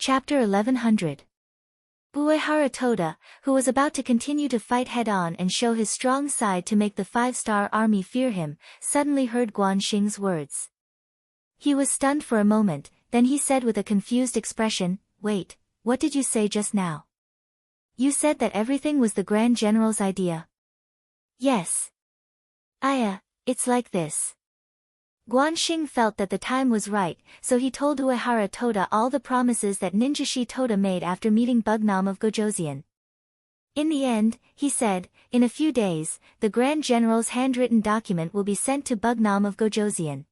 Chapter 1100. Uehara Toda, who was about to continue to fight head-on and show his strong side to make the five-star army fear him, suddenly heard Guanxing's words. He was stunned for a moment, then he said with a confused expression, "Wait, what did you say just now? You said that everything was the Grand General's idea." "Yes. It's like this." Guanxing felt that the time was right, so he told Uehara Toda all the promises that Ninjashi Toda made after meeting Bugnam of Gojoseon. In the end, he said, in a few days, the Grand General's handwritten document will be sent to Bugnam of Gojoseon.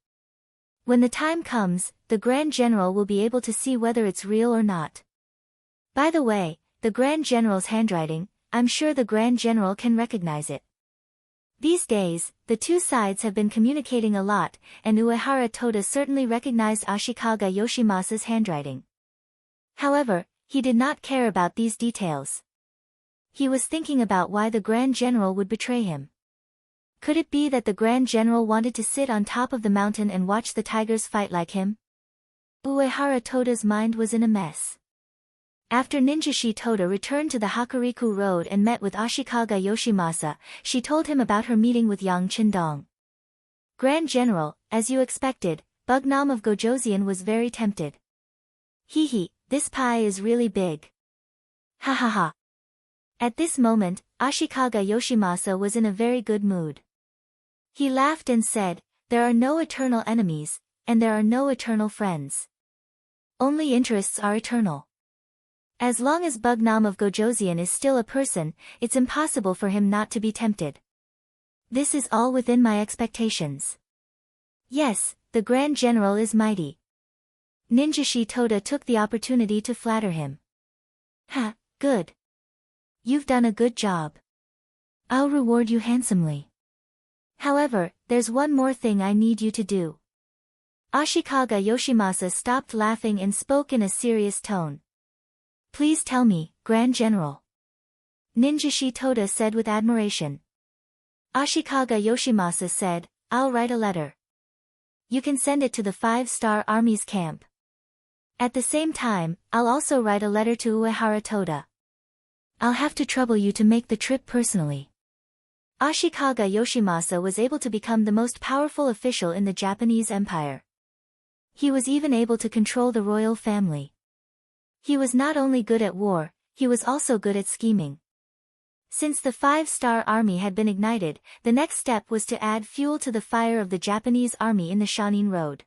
When the time comes, the Grand General will be able to see whether it's real or not. By the way, the Grand General's handwriting, I'm sure the Grand General can recognize it. These days, the two sides have been communicating a lot, and Uehara Toda certainly recognized Ashikaga Yoshimasa's handwriting. However, he did not care about these details. He was thinking about why the Grand General would betray him. Could it be that the Grand General wanted to sit on top of the mountain and watch the tigers fight like him? Uehara Toda's mind was in a mess. After Ninjashi Toda returned to the Hakariku Road and met with Ashikaga Yoshimasa, she told him about her meeting with Yang Qindong. "Grand General, as you expected, Bugnam of Gojoseon was very tempted. Hee, this pie is really big. Ha ha ha." At this moment, Ashikaga Yoshimasa was in a very good mood. He laughed and said, "There are no eternal enemies, and there are no eternal friends. Only interests are eternal. As long as Bugnam of Gojoseon is still a person, it's impossible for him not to be tempted. This is all within my expectations. Yes, the Grand General is mighty." Ninjashi Toda took the opportunity to flatter him. "Ha, good. You've done a good job. I'll reward you handsomely. However, there's one more thing I need you to do." Ashikaga Yoshimasa stopped laughing and spoke in a serious tone. "Please tell me, Grand General." Ninjashi Toda said with admiration. Ashikaga Yoshimasa said, "I'll write a letter. You can send it to the five-star army's camp. At the same time, I'll also write a letter to Uehara Toda. I'll have to trouble you to make the trip personally." Ashikaga Yoshimasa was able to become the most powerful official in the Japanese Empire. He was even able to control the royal family. He was not only good at war, he was also good at scheming. Since the five-star army had been ignited, the next step was to add fuel to the fire of the Japanese army in the Shanin Road.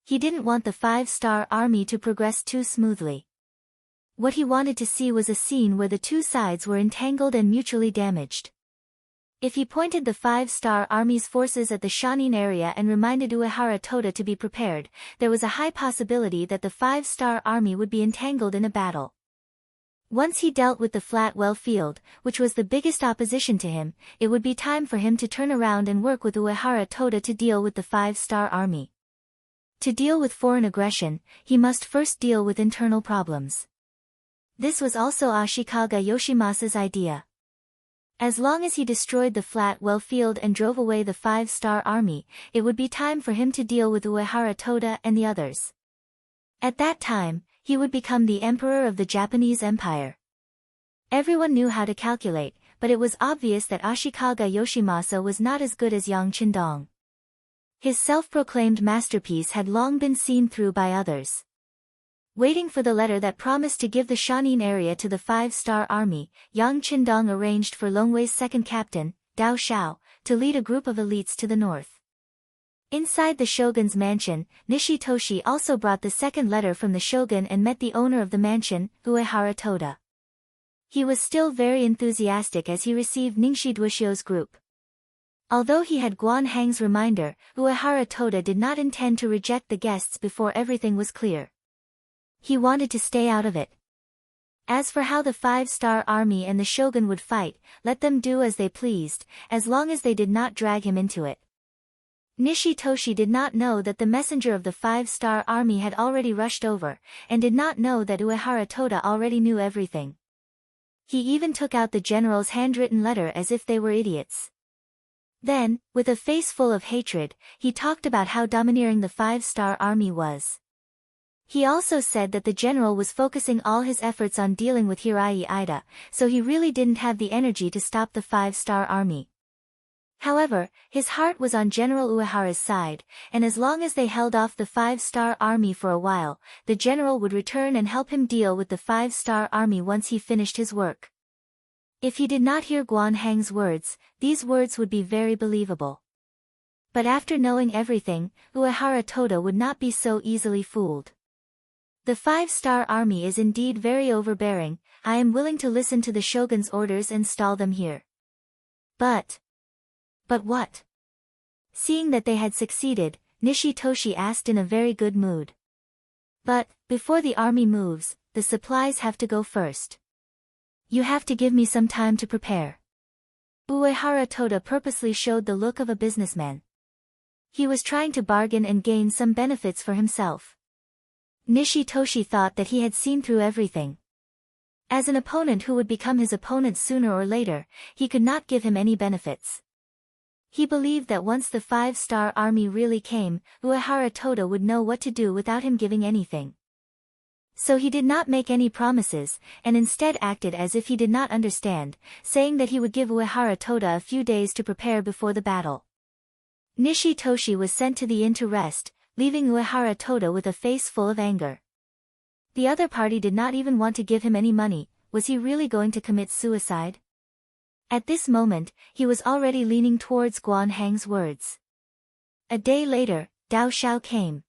He didn't want the five-star army to progress too smoothly. What he wanted to see was a scene where the two sides were entangled and mutually damaged. If he pointed the five-star army's forces at the Shanin area and reminded Uehara Toda to be prepared, there was a high possibility that the five-star army would be entangled in a battle. Once he dealt with the Flatwell Field, which was the biggest opposition to him, it would be time for him to turn around and work with Uehara Toda to deal with the five-star army. To deal with foreign aggression, he must first deal with internal problems. This was also Ashikaga Yoshimasa's idea. As long as he destroyed the Flatwell Field and drove away the five-star army, it would be time for him to deal with Uehara Toda and the others. At that time, he would become the emperor of the Japanese Empire. Everyone knew how to calculate, but it was obvious that Ashikaga Yoshimasa was not as good as Yang Qindong. His self-proclaimed masterpiece had long been seen through by others. Waiting for the letter that promised to give the Shanin area to the five-star army, Yang Qindong arranged for Longwei's second captain, Dao Xiao, to lead a group of elites to the north. Inside the shogun's mansion, Nishitoshi also brought the second letter from the shogun and met the owner of the mansion, Uehara Toda. He was still very enthusiastic as he received Ningshi Duishio's group. Although he had Guan Hang's reminder, Uehara Toda did not intend to reject the guests before everything was clear. He wanted to stay out of it. As for how the five-star army and the shogun would fight, let them do as they pleased, as long as they did not drag him into it. Nishitoshi did not know that the messenger of the five-star army had already rushed over, and did not know that Uehara Toda already knew everything. He even took out the general's handwritten letter as if they were idiots. Then, with a face full of hatred, he talked about how domineering the five-star army was. He also said that the general was focusing all his efforts on dealing with Hirai Ida, so he really didn't have the energy to stop the five-star army. However, his heart was on General Uehara's side, and as long as they held off the five-star army for a while, the general would return and help him deal with the five-star army once he finished his work. If he did not hear Guan Hang's words, these words would be very believable. But after knowing everything, Uehara Toda would not be so easily fooled. The five-star army is indeed very overbearing. I am willing to listen to the shogun's orders and stall them here. But what? Seeing that they had succeeded, Nishitoshi asked in a very good mood. But, before the army moves, the supplies have to go first. You have to give me some time to prepare. Uehara Toda purposely showed the look of a businessman. He was trying to bargain and gain some benefits for himself. Nishitoshi thought that he had seen through everything. As an opponent who would become his opponent sooner or later, he could not give him any benefits. He believed that once the five-star army really came, Uehara Toda would know what to do without him giving anything. So he did not make any promises, and instead acted as if he did not understand, saying that he would give Uehara Toda a few days to prepare before the battle. Nishitoshi was sent to the inn to rest, leaving Uehara Toda with a face full of anger. The other party did not even want to give him any money. Was he really going to commit suicide? At this moment, he was already leaning towards Guan Hang's words. A day later, Dao Xiao came.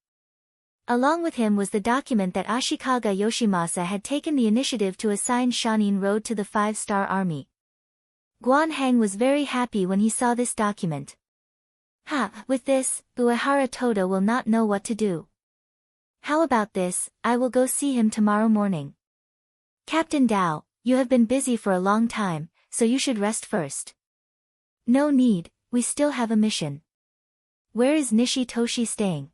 Along with him was the document that Ashikaga Yoshimasa had taken the initiative to assign Shanin Road to the five-star army. Guan Hang was very happy when he saw this document. With this, Uehara Toda will not know what to do. How about this? I will go see him tomorrow morning. Captain Dao, you have been busy for a long time, so you should rest first. No need, we still have a mission. Where is Nishitoshi staying?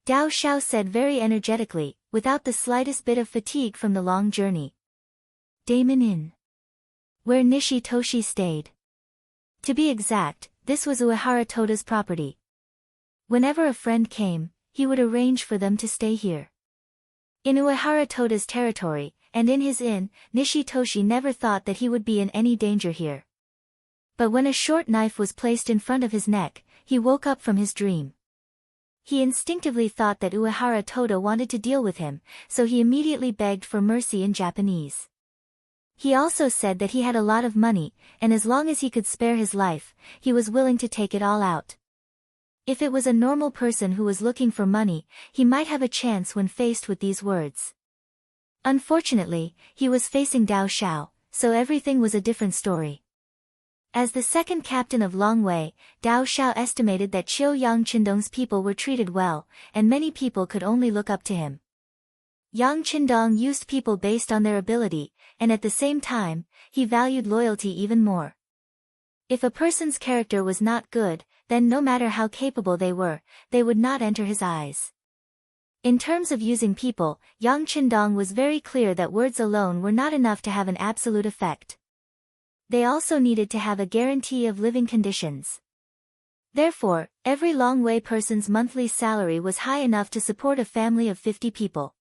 Dao Xiao said very energetically, without the slightest bit of fatigue from the long journey. Damon Inn. Where Nishitoshi stayed. To be exact, this was Uehara Toda's property. Whenever a friend came, he would arrange for them to stay here. In Uehara Toda's territory, and in his inn, Nishitoshi never thought that he would be in any danger here. But when a short knife was placed in front of his neck, he woke up from his dream. He instinctively thought that Uehara Toda wanted to deal with him, so he immediately begged for mercy in Japanese. He also said that he had a lot of money, and as long as he could spare his life, he was willing to take it all out. If it was a normal person who was looking for money, he might have a chance when faced with these words. Unfortunately, he was facing Dao Xiao, so everything was a different story. As the second captain of Longwei, Dao Xiao estimated that Qiuyang Qindong's people were treated well, and many people could only look up to him. Yang Qindong used people based on their ability, and at the same time, he valued loyalty even more. If a person's character was not good, then no matter how capable they would not enter his eyes. In terms of using people, Yang Qindong was very clear that words alone were not enough to have an absolute effect. They also needed to have a guarantee of living conditions. Therefore, every Longwei person's monthly salary was high enough to support a family of 50 people.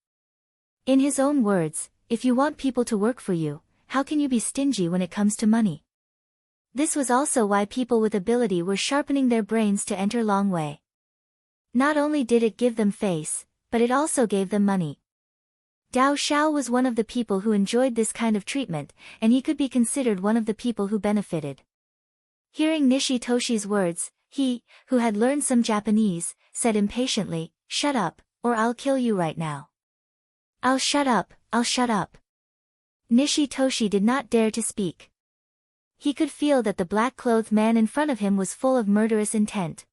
In his own words, if you want people to work for you, how can you be stingy when it comes to money? This was also why people with ability were sharpening their brains to enter Longwei. Not only did it give them face, but it also gave them money. Dao Xiao was one of the people who enjoyed this kind of treatment, and he could be considered one of the people who benefited. Hearing Nishitoshi's words, he, who had learned some Japanese, said impatiently, "Shut up, or I'll kill you right now." I'll shut up. Nishitoshi did not dare to speak. He could feel that the black-clothed man in front of him was full of murderous intent.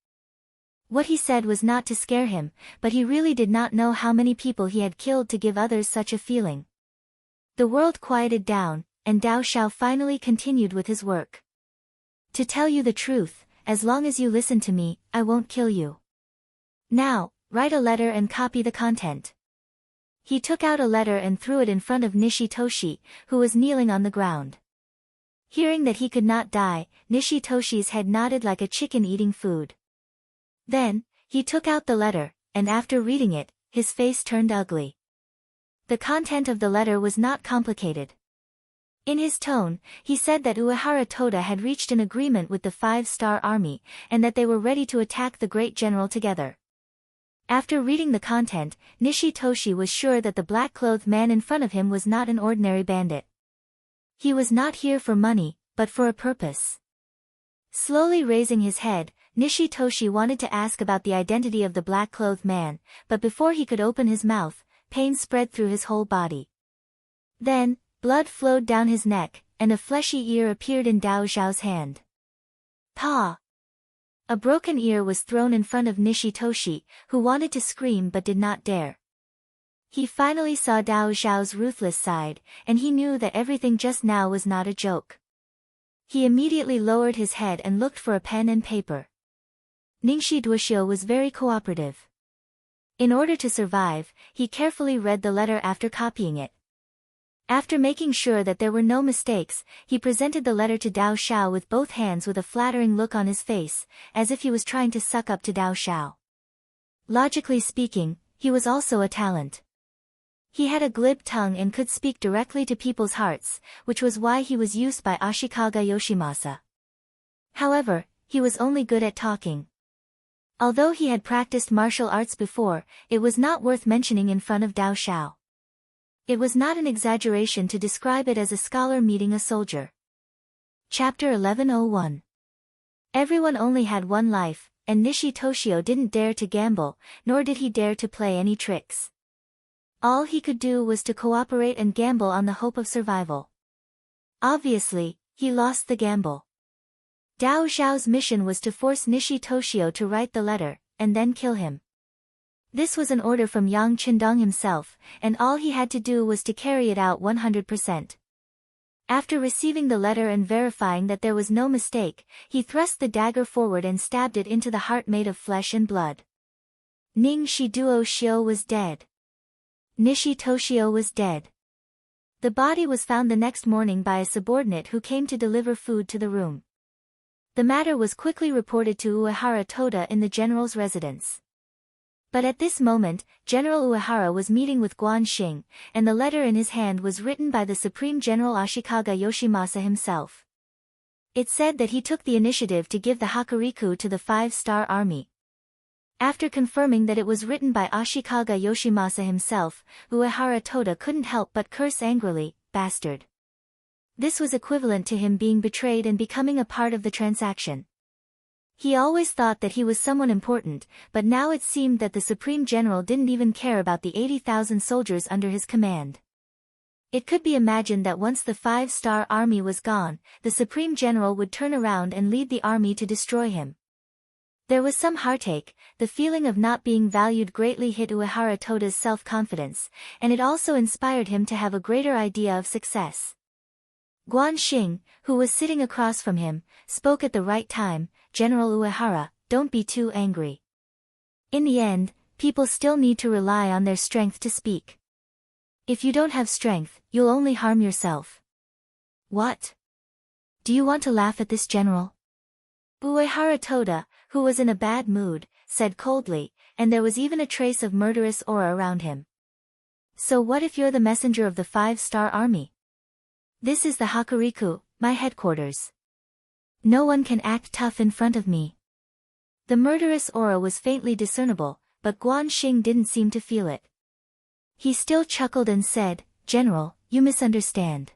What he said was not to scare him, but he really did not know how many people he had killed to give others such a feeling. The world quieted down, and Dao Xiao finally continued with his work. To tell you the truth, as long as you listen to me, I won't kill you. Now, write a letter and copy the content. He took out a letter and threw it in front of Nishitoshi, who was kneeling on the ground. Hearing that he could not die, Nishitoshi's head nodded like a chicken eating food. Then, he took out the letter, and after reading it, his face turned ugly. The content of the letter was not complicated. In his tone, he said that Uehara Toda had reached an agreement with the 5-star army, and that they were ready to attack the great general together. After reading the content, Nishi Toshi was sure that the black-clothed man in front of him was not an ordinary bandit. He was not here for money, but for a purpose. Slowly raising his head, Nishi Toshi wanted to ask about the identity of the black-clothed man, but before he could open his mouth, pain spread through his whole body. Then, blood flowed down his neck, and a fleshy ear appeared in Dao Zhao's hand. Pa! A broken ear was thrown in front of Nishi Toshi, who wanted to scream but did not dare. He finally saw Dao Zhao's ruthless side, and he knew that everything just now was not a joke. He immediately lowered his head and looked for a pen and paper. Ningxi Duoxiu was very cooperative. In order to survive, he carefully read the letter after copying it. After making sure that there were no mistakes, he presented the letter to Dao Xiao with both hands with a flattering look on his face, as if he was trying to suck up to Dao Xiao. Logically speaking, he was also a talent. He had a glib tongue and could speak directly to people's hearts, which was why he was used by Ashikaga Yoshimasa. However, he was only good at talking. Although he had practiced martial arts before, it was not worth mentioning in front of Dao Xiao. It was not an exaggeration to describe it as a scholar meeting a soldier. Chapter 1101. Everyone only had one life, and Nishi Toshio didn't dare to gamble, nor did he dare to play any tricks. All he could do was to cooperate and gamble on the hope of survival. Obviously, he lost the gamble. Dao Zhao's mission was to force Nishi Toshio to write the letter, and then kill him. This was an order from Yang Qindong himself, and all he had to do was to carry it out 100%. After receiving the letter and verifying that there was no mistake, he thrust the dagger forward and stabbed it into the heart made of flesh and blood. Ningxi Duoxiu was dead. Nishi Toshio was dead. The body was found the next morning by a subordinate who came to deliver food to the room. The matter was quickly reported to Uehara Toda in the general's residence. But at this moment, General Uehara was meeting with Guan Xing, and the letter in his hand was written by the Supreme General Ashikaga Yoshimasa himself. It said that he took the initiative to give the Hakuriku to the 5-star army. After confirming that it was written by Ashikaga Yoshimasa himself, Uehara Toda couldn't help but curse angrily, "Bastard." This was equivalent to him being betrayed and becoming a part of the transaction. He always thought that he was someone important, but now it seemed that the Supreme General didn't even care about the 80,000 soldiers under his command. It could be imagined that once the 5-star army was gone, the Supreme General would turn around and lead the army to destroy him. There was some heartache, the feeling of not being valued greatly hit Uehara Toda's self-confidence, and it also inspired him to have a greater idea of success. Guan Xing, who was sitting across from him, spoke at the right time. "General Uehara, don't be too angry. In the end, people still need to rely on their strength to speak. If you don't have strength, you'll only harm yourself." "What? Do you want to laugh at this, General?" Uehara Toda, who was in a bad mood, said coldly, and there was even a trace of murderous aura around him. "So what if you're the messenger of the 5-star army? This is the Hakuriku, my headquarters. No one can act tough in front of me." The murderous aura was faintly discernible, but Guan Xing didn't seem to feel it. He still chuckled and said, "General, you misunderstand.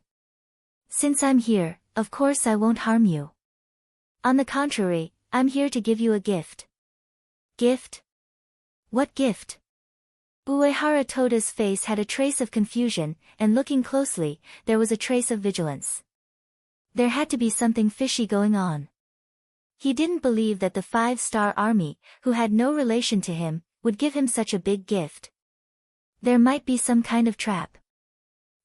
Since I'm here, of course I won't harm you. On the contrary, I'm here to give you a gift." "Gift? What gift?" Uehara Toda's face had a trace of confusion, and looking closely, there was a trace of vigilance. There had to be something fishy going on. He didn't believe that the 5-star army, who had no relation to him, would give him such a big gift. There might be some kind of trap.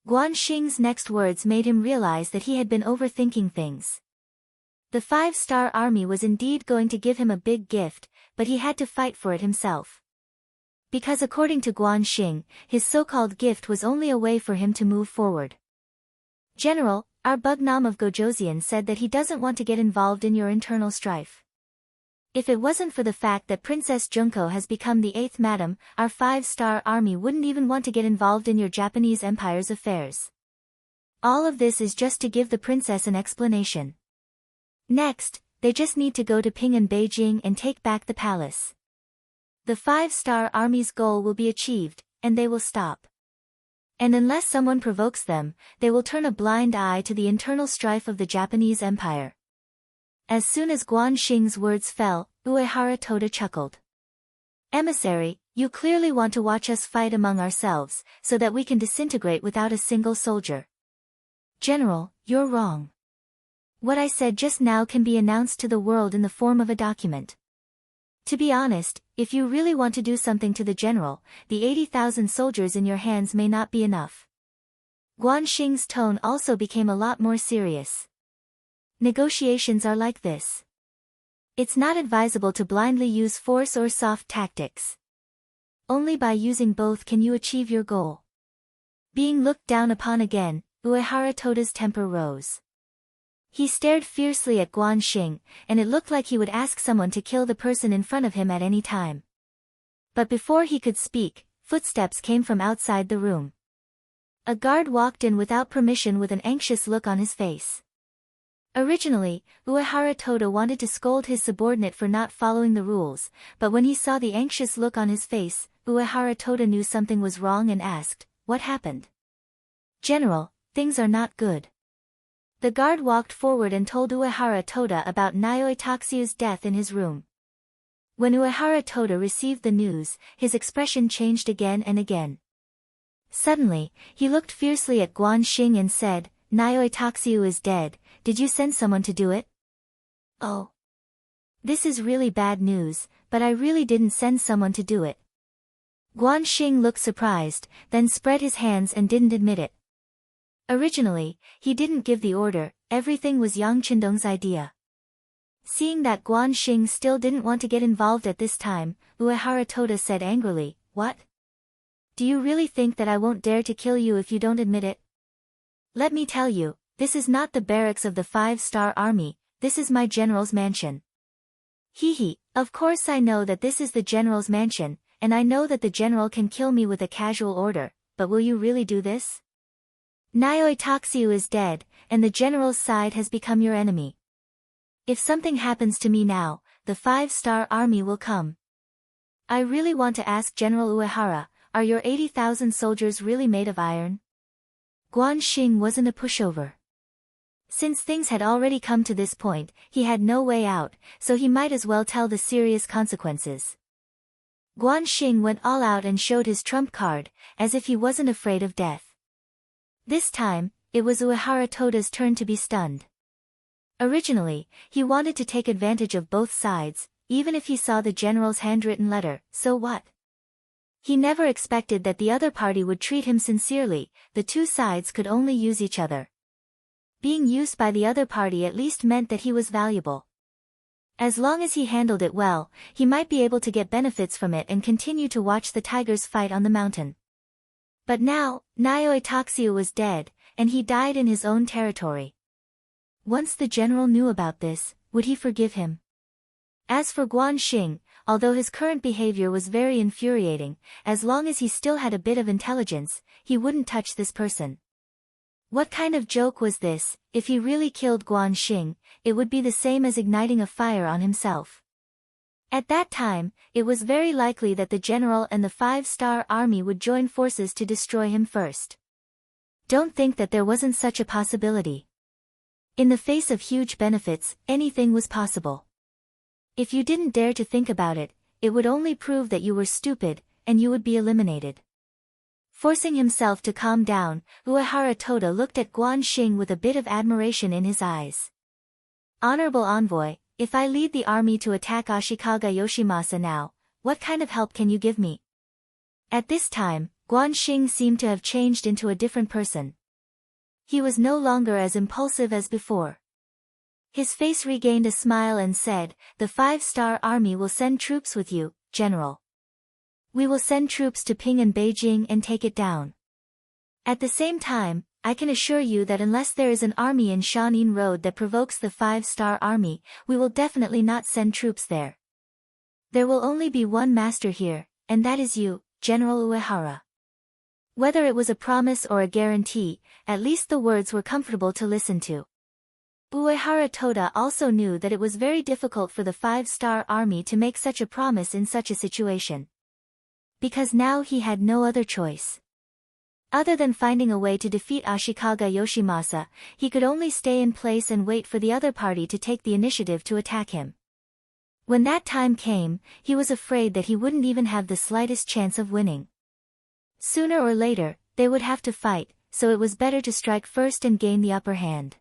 Guan Xing's next words made him realize that he had been overthinking things. The 5-star army was indeed going to give him a big gift, but he had to fight for it himself. Because according to Guan Xing, his so-called gift was only a way for him to move forward. "General, our Bugnam of Gojoseon said that he doesn't want to get involved in your internal strife. If it wasn't for the fact that Princess Junko has become the 8th madam, our 5-star army wouldn't even want to get involved in your Japanese empire's affairs. All of this is just to give the princess an explanation. Next, they just need to go to Qing and Beijing and take back the palace. The 5-star army's goal will be achieved, and they will stop. And unless someone provokes them, they will turn a blind eye to the internal strife of the Japanese empire. As soon as Guan Xing's words fell, Uehara Toda chuckled. Emissary, you clearly want to watch us fight among ourselves, so that we can disintegrate without a single soldier. General, you're wrong. What I said just now can be announced to the world in the form of a document. To be honest, if you really want to do something to the general, the 80,000 soldiers in your hands may not be enough. Guan Xing's tone also became a lot more serious. Negotiations are like this. It's not advisable to blindly use force or soft tactics. Only by using both can you achieve your goal. Being looked down upon again, Uehara Toda's temper rose. He stared fiercely at Guan Xing, and it looked like he would ask someone to kill the person in front of him at any time. But before he could speak, footsteps came from outside the room. A guard walked in without permission with an anxious look on his face. Originally, Uehara Toda wanted to scold his subordinate for not following the rules, but when he saw the anxious look on his face, Uehara Toda knew something was wrong and asked, "What happened?" "General, things are not good." The guard walked forward and told Uehara Toda about Nayoi Taxiu's death in his room. When Uehara Toda received the news, his expression changed again and again. Suddenly, he looked fiercely at Guan Xing and said, "Nayoi Taxiu is dead, did you send someone to do it?" "Oh. This is really bad news, but I really didn't send someone to do it." Guan Xing looked surprised, then spread his hands and didn't admit it. Originally, he didn't give the order, everything was Yang Qindong's idea. Seeing that Guan Xing still didn't want to get involved at this time, Uehara Toda said angrily, "What? Do you really think that I won't dare to kill you if you don't admit it? Let me tell you, this is not the barracks of the 5-star army, this is my general's mansion." "Hee, of course I know that this is the general's mansion, and I know that the general can kill me with a casual order, but will you really do this? Nayoi Taxiu is dead, and the general's side has become your enemy. If something happens to me now, the 5-star army will come. I really want to ask General Uehara, are your 80,000 soldiers really made of iron?" Guan Xing wasn't a pushover. Since things had already come to this point, he had no way out, so he might as well tell the serious consequences. Guan Xing went all out and showed his trump card, as if he wasn't afraid of death. This time, it was Uehara Toda's turn to be stunned. Originally, he wanted to take advantage of both sides, even if he saw the general's handwritten letter, so what? He never expected that the other party would treat him sincerely, the two sides could only use each other. Being used by the other party at least meant that he was valuable. As long as he handled it well, he might be able to get benefits from it and continue to watch the tigers fight on the mountain. But now, Nayoi Taxiu was dead, and he died in his own territory. Once the general knew about this, would he forgive him? As for Guan Xing, although his current behavior was very infuriating, as long as he still had a bit of intelligence, he wouldn't touch this person. What kind of joke was this? If he really killed Guan Xing, it would be the same as igniting a fire on himself. At that time, it was very likely that the general and the 5-star army would join forces to destroy him first. Don't think that there wasn't such a possibility. In the face of huge benefits, anything was possible. If you didn't dare to think about it, it would only prove that you were stupid, and you would be eliminated. Forcing himself to calm down, Uehara Toda looked at Guan Xing with a bit of admiration in his eyes. "Honorable envoy, if I lead the army to attack Ashikaga Yoshimasa now, what kind of help can you give me?" At this time, Guan Xing seemed to have changed into a different person. He was no longer as impulsive as before. His face regained a smile and said, "The 5-star army will send troops with you, General. We will send troops to Qing and Beijing and take it down. At the same time, I can assure you that unless there is an army in Shanin Road that provokes the 5-star army, we will definitely not send troops there." There will only be one master here, and that is you, General Uehara. Whether it was a promise or a guarantee, at least the words were comfortable to listen to. Uehara Toda also knew that it was very difficult for the five-star army to make such a promise in such a situation. Because now he had no other choice. Other than finding a way to defeat Ashikaga Yoshimasa, he could only stay in place and wait for the other party to take the initiative to attack him. When that time came, he was afraid that he wouldn't even have the slightest chance of winning. Sooner or later, they would have to fight, so it was better to strike first and gain the upper hand.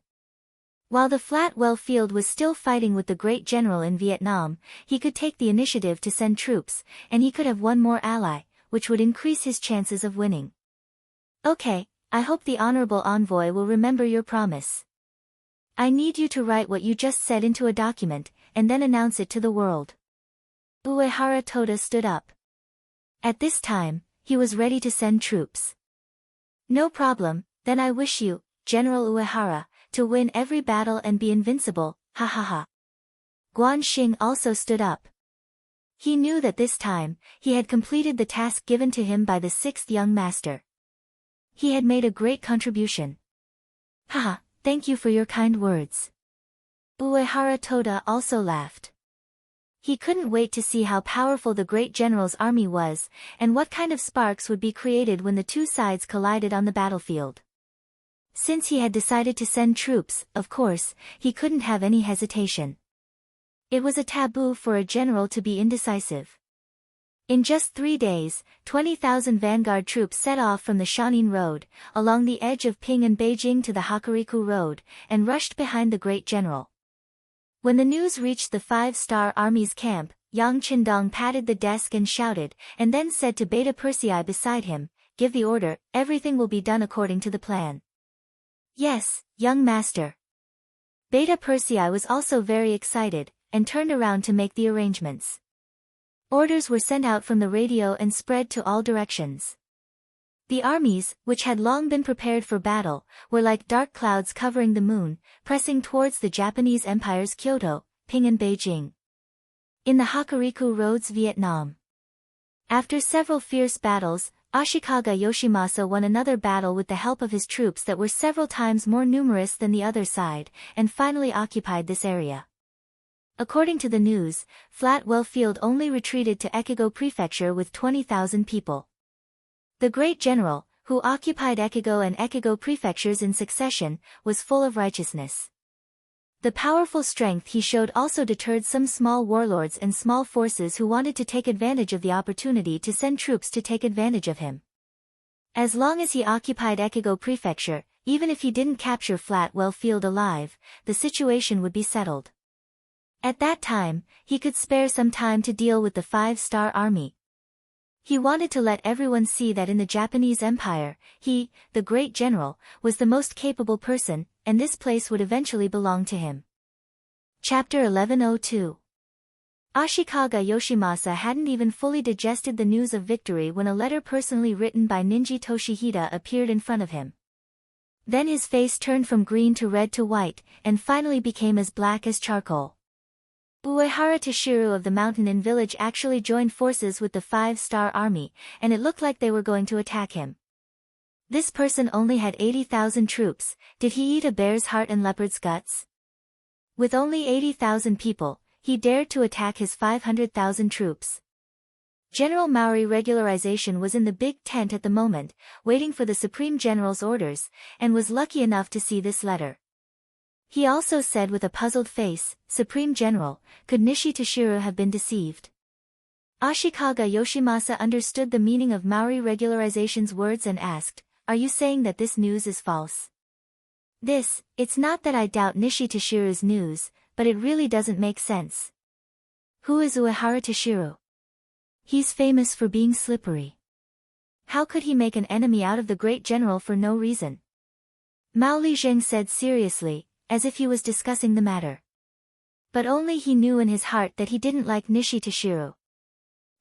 While the Flatwell Field was still fighting with the great general in Vietnam, he could take the initiative to send troops, and he could have one more ally, which would increase his chances of winning. Okay, I hope the honorable envoy will remember your promise. I need you to write what you just said into a document, and then announce it to the world. Uehara Toda stood up. At this time, he was ready to send troops. No problem, then I wish you, General Uehara, to win every battle and be invincible, ha ha ha. Guan Xing also stood up. He knew that this time, he had completed the task given to him by the sixth young master. He had made a great contribution. Haha, thank you for your kind words. Uehara Toda also laughed. He couldn't wait to see how powerful the great general's army was, and what kind of sparks would be created when the two sides collided on the battlefield. Since he had decided to send troops, of course, he couldn't have any hesitation. It was a taboo for a general to be indecisive. In just 3 days, 20,000 vanguard troops set off from the Shanin Road, along the edge of Qing and Beijing to the Hokuriku Road, and rushed behind the great general. When the news reached the five-star army's camp, Yang Qindong patted the desk and shouted, and then said to Beta Persei beside him, "Give the order, everything will be done according to the plan." Yes, young master. Beta Persei was also very excited, and turned around to make the arrangements. Orders were sent out from the radio and spread to all directions. The armies, which had long been prepared for battle, were like dark clouds covering the moon, pressing towards the Japanese Empire's Kyoto, Qing and Beijing. In the Hokuriku Roads, Vietnam. After several fierce battles, Ashikaga Yoshimasa won another battle with the help of his troops that were several times more numerous than the other side, and finally occupied this area. According to the news, Flatwell Field only retreated to Echigo Prefecture with 20,000 people. The great general, who occupied Echigo and Echigo prefectures in succession, was full of righteousness. The powerful strength he showed also deterred some small warlords and small forces who wanted to take advantage of the opportunity to send troops to take advantage of him. As long as he occupied Echigo Prefecture, even if he didn't capture Flatwell Field alive, the situation would be settled. At that time, he could spare some time to deal with the five-star army. He wanted to let everyone see that in the Japanese Empire, he, the great general, was the most capable person, and this place would eventually belong to him. Chapter 1102. Ashikaga Yoshimasa hadn't even fully digested the news of victory when a letter personally written by Ninji Toshihida appeared in front of him. Then his face turned from green to red to white, and finally became as black as charcoal. Uehara Toshiru of the Mountain Inn village actually joined forces with the five-star army, and it looked like they were going to attack him. This person only had 80,000 troops. Did he eat a bear's heart and leopard's guts? With only 80,000 people, he dared to attack his 500,000 troops. General Maori regularization was in the big tent at the moment, waiting for the Supreme General's orders, and was lucky enough to see this letter. He also said with a puzzled face, "Supreme General, could Nishi Toshiru have been deceived?" Ashikaga Yoshimasa understood the meaning of Maori regularization's words and asked, "Are you saying that this news is false?" It's not that I doubt Nishi Toshiru's news, but it really doesn't make sense. Who is Uehara Toshiru? He's famous for being slippery. How could he make an enemy out of the great general for no reason? Mao Lijing said seriously, as if he was discussing the matter. But only he knew in his heart that he didn't like Nishi Toshiru.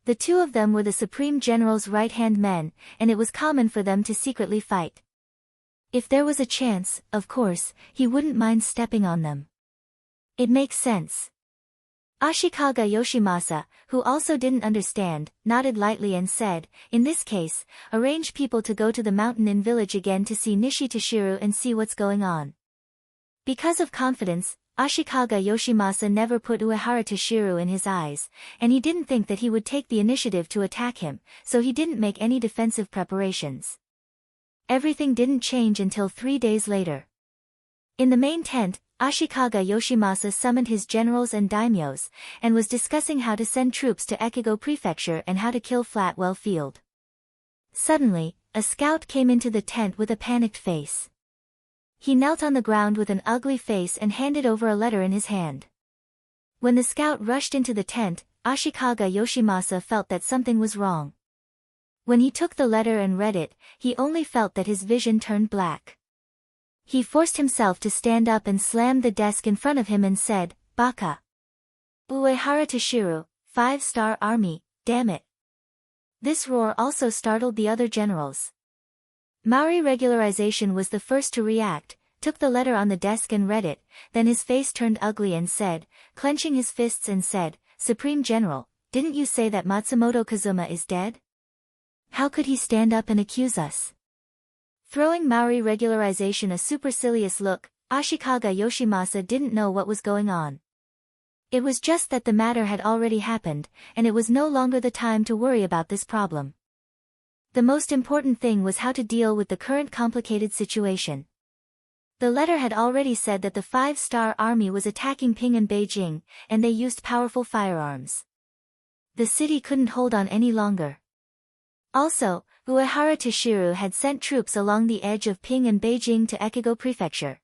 The two of them were the Supreme General's right-hand men, and it was common for them to secretly fight. If there was a chance, of course, he wouldn't mind stepping on them. It makes sense. Ashikaga Yoshimasa, who also didn't understand, nodded lightly and said, "In this case, arrange people to go to the mountain in village again to see Nishi Toshiru and see what's going on." Because of confidence, Ashikaga Yoshimasa never put Uehara Toshiru in his eyes, and he didn't think that he would take the initiative to attack him, so he didn't make any defensive preparations. Everything didn't change until 3 days later. In the main tent, Ashikaga Yoshimasa summoned his generals and daimyos, and was discussing how to send troops to Echigo Prefecture and how to kill Flatwell Field. Suddenly, a scout came into the tent with a panicked face. He knelt on the ground with an ugly face and handed over a letter in his hand. When the scout rushed into the tent, Ashikaga Yoshimasa felt that something was wrong. When he took the letter and read it, he only felt that his vision turned black. He forced himself to stand up and slammed the desk in front of him and said, "Baka! Uehara Toshiru, 5-star army, damn it!" This roar also startled the other generals. Maori Regularization was the first to react, took the letter on the desk and read it, then his face turned ugly and said, clenching his fists and said, "Supreme General, didn't you say that Matsumoto Kazuma is dead? How could he stand up and accuse us?" Throwing Maori Regularization a supercilious look, Ashikaga Yoshimasa didn't know what was going on. It was just that the matter had already happened, and it was no longer the time to worry about this problem. The most important thing was how to deal with the current complicated situation. The letter had already said that the 5-star army was attacking Qing and Beijing, and they used powerful firearms. The city couldn't hold on any longer. Also, Uehara Toshiru had sent troops along the edge of Qing and Beijing to Echigo Prefecture.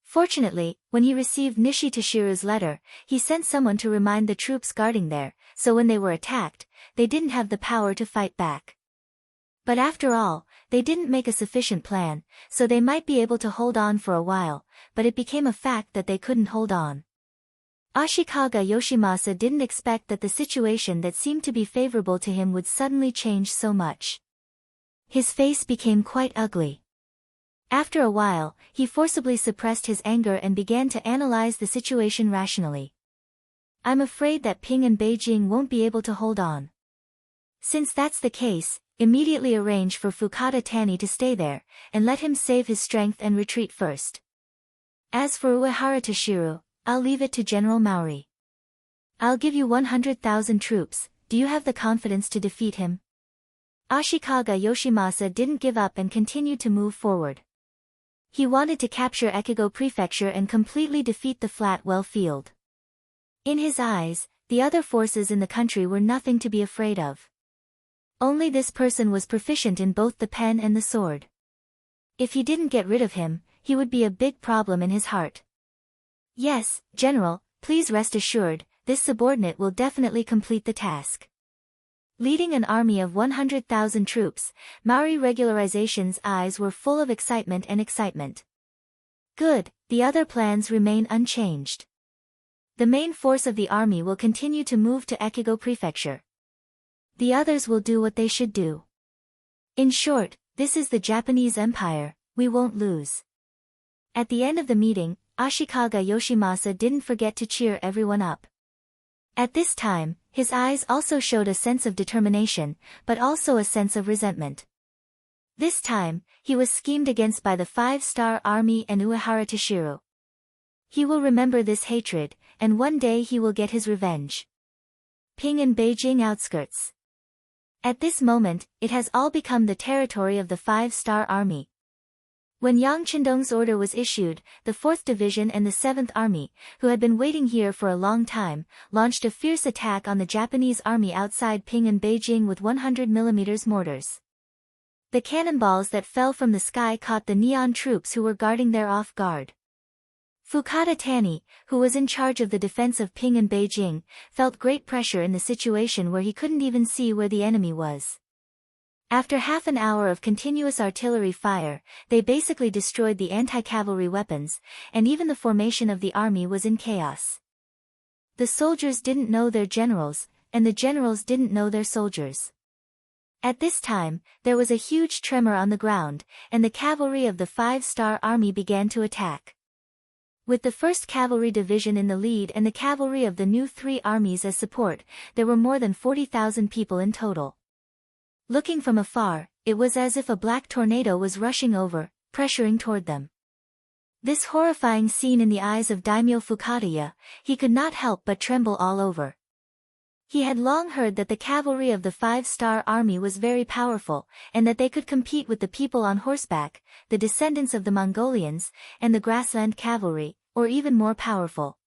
Fortunately, when he received Nishi Toshiru's letter, he sent someone to remind the troops guarding there, so when they were attacked, they didn't have the power to fight back. But after all, they didn't make a sufficient plan, so they might be able to hold on for a while, but it became a fact that they couldn't hold on. Ashikaga Yoshimasa didn't expect that the situation that seemed to be favorable to him would suddenly change so much. His face became quite ugly. After a while, he forcibly suppressed his anger and began to analyze the situation rationally. "I'm afraid that Qing and Beijing won't be able to hold on. Since that's the case, immediately arrange for Fukada Tani to stay there, and let him save his strength and retreat first. As for Uehara Toshiru, I'll leave it to General Maori. I'll give you 100,000 troops, do you have the confidence to defeat him?" Ashikaga Yoshimasa didn't give up and continued to move forward. He wanted to capture Echigo Prefecture and completely defeat the Flatwell Field. In his eyes, the other forces in the country were nothing to be afraid of. Only this person was proficient in both the pen and the sword. If he didn't get rid of him, he would be a big problem in his heart. "Yes, General, please rest assured, this subordinate will definitely complete the task." Leading an army of 100,000 troops, Maori Regularization's eyes were full of excitement and excitement. Good, the other plans remain unchanged. The main force of the army will continue to move to Echigo Prefecture. The others will do what they should do. In short, this is the Japanese Empire, we won't lose. At the end of the meeting, Ashikaga Yoshimasa didn't forget to cheer everyone up. At this time, his eyes also showed a sense of determination, but also a sense of resentment. This time, he was schemed against by the 5-star army and Uehara Toshiru. He will remember this hatred, and one day he will get his revenge. Qing and Beijing outskirts. At this moment, it has all become the territory of the 5-star army. When Yang Chendong's order was issued, the 4th Division and the 7th Army, who had been waiting here for a long time, launched a fierce attack on the Japanese army outside Qing and Beijing with 100mm mortars. The cannonballs that fell from the sky caught the Neon troops who were guarding there off guard. Fukada Tani, who was in charge of the defense of Qing and Beijing, felt great pressure in the situation where he couldn't even see where the enemy was. After half an hour of continuous artillery fire, they basically destroyed the anti-cavalry weapons, and even the formation of the army was in chaos. The soldiers didn't know their generals, and the generals didn't know their soldiers. At this time, there was a huge tremor on the ground, and the cavalry of the 5-star army began to attack. With the 1st Cavalry Division in the lead and the cavalry of the new 3 armies as support, there were more than 40,000 people in total. Looking from afar, it was as if a black tornado was rushing over, pressuring toward them. This horrifying scene in the eyes of Daimyo Fukadaya, he could not help but tremble all over. He had long heard that the cavalry of the 5-star army was very powerful, and that they could compete with the people on horseback, the descendants of the Mongolians, and the grassland cavalry, or even more powerful.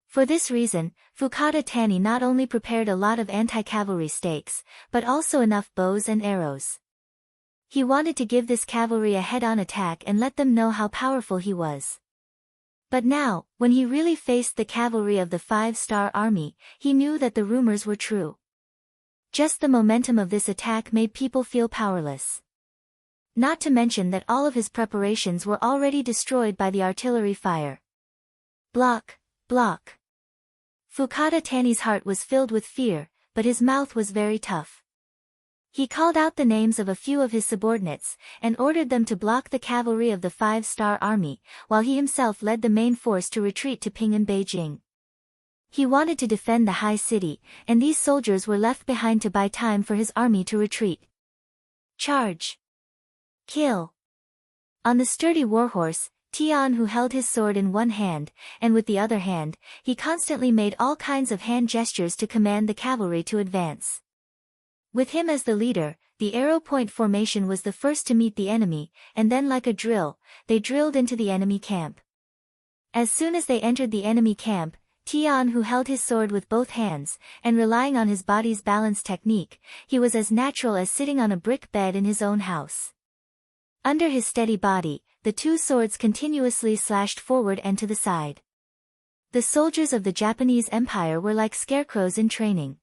For this reason, Fukada Tani not only prepared a lot of anti-cavalry stakes, but also enough bows and arrows. He wanted to give this cavalry a head-on attack and let them know how powerful he was. But now, when he really faced the cavalry of the 5-star army, he knew that the rumors were true. Just the momentum of this attack made people feel powerless. Not to mention that all of his preparations were already destroyed by the artillery fire. Block, block. Fukada Tani's heart was filled with fear, but his mouth was very tough. He called out the names of a few of his subordinates, and ordered them to block the cavalry of the 5-star army, while he himself led the main force to retreat to Qing and Beijing. He wanted to defend the high city, and these soldiers were left behind to buy time for his army to retreat. Charge! Kill! On the sturdy warhorse, Tian, who held his sword in one hand, and with the other hand, he constantly made all kinds of hand gestures to command the cavalry to advance. With him as the leader, the arrow point formation was the first to meet the enemy, and then like a drill, they drilled into the enemy camp. As soon as they entered the enemy camp, Tian, who held his sword with both hands, and relying on his body's balance technique, he was as natural as sitting on a brick bed in his own house. Under his steady body, the 2 swords continuously slashed forward and to the side. The soldiers of the Japanese Empire were like scarecrows in training.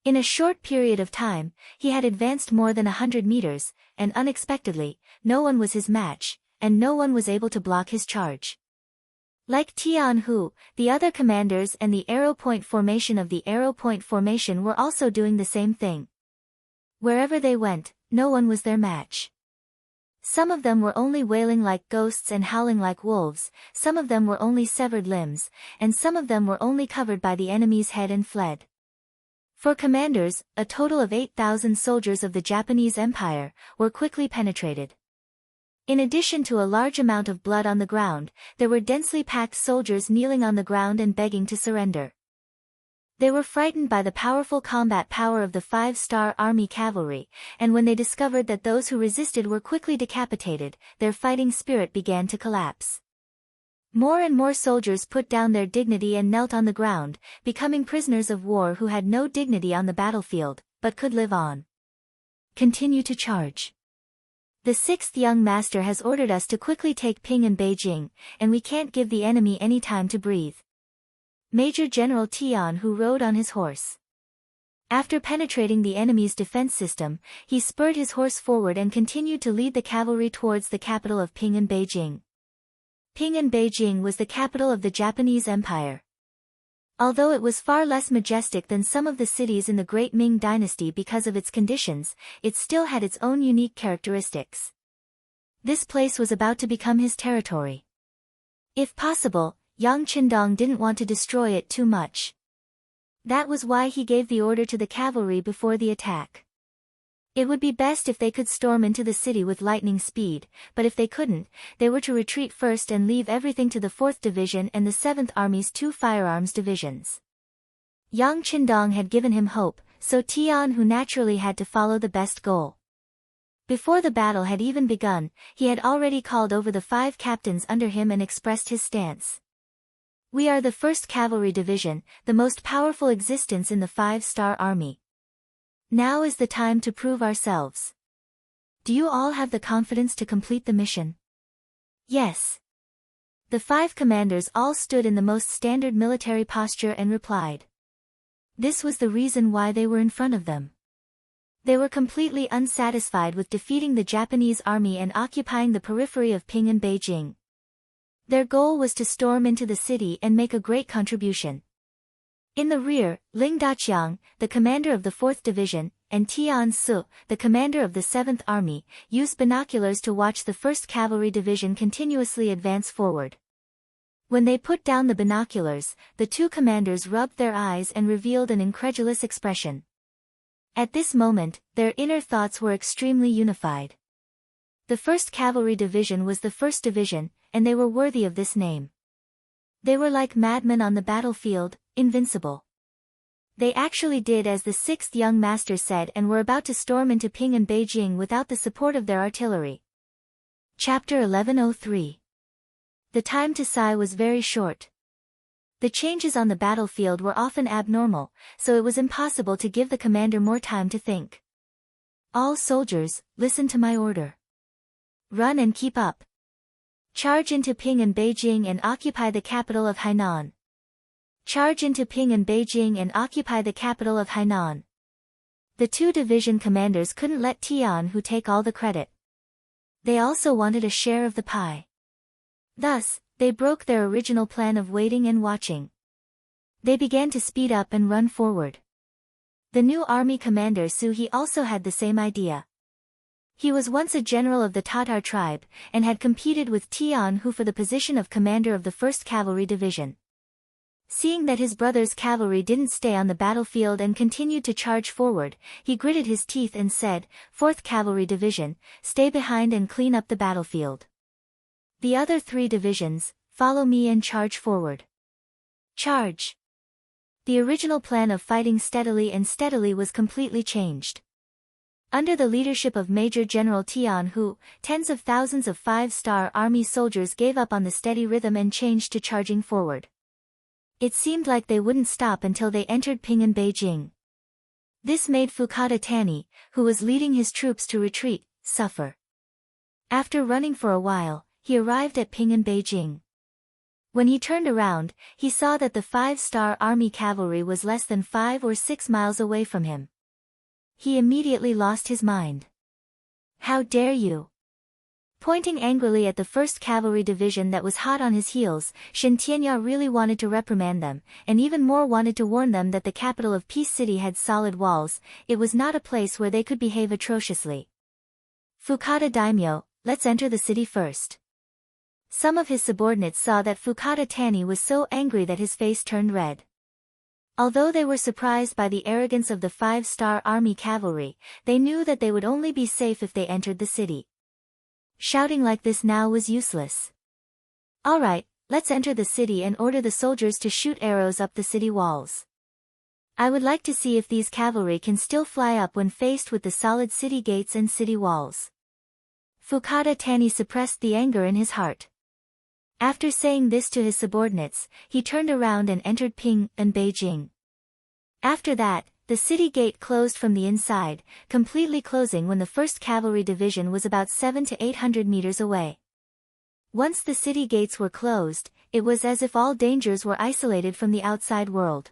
In a short period of time, he had advanced more than 100 meters, and unexpectedly, no one was his match, and no one was able to block his charge. Like Tian Hu, the other commanders and the arrow point formation of the arrow point formation were also doing the same thing. Wherever they went, no one was their match. Some of them were only wailing like ghosts and howling like wolves, some of them were only severed limbs, and some of them were only covered by the enemy's head and fled. For commanders, a total of 8,000 soldiers of the Japanese Empire were quickly penetrated. In addition to a large amount of blood on the ground, there were densely packed soldiers kneeling on the ground and begging to surrender. They were frightened by the powerful combat power of the 5-star army cavalry, and when they discovered that those who resisted were quickly decapitated, their fighting spirit began to collapse. More and more soldiers put down their dignity and knelt on the ground, becoming prisoners of war who had no dignity on the battlefield, but could live on. Continue to charge. The 6th young master has ordered us to quickly take Qing and Beijing, and we can't give the enemy any time to breathe. Major General Tian, who rode on his horse. After penetrating the enemy's defense system, he spurred his horse forward and continued to lead the cavalry towards the capital of Qing and Beijing. Qing and Beijing was the capital of the Japanese Empire. Although it was far less majestic than some of the cities in the Great Ming Dynasty because of its conditions, it still had its own unique characteristics. This place was about to become his territory. If possible, Yang Qindong didn't want to destroy it too much. That was why he gave the order to the cavalry before the attack. It would be best if they could storm into the city with lightning speed, but if they couldn't, they were to retreat first and leave everything to the 4th Division and the 7th Army's 2 firearms divisions. Yang Qindong had given him hope, so Tian, who naturally had to follow the best goal. Before the battle had even begun, he had already called over the 5 captains under him and expressed his stance. We are the 1st Cavalry Division, the most powerful existence in the 5-star army. Now is the time to prove ourselves. Do you all have the confidence to complete the mission? Yes. The 5 commanders all stood in the most standard military posture and replied. This was the reason why they were in front of them. They were completely unsatisfied with defeating the Japanese army and occupying the periphery of Qing and Beijing. Their goal was to storm into the city and make a great contribution. In the rear, Ling Daqiang, the commander of the 4th Division, and Tian Su, the commander of the 7th Army, used binoculars to watch the 1st Cavalry Division continuously advance forward. When they put down the binoculars, the two commanders rubbed their eyes and revealed an incredulous expression. At this moment, their inner thoughts were extremely unified. The 1st Cavalry Division was the first division, and they were worthy of this name. They were like madmen on the battlefield, invincible. They actually did as the 6th young master said and were about to storm into Qing and Beijing without the support of their artillery. Chapter 1103. The time to sigh was very short. The changes on the battlefield were often abnormal, so it was impossible to give the commander more time to think. All soldiers, listen to my order. Run and keep up. Charge into Qing and Beijing and occupy the capital of Hainan. Charge into Qing and Beijing and occupy the capital of Hainan. The two division commanders couldn't let Tian Hu take all the credit. They also wanted a share of the pie. Thus, they broke their original plan of waiting and watching. They began to speed up and run forward. The new army commander Su He also had the same idea. He was once a general of the Tatar tribe, and had competed with Tian Hu for the position of commander of the 1st Cavalry Division. Seeing that his brother's cavalry didn't stay on the battlefield and continued to charge forward, he gritted his teeth and said, 4th Cavalry Division, stay behind and clean up the battlefield. The other 3 divisions, follow me and charge forward. Charge! The original plan of fighting steadily was completely changed. Under the leadership of Major General Tian Hu, tens of thousands of 5-star army soldiers gave up on the steady rhythm and changed to charging forward. It seemed like they wouldn't stop until they entered Qing and Beijing. This made Fukada Tani, who was leading his troops to retreat, suffer. After running for a while, he arrived at Qing and Beijing. When he turned around, he saw that the 5-star army cavalry was less than 5 or 6 miles away from him. He immediately lost his mind. How dare you! Pointing angrily at the 1st Cavalry Division that was hot on his heels, Shen Tianya really wanted to reprimand them, and even more wanted to warn them that the capital of Peace City had solid walls. It was not a place where they could behave atrociously. Fukada Daimyo, let's enter the city first. Some of his subordinates saw that Fukada Tani was so angry that his face turned red. Although they were surprised by the arrogance of the 5-star army cavalry, they knew that they would only be safe if they entered the city. Shouting like this now was useless. Alright, let's enter the city and order the soldiers to shoot arrows up the city walls. I would like to see if these cavalry can still fly up when faced with the solid city gates and city walls. Fukada Tani suppressed the anger in his heart. After saying this to his subordinates, he turned around and entered Qing and Beijing. After that, the city gate closed from the inside, completely closing when the 1st Cavalry Division was about 700 to 800 meters away. Once the city gates were closed, it was as if all dangers were isolated from the outside world.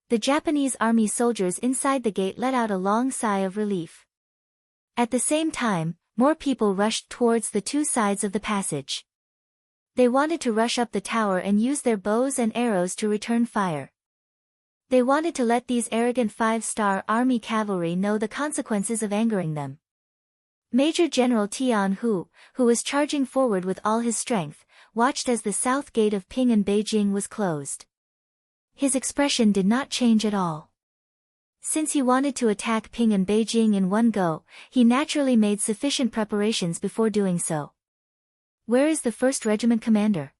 The Japanese army soldiers inside the gate let out a long sigh of relief. At the same time, more people rushed towards the two sides of the passage. They wanted to rush up the tower and use their bows and arrows to return fire. They wanted to let these arrogant 5-star army cavalry know the consequences of angering them. Major General Tian Hu, who was charging forward with all his strength, watched as the south gate of Qing and Beijing was closed. His expression did not change at all. Since he wanted to attack Qing and Beijing in one go, he naturally made sufficient preparations before doing so. Where is the 1st Regiment commander?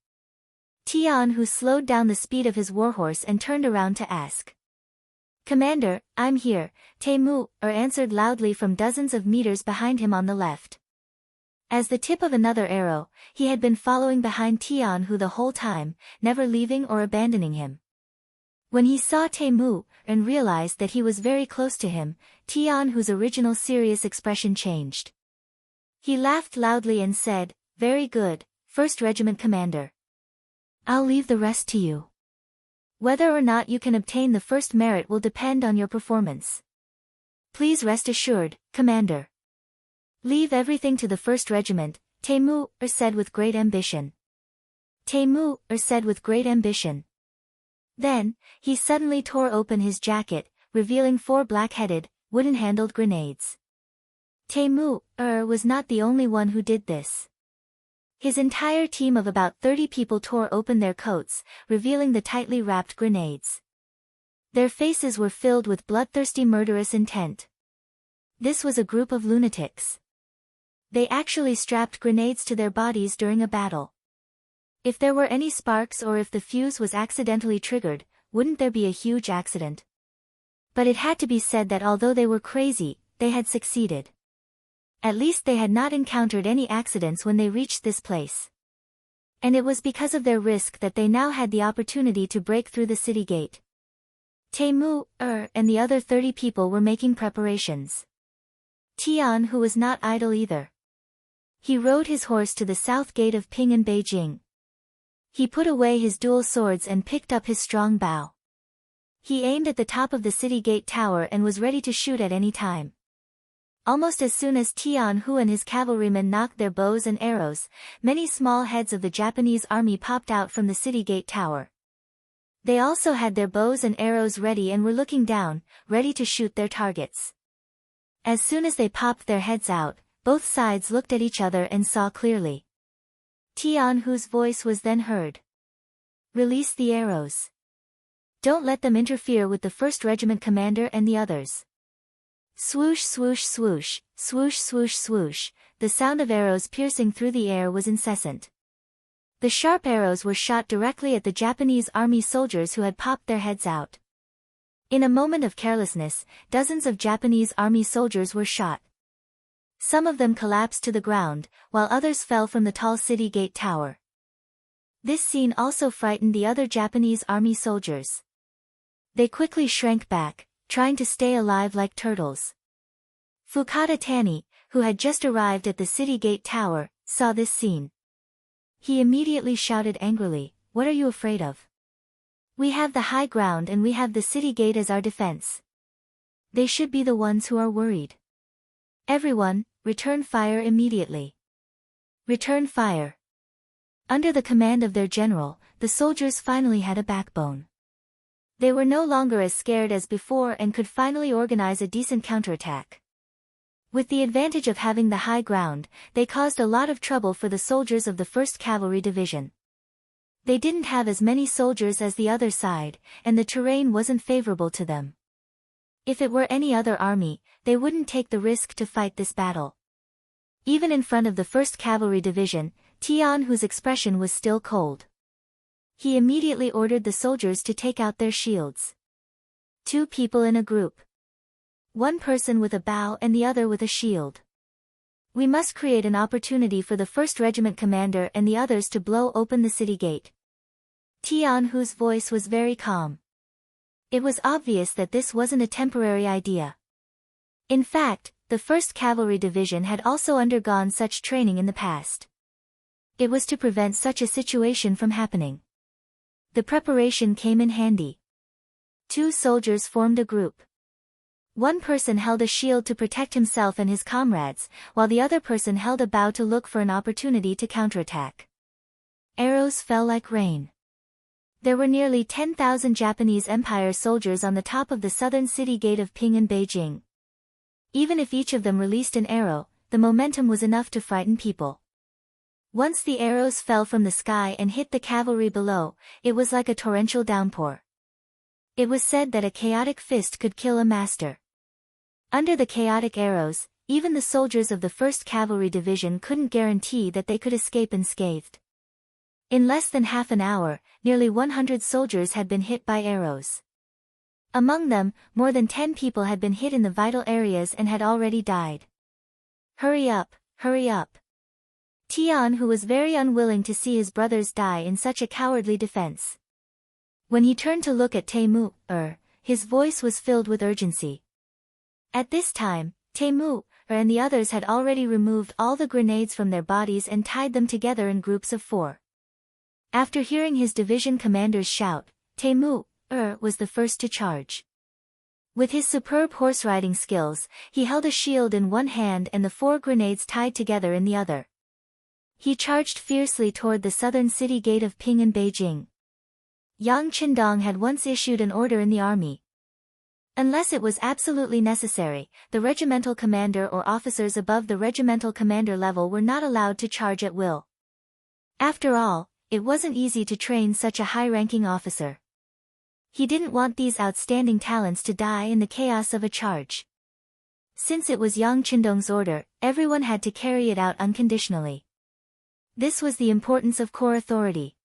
Tian Hu slowed down the speed of his warhorse and turned around to ask. Commander, I'm here, Temu, answered loudly from dozens of meters behind him on the left. As the tip of another arrow, he had been following behind Tian Hu the whole time, never leaving or abandoning him. When he saw Temu, and realized that he was very close to him, Tian Hu's original serious expression changed. He laughed loudly and said, Very good, 1st Regiment commander. I'll leave the rest to you. Whether or not you can obtain the first merit will depend on your performance. Please rest assured, Commander. Leave everything to the 1st Regiment, Temu said with great ambition. Temu said with great ambition. Then, he suddenly tore open his jacket, revealing 4 black-headed, wooden-handled grenades. Temu was not the only one who did this. His entire team of about 30 people tore open their coats, revealing the tightly wrapped grenades. Their faces were filled with bloodthirsty murderous intent. This was a group of lunatics. They actually strapped grenades to their bodies during a battle. If there were any sparks or if the fuse was accidentally triggered, wouldn't there be a huge accident? But it had to be said that although they were crazy, they had succeeded. At least they had not encountered any accidents when they reached this place. And it was because of their risk that they now had the opportunity to break through the city gate. Temu, and the other 30 people were making preparations. Tian, who was not idle either. He rode his horse to the south gate of Qing in Beijing. He put away his dual swords and picked up his strong bow. He aimed at the top of the city gate tower and was ready to shoot at any time. Almost as soon as Tian Hu and his cavalrymen knocked their bows and arrows, many small heads of the Japanese army popped out from the city gate tower. They also had their bows and arrows ready and were looking down, ready to shoot their targets. As soon as they popped their heads out, both sides looked at each other and saw clearly. Tian Hu's voice was then heard. "Release the arrows. Don't let them interfere with the 1st Regiment commander and the others." Swoosh swoosh swoosh, swoosh swoosh swoosh, the sound of arrows piercing through the air was incessant. The sharp arrows were shot directly at the Japanese army soldiers who had popped their heads out. In a moment of carelessness, dozens of Japanese army soldiers were shot. Some of them collapsed to the ground, while others fell from the tall city gate tower. This scene also frightened the other Japanese army soldiers. They quickly shrank back, trying to stay alive like turtles. Fukada Tani, who had just arrived at the city gate tower, saw this scene. He immediately shouted angrily, "What are you afraid of? We have the high ground and we have the city gate as our defense. They should be the ones who are worried. Everyone, return fire immediately. Return fire." Under the command of their general, the soldiers finally had a backbone. They were no longer as scared as before and could finally organize a decent counterattack. With the advantage of having the high ground, they caused a lot of trouble for the soldiers of the 1st Cavalry Division. They didn't have as many soldiers as the other side, and the terrain wasn't favorable to them. If it were any other army, they wouldn't take the risk to fight this battle. Even in front of the 1st Cavalry Division, Tian Hu's expression was still cold. He immediately ordered the soldiers to take out their shields. 2 people in a group. 1 person with a bow and the other with a shield. We must create an opportunity for the 1st Regiment commander and the others to blow open the city gate. Tian Hu's voice was very calm. It was obvious that this wasn't a temporary idea. In fact, the 1st Cavalry Division had also undergone such training in the past. It was to prevent such a situation from happening. The preparation came in handy. 2 soldiers formed a group. 1 person held a shield to protect himself and his comrades, while the other person held a bow to look for an opportunity to counterattack. Arrows fell like rain. There were nearly 10,000 Japanese Empire soldiers on the top of the southern city gate of Qing in Beijing. Even if each of them released an arrow, the momentum was enough to frighten people. Once the arrows fell from the sky and hit the cavalry below, it was like a torrential downpour. It was said that a chaotic fist could kill a master. Under the chaotic arrows, even the soldiers of the 1st Cavalry Division couldn't guarantee that they could escape unscathed. In less than half an hour, nearly 100 soldiers had been hit by arrows. Among them, more than 10 people had been hit in the vital areas and had already died. Hurry up, hurry up. Tian Hu was very unwilling to see his brothers die in such a cowardly defense. When he turned to look at Temu, his voice was filled with urgency. At this time, Temu, and the others had already removed all the grenades from their bodies and tied them together in groups of 4. After hearing his division commander's shout, Temu, was the first to charge. With his superb horse-riding skills, he held a shield in one hand and the 4 grenades tied together in the other. He charged fiercely toward the southern city gate of Qing in Beijing. Yang Qindong had once issued an order in the army. Unless it was absolutely necessary, the regimental commander or officers above the regimental commander level were not allowed to charge at will. After all, it wasn't easy to train such a high-ranking officer. He didn't want these outstanding talents to die in the chaos of a charge. Since it was Yang Qindong's order, everyone had to carry it out unconditionally. This was the importance of core authority.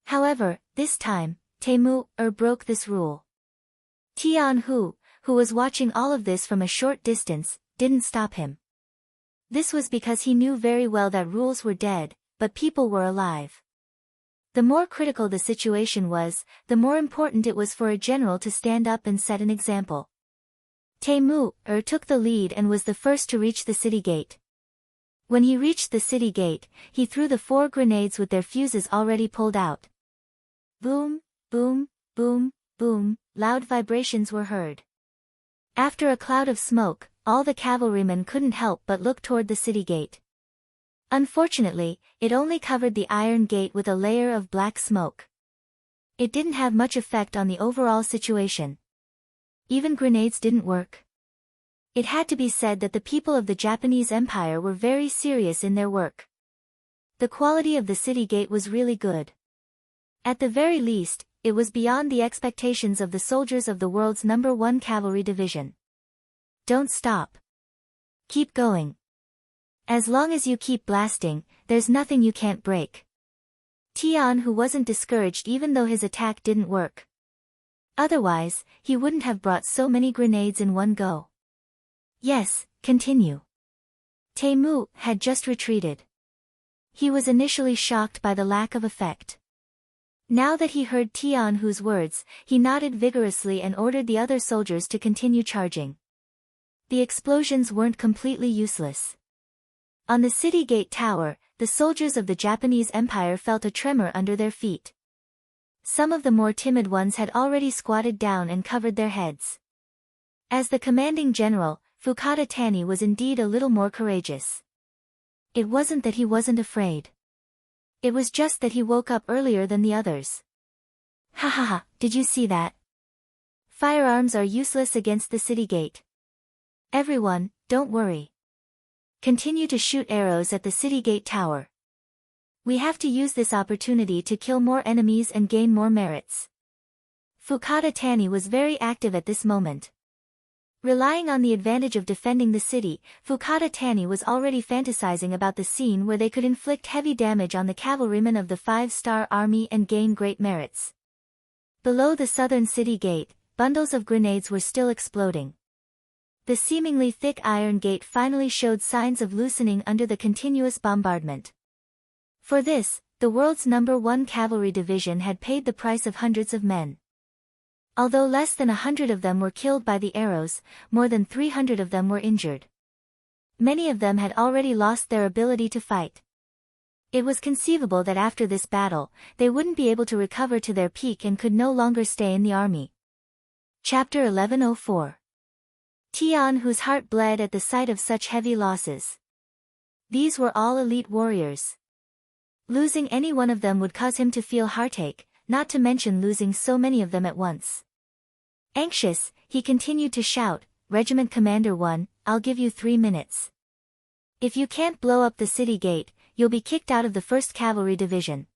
However, this time, Temu broke this rule. Tian Hu, who was watching all of this from a short distance, didn't stop him. This was because he knew very well that rules were dead, but people were alive. The more critical the situation was, the more important it was for a general to stand up and set an example. Temu took the lead and was the first to reach the city gate. When he reached the city gate, he threw the 4 grenades with their fuses already pulled out. Boom, boom, boom, boom, loud vibrations were heard. After a cloud of smoke, all the cavalrymen couldn't help but look toward the city gate. Unfortunately, it only covered the iron gate with a layer of black smoke. It didn't have much effect on the overall situation. Even grenades didn't work. It had to be said that the people of the Japanese Empire were very serious in their work. The quality of the city gate was really good. At the very least, it was beyond the expectations of the soldiers of the world's #1 cavalry division. Don't stop. Keep going. As long as you keep blasting, there's nothing you can't break. Tian Hu wasn't discouraged even though his attack didn't work. Otherwise, he wouldn't have brought so many grenades in one go. Yes, continue. Temu had just retreated. He was initially shocked by the lack of effect. Now that he heard Tian Hu's words, he nodded vigorously and ordered the other soldiers to continue charging. The explosions weren't completely useless. On the city gate tower, the soldiers of the Japanese Empire felt a tremor under their feet. Some of the more timid ones had already squatted down and covered their heads. As the commanding general, Fukada Tani was indeed a little more courageous. It wasn't that he wasn't afraid. It was just that he woke up earlier than the others. Ha ha ha, did you see that? Firearms are useless against the city gate. Everyone, don't worry. Continue to shoot arrows at the city gate tower. We have to use this opportunity to kill more enemies and gain more merits. Fukada Tani was very active at this moment. Relying on the advantage of defending the city, Fukada Tani was already fantasizing about the scene where they could inflict heavy damage on the cavalrymen of the 5-star army and gain great merits. Below the southern city gate, bundles of grenades were still exploding. The seemingly thick iron gate finally showed signs of loosening under the continuous bombardment. For this, the world's #1 cavalry division had paid the price of hundreds of men. Although less than 100 of them were killed by the arrows, more than 300 of them were injured. Many of them had already lost their ability to fight. It was conceivable that after this battle, they wouldn't be able to recover to their peak and could no longer stay in the army. Chapter 1104. Tian Hu's heart bled at the sight of such heavy losses. These were all elite warriors. Losing any one of them would cause him to feel heartache, not to mention losing so many of them at once. Anxious, he continued to shout, "Regiment Commander 1, I'll give you 3 minutes. If you can't blow up the city gate, you'll be kicked out of the 1st Cavalry Division."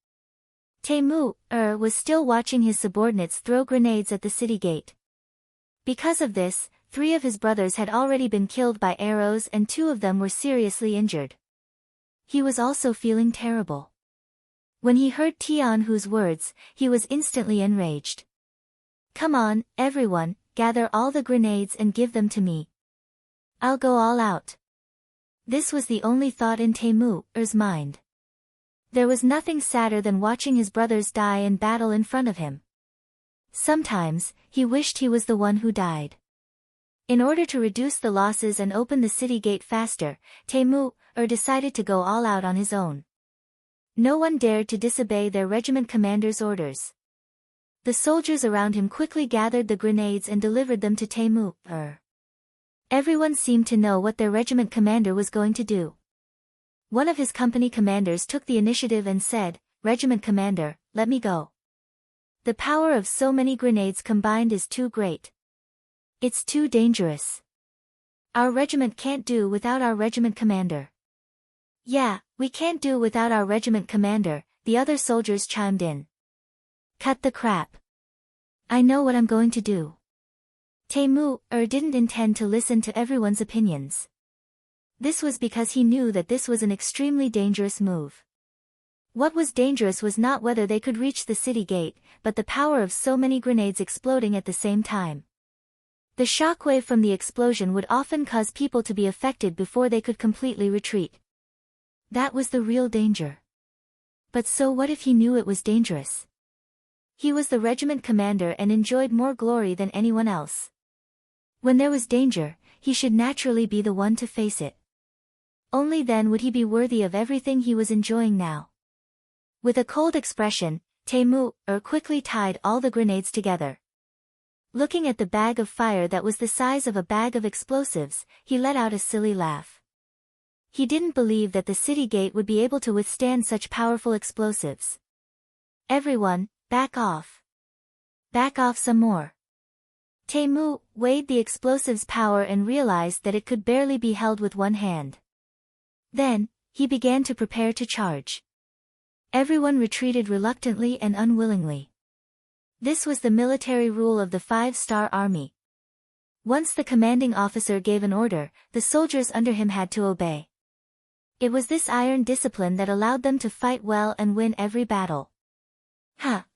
Temu was still watching his subordinates throw grenades at the city gate. Because of this, 3 of his brothers had already been killed by arrows and 2 of them were seriously injured. He was also feeling terrible. When he heard Tian Hu's words, he was instantly enraged. "Come on, everyone, gather all the grenades and give them to me. I'll go all out." This was the only thought in Temu's mind. There was nothing sadder than watching his brothers die in battle in front of him. Sometimes, he wished he was the one who died. In order to reduce the losses and open the city gate faster, Temu decided to go all out on his own. No one dared to disobey their regiment commander's orders. The soldiers around him quickly gathered the grenades and delivered them to Temu. Everyone seemed to know what their regiment commander was going to do. One of his company commanders took the initiative and said, "Regiment commander, let me go. The power of so many grenades combined is too great. It's too dangerous. Our regiment can't do without our regiment commander." "Yeah, "We can't do without our regiment commander," the other soldiers chimed in. "Cut the crap. I know what I'm going to do." Taimur didn't intend to listen to everyone's opinions. This was because he knew that this was an extremely dangerous move. What was dangerous was not whether they could reach the city gate, but the power of so many grenades exploding at the same time. The shockwave from the explosion would often cause people to be affected before they could completely retreat. That was the real danger. But so what if he knew it was dangerous? He was the regiment commander and enjoyed more glory than anyone else. When there was danger, he should naturally be the one to face it. Only then would he be worthy of everything he was enjoying now. With a cold expression, Taimur quickly tied all the grenades together. Looking at the bag of fire that was the size of a bag of explosives, he let out a silly laugh. He didn't believe that the city gate would be able to withstand such powerful explosives. "Everyone, back off. Back off some more." Taimur weighed the explosive's power and realized that it could barely be held with one hand. Then, he began to prepare to charge. Everyone retreated reluctantly and unwillingly. This was the military rule of the 5-star army. Once the commanding officer gave an order, the soldiers under him had to obey. It was this iron discipline that allowed them to fight well and win every battle.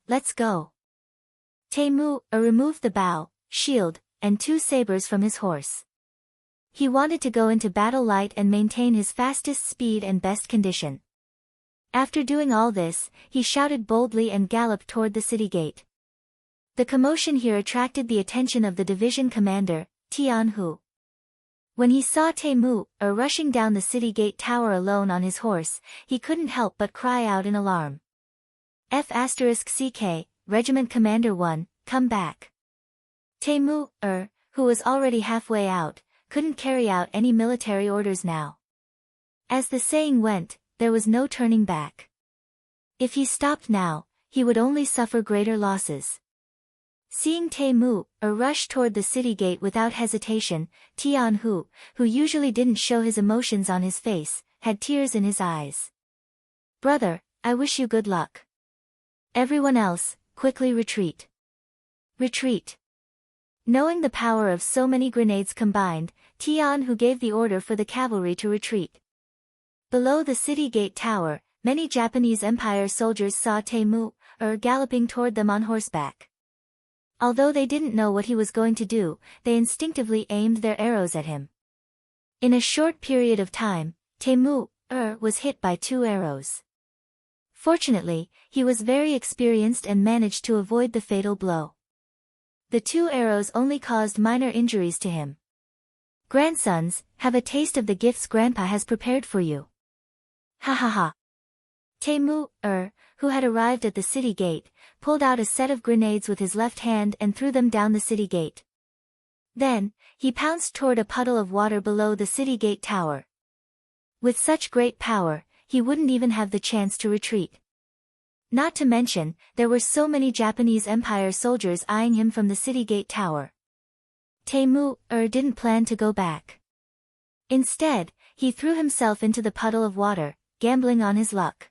Let's go." Taimur removed the bow, shield, and 2 sabers from his horse. He wanted to go into battle light and maintain his fastest speed and best condition. After doing all this, he shouted boldly and galloped toward the city gate. The commotion here attracted the attention of the division commander, Tianhu. When he saw Taimur rushing down the city gate tower alone on his horse, he couldn't help but cry out in alarm. F***CK, Regiment Commander 1, come back. Taimur, who was already halfway out, couldn't carry out any military orders now. As the saying went, there was no turning back. If he stopped now, he would only suffer greater losses. Seeing Taimur rush toward the city gate without hesitation, Tianhu, who usually didn't show his emotions on his face, had tears in his eyes. "Brother, I wish you good luck. Everyone else, quickly retreat. Retreat." Knowing the power of so many grenades combined, Tianhu gave the order for the cavalry to retreat. Below the city gate tower, many Japanese Empire soldiers saw Taimur galloping toward them on horseback. Although they didn't know what he was going to do, they instinctively aimed their arrows at him. In a short period of time, Taimur was hit by 2 arrows. Fortunately, he was very experienced and managed to avoid the fatal blow. The 2 arrows only caused minor injuries to him. "Grandsons, have a taste of the gifts Grandpa has prepared for you." Ha ha ha. Taimur, who had arrived at the city gate, pulled out a set of grenades with his left hand and threw them down the city gate. Then, he pounced toward a puddle of water below the city gate tower. With such great power, he wouldn't even have the chance to retreat. Not to mention, there were so many Japanese Empire soldiers eyeing him from the city gate tower. Taimur didn't plan to go back. Instead, he threw himself into the puddle of water, gambling on his luck.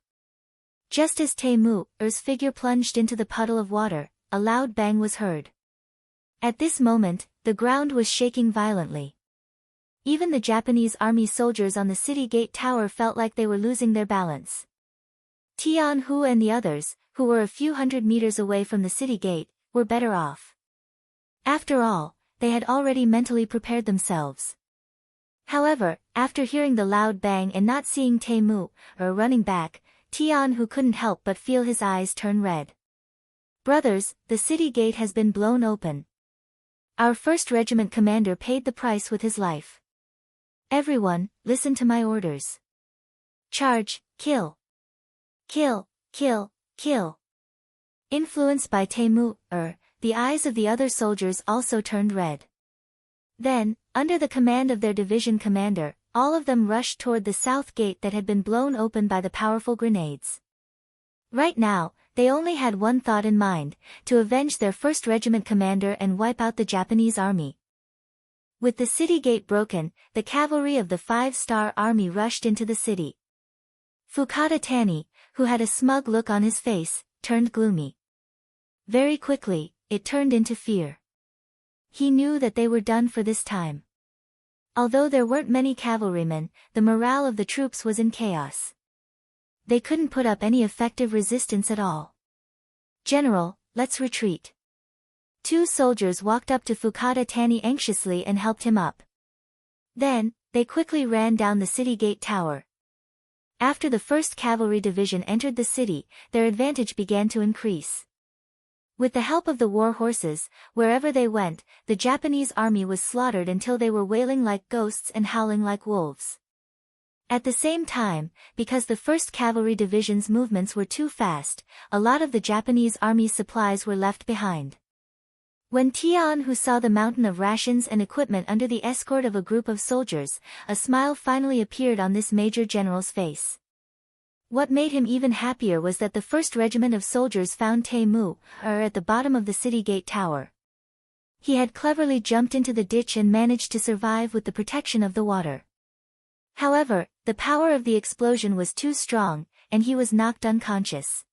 Just as Taimur's figure plunged into the puddle of water, a loud bang was heard. At this moment, the ground was shaking violently. Even the Japanese army soldiers on the city gate tower felt like they were losing their balance. Tianhu and the others, who were a few hundred meters away from the city gate, were better off. After all, they had already mentally prepared themselves. However, after hearing the loud bang and not seeing Taimur running back, Tianhu couldn't help but feel his eyes turn red. "Brothers, the city gate has been blown open. Our 1st Regiment commander paid the price with his life. Everyone, listen to my orders. Charge, kill. Kill, kill, kill." Influenced by Taimur, the eyes of the other soldiers also turned red. Then, under the command of their division commander, all of them rushed toward the south gate that had been blown open by the powerful grenades. Right now, they only had one thought in mind, to avenge their 1st Regiment commander and wipe out the Japanese army. With the city gate broken, the cavalry of the 5-star army rushed into the city. Fukada Tani, who had a smug look on his face, turned gloomy. Very quickly, it turned into fear. He knew that they were done for this time. Although there weren't many cavalrymen, the morale of the troops was in chaos. They couldn't put up any effective resistance at all. "General, let's retreat." Two soldiers walked up to Fukada Tani anxiously and helped him up. Then, they quickly ran down the city gate tower. After the 1st Cavalry Division entered the city, their advantage began to increase. With the help of the war horses, wherever they went, the Japanese army was slaughtered until they were wailing like ghosts and howling like wolves. At the same time, because the 1st Cavalry Division's movements were too fast, a lot of the Japanese army's supplies were left behind. When Tian Hu saw the mountain of rations and equipment under the escort of a group of soldiers, a smile finally appeared on this major general's face. What made him even happier was that the 1st Regiment of soldiers found Taimu at the bottom of the city gate tower. He had cleverly jumped into the ditch and managed to survive with the protection of the water. However, the power of the explosion was too strong, and he was knocked unconscious.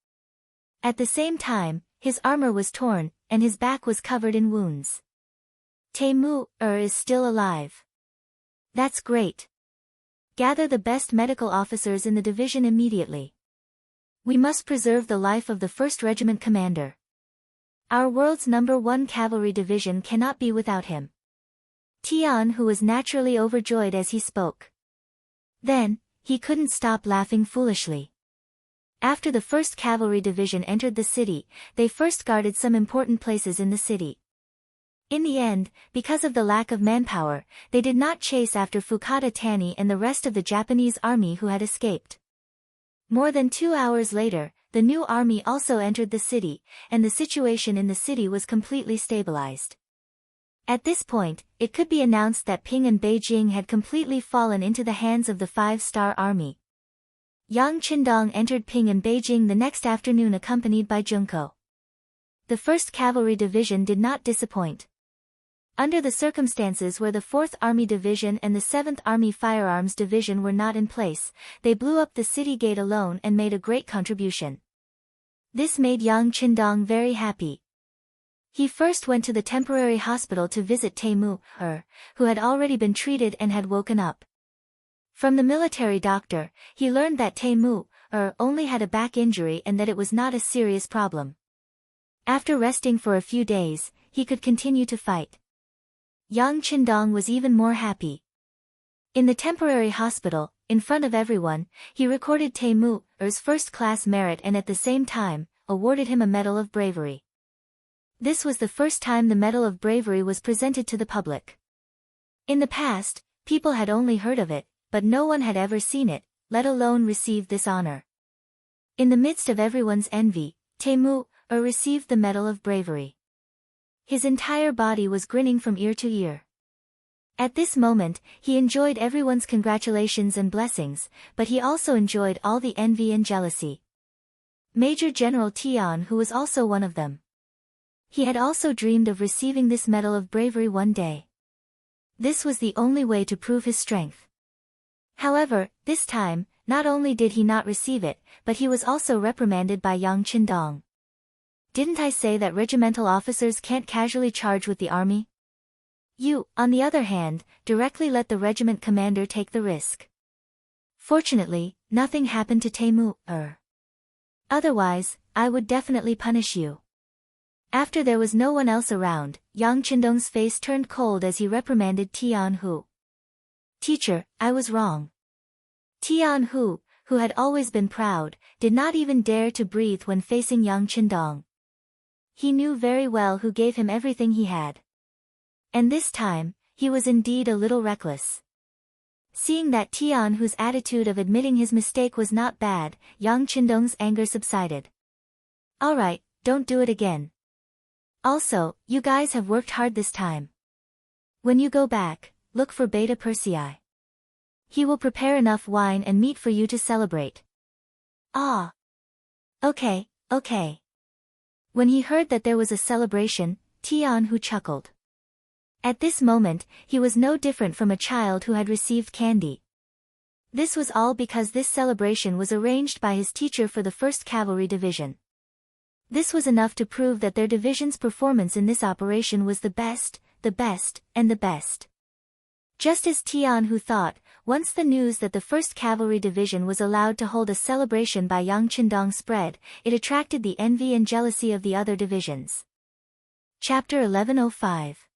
At the same time, his armor was torn, and his back was covered in wounds. Taimu is still alive. That's great. Gather the best medical officers in the division immediately. We must preserve the life of the 1st Regiment commander. Our world's #1 Cavalry Division cannot be without him. Tian Hu was naturally overjoyed as he spoke. Then, he couldn't stop laughing foolishly. After the 1st Cavalry Division entered the city, they first guarded some important places in the city. In the end, because of the lack of manpower, they did not chase after Fukada Tani and the rest of the Japanese army who had escaped. More than 2 hours later, the new army also entered the city, and the situation in the city was completely stabilized. At this point, it could be announced that Qing and Beijing had completely fallen into the hands of the 5-star army. Yang Qindong entered Qing and Beijing the next afternoon accompanied by Junko. The 1st Cavalry Division did not disappoint. Under the circumstances where the 4th Army Division and the 7th Army Firearms Division were not in place, they blew up the city gate alone and made a great contribution. This made Yang Qindong very happy. He first went to the temporary hospital to visit Taimu, who had already been treated and had woken up. From the military doctor, he learned that Taimu, only had a back injury and that it was not a serious problem. After resting for a few days, he could continue to fight. Yang Qindong was even more happy. In the temporary hospital, in front of everyone, he recorded Taimu's first-class merit and at the same time, awarded him a Medal of Bravery. This was the first time the Medal of Bravery was presented to the public. In the past, people had only heard of it, but no one had ever seen it, let alone received this honor. In the midst of everyone's envy, Taimu received the Medal of Bravery. His entire body was grinning from ear to ear. At this moment, he enjoyed everyone's congratulations and blessings, but he also enjoyed all the envy and jealousy. Major General Tian, who was also one of them. He had also dreamed of receiving this Medal of Bravery one day. This was the only way to prove his strength. However, this time, not only did he not receive it, but he was also reprimanded by Yang Qindong. Didn't I say that regimental officers can't casually charge with the army? You, on the other hand, directly let the regiment commander take the risk. Fortunately, nothing happened to Taimu. Otherwise, I would definitely punish you. After there was no one else around, Yang Qindong's face turned cold as he reprimanded Tian Hu. Teacher, I was wrong. Tian Hu, who had always been proud, did not even dare to breathe when facing Yang Qindong. He knew very well who gave him everything he had. And this time, he was indeed a little reckless. Seeing that Tian Hu's attitude of admitting his mistake was not bad, Yang Qindong's anger subsided. Alright, don't do it again. Also, you guys have worked hard this time. When you go back, look for Beta Persei. He will prepare enough wine and meat for you to celebrate. Ah. Okay. When he heard that there was a celebration, Tian Hu chuckled. At this moment, he was no different from a child who had received candy. This was all because this celebration was arranged by his teacher for the 1st Cavalry Division. This was enough to prove that their division's performance in this operation was the best, and the best. Just as Tian Hu thought, once the news that the 1st Cavalry Division was allowed to hold a celebration by Yang Qindong spread, it attracted the envy and jealousy of the other divisions. Chapter 1105.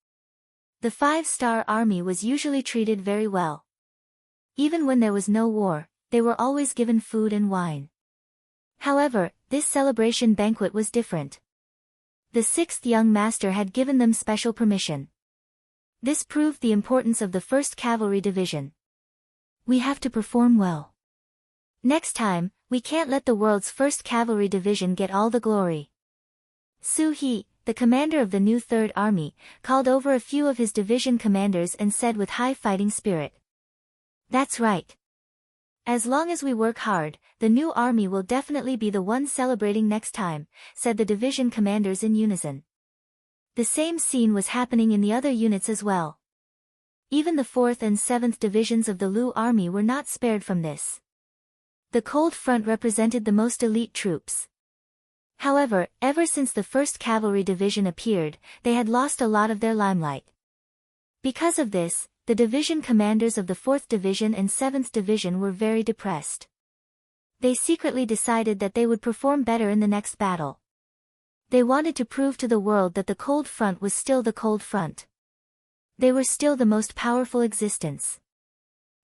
The 5-star army was usually treated very well. Even when there was no war, they were always given food and wine. However, this celebration banquet was different. The 6th young master had given them special permission. This proved the importance of the 1st Cavalry Division. We have to perform well. Next time, we can't let the world's 1st Cavalry Division get all the glory. Su He, the commander of the new 3rd Army, called over a few of his division commanders and said with high fighting spirit, "That's right. As long as we work hard, the new army will definitely be the one celebrating next time," said the division commanders in unison. The same scene was happening in the other units as well. Even the 4th and 7th divisions of the Lu army were not spared from this. The cold front represented the most elite troops. However, ever since the 1st Cavalry Division appeared, they had lost a lot of their limelight. Because of this, the division commanders of the 4th Division and 7th Division were very depressed. They secretly decided that they would perform better in the next battle. They wanted to prove to the world that the cold front was still the cold front. They were still the most powerful existence.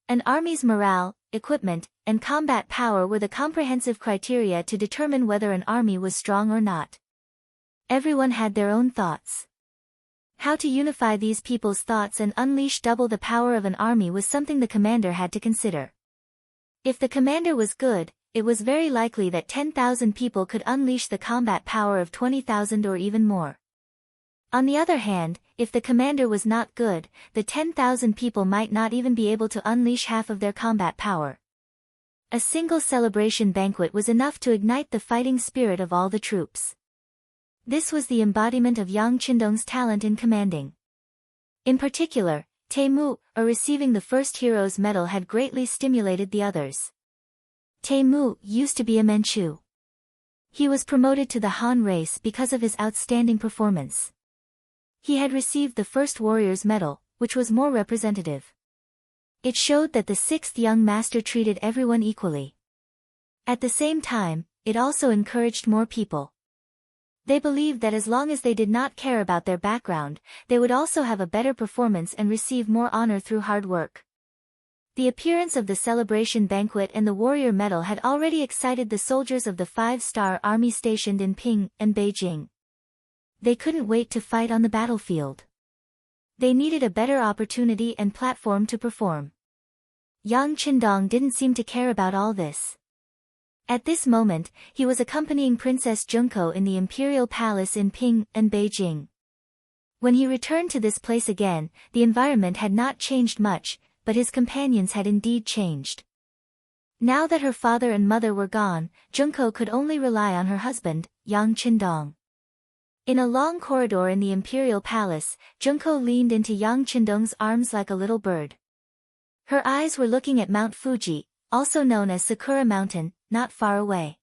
An army's morale, equipment, and combat power were the comprehensive criteria to determine whether an army was strong or not. Everyone had their own thoughts. How to unify these people's thoughts and unleash double the power of an army was something the commander had to consider. If the commander was good, it was very likely that 10,000 people could unleash the combat power of 20,000 or even more. On the other hand, if the commander was not good, the 10,000 people might not even be able to unleash half of their combat power. A single celebration banquet was enough to ignite the fighting spirit of all the troops. This was the embodiment of Yang Qindong's talent in commanding. In particular, Temu, receiving the 1st Hero's Medal had greatly stimulated the others. Temu used to be a Manchu. He was promoted to the Han race because of his outstanding performance. He had received the 1st Warrior's Medal, which was more representative. It showed that the 6th young master treated everyone equally. At the same time, it also encouraged more people. They believed that as long as they did not care about their background, they would also have a better performance and receive more honor through hard work. The appearance of the celebration banquet and the warrior medal had already excited the soldiers of the 5-star army stationed in Qing and Beijing. They couldn't wait to fight on the battlefield. They needed a better opportunity and platform to perform. Yang Qindong didn't seem to care about all this. At this moment, he was accompanying Princess Junko in the imperial palace in Qing and Beijing. When he returned to this place again, the environment had not changed much, but his companions had indeed changed. Now that her father and mother were gone, Junko could only rely on her husband, Yang Qindong. In a long corridor in the imperial palace, Junko leaned into Yang Qindong's arms like a little bird. Her eyes were looking at Mount Fuji, also known as Sakura Mountain, not far away.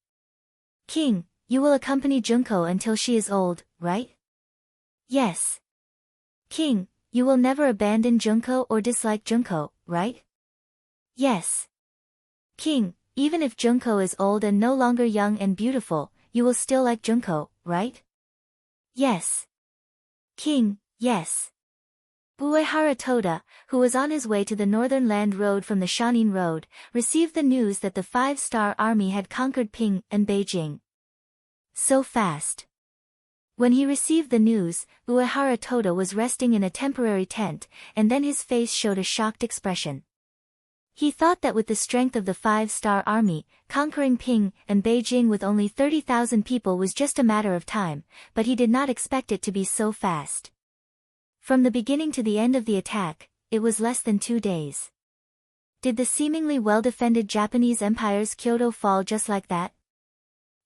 "King, you will accompany Junko until she is old, right?" "Yes." "King, you will never abandon Junko or dislike Junko, right?" "Yes." "King, even if Junko is old and no longer young and beautiful, you will still like Junko, right?" "Yes." "King, yes." Uehara Toda, who was on his way to the Northern Land Road from the Shanin Road, received the news that the 5-star army had conquered Qing and Beijing. So fast. When he received the news, Uehara Toda was resting in a temporary tent, and then his face showed a shocked expression. He thought that with the strength of the 5-star army, conquering Qing and Beijing with only 30,000 people was just a matter of time, but he did not expect it to be so fast. From the beginning to the end of the attack, it was less than 2 days. Did the seemingly well-defended Japanese Empire's Kyoto fall just like that?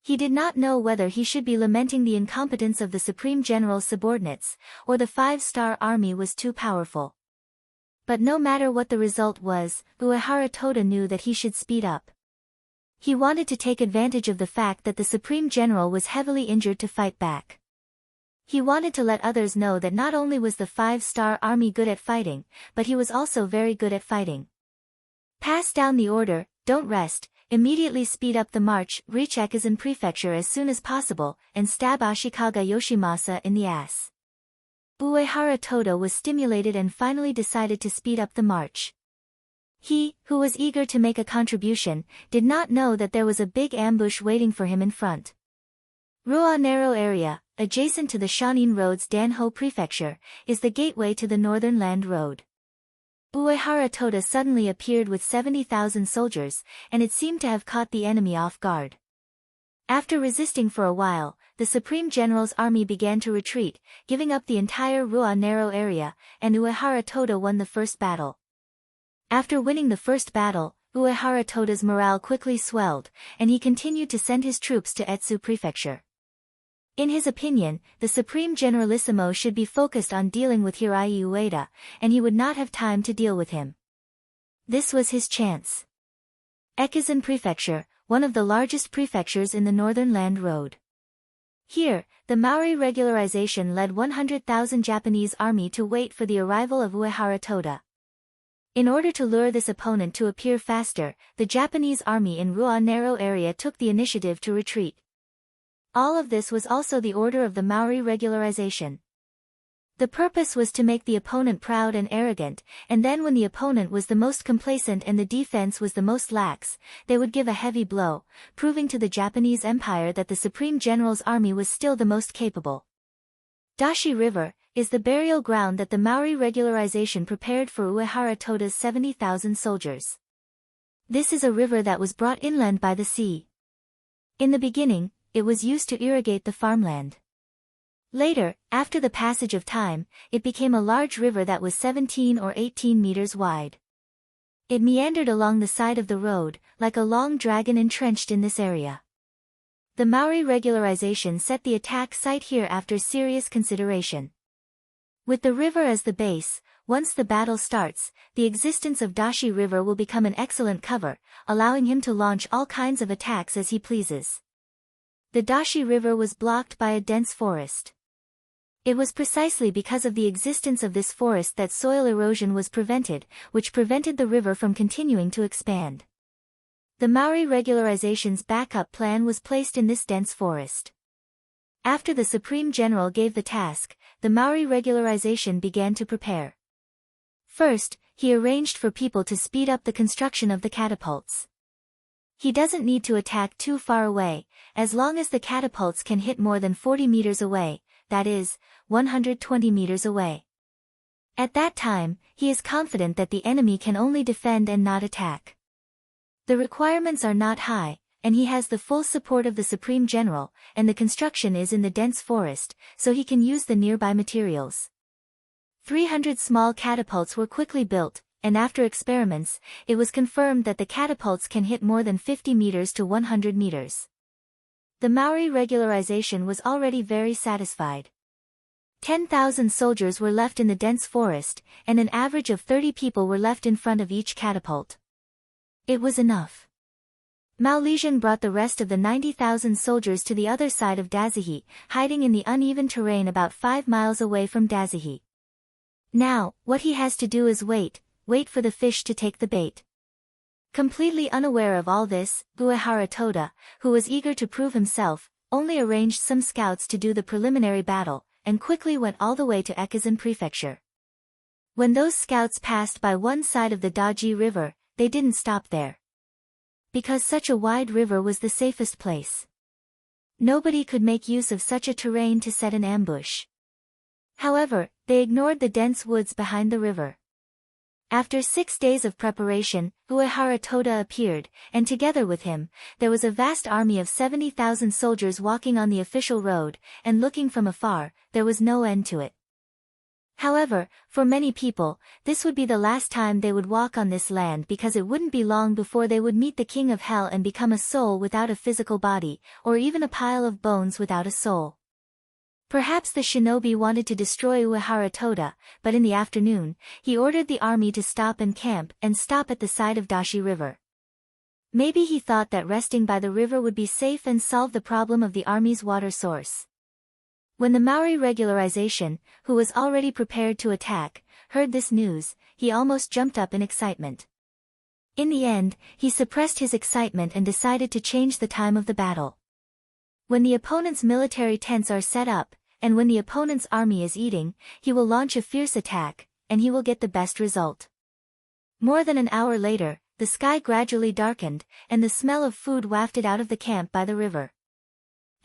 He did not know whether he should be lamenting the incompetence of the Supreme General's subordinates, or the 5-star army was too powerful. But no matter what the result was, Uehara Toda knew that he should speed up. He wanted to take advantage of the fact that the Supreme General was heavily injured to fight back. He wanted to let others know that not only was the 5-star army good at fighting, but he was also very good at fighting. Pass down the order, don't rest, immediately speed up the march, reach Ekizen Prefecture as soon as possible, and stab Ashikaga Yoshimasa in the ass. Uehara Toda was stimulated and finally decided to speed up the march. He, who was eager to make a contribution, did not know that there was a big ambush waiting for him in front. Rua narrow area, adjacent to the Shanin Road's Danho Prefecture, is the gateway to the Northern Land Road. Uehara Toda suddenly appeared with 70,000 soldiers, and it seemed to have caught the enemy off guard. After resisting for a while, the Supreme General's army began to retreat, giving up the entire Rua narrow area, and Uehara Toda won the first battle. After winning the first battle, Uehara Toda's morale quickly swelled, and he continued to send his troops to Etsu Prefecture. In his opinion, the Supreme Generalissimo should be focused on dealing with Hirai Ueda, and he would not have time to deal with him. This was his chance. Ekizen Prefecture, one of the largest prefectures in the Northern Land Road. Here, the Maori regularization led 100,000 Japanese army to wait for the arrival of Uehara Toda. In order to lure this opponent to appear faster, the Japanese army in Rua narrow area took the initiative to retreat. All of this was also the order of the Maori regularization. The purpose was to make the opponent proud and arrogant, and then when the opponent was the most complacent and the defense was the most lax, they would give a heavy blow, proving to the Japanese Empire that the Supreme General's army was still the most capable. Dashi River is the burial ground that the Maori regularization prepared for Uehara Toda's 70,000 soldiers. This is a river that was brought inland by the sea. In the beginning, it was used to irrigate the farmland. Later, after the passage of time, it became a large river that was 17 or 18 meters wide. It meandered along the side of the road, like a long dragon entrenched in this area. The Maori regularization set the attack site here after serious consideration. With the river as the base, once the battle starts, the existence of Dashi River will become an excellent cover, allowing him to launch all kinds of attacks as he pleases. The Dashi River was blocked by a dense forest. It was precisely because of the existence of this forest that soil erosion was prevented, which prevented the river from continuing to expand. The Maori regularization's backup plan was placed in this dense forest. After the Supreme General gave the task, the Maori regularization began to prepare. First, he arranged for people to speed up the construction of the catapults. He doesn't need to attack too far away, as long as the catapults can hit more than 40 meters away, that is, 120 meters away. At that time, he is confident that the enemy can only defend and not attack. The requirements are not high, and he has the full support of the Supreme General, and the construction is in the dense forest, so he can use the nearby materials. 300 small catapults were quickly built, and after experiments, it was confirmed that the catapults can hit more than 50 meters to 100 meters. The Maori regularization was already very satisfied. 10,000 soldiers were left in the dense forest, and an average of 30 people were left in front of each catapult. It was enough. Malaysian brought the rest of the 90,000 soldiers to the other side of Dazihi, hiding in the uneven terrain about 5 miles away from Dazihi. Now, what he has to do is wait for the fish to take the bait. Completely unaware of all this, Uehara Toda, who was eager to prove himself, only arranged some scouts to do the preliminary battle, and quickly went all the way to Ekizen Prefecture. When those scouts passed by one side of the Daji River, they didn't stop there. Because such a wide river was the safest place. Nobody could make use of such a terrain to set an ambush. However, they ignored the dense woods behind the river. After 6 days of preparation, Uehara Toda appeared, and together with him, there was a vast army of 70,000 soldiers walking on the official road, and looking from afar, there was no end to it. However, for many people, this would be the last time they would walk on this land because it wouldn't be long before they would meet the King of Hell and become a soul without a physical body, or even a pile of bones without a soul. Perhaps the shinobi wanted to destroy Uehara Toda, but in the afternoon, he ordered the army to stop and camp and stop at the side of Dashi River. Maybe he thought that resting by the river would be safe and solve the problem of the army's water source. When the Maori regularization, who was already prepared to attack, heard this news, he almost jumped up in excitement. In the end, he suppressed his excitement and decided to change the time of the battle. When the opponent's military tents are set up, and when the opponent's army is eating, he will launch a fierce attack, and he will get the best result. More than an hour later, the sky gradually darkened, and the smell of food wafted out of the camp by the river.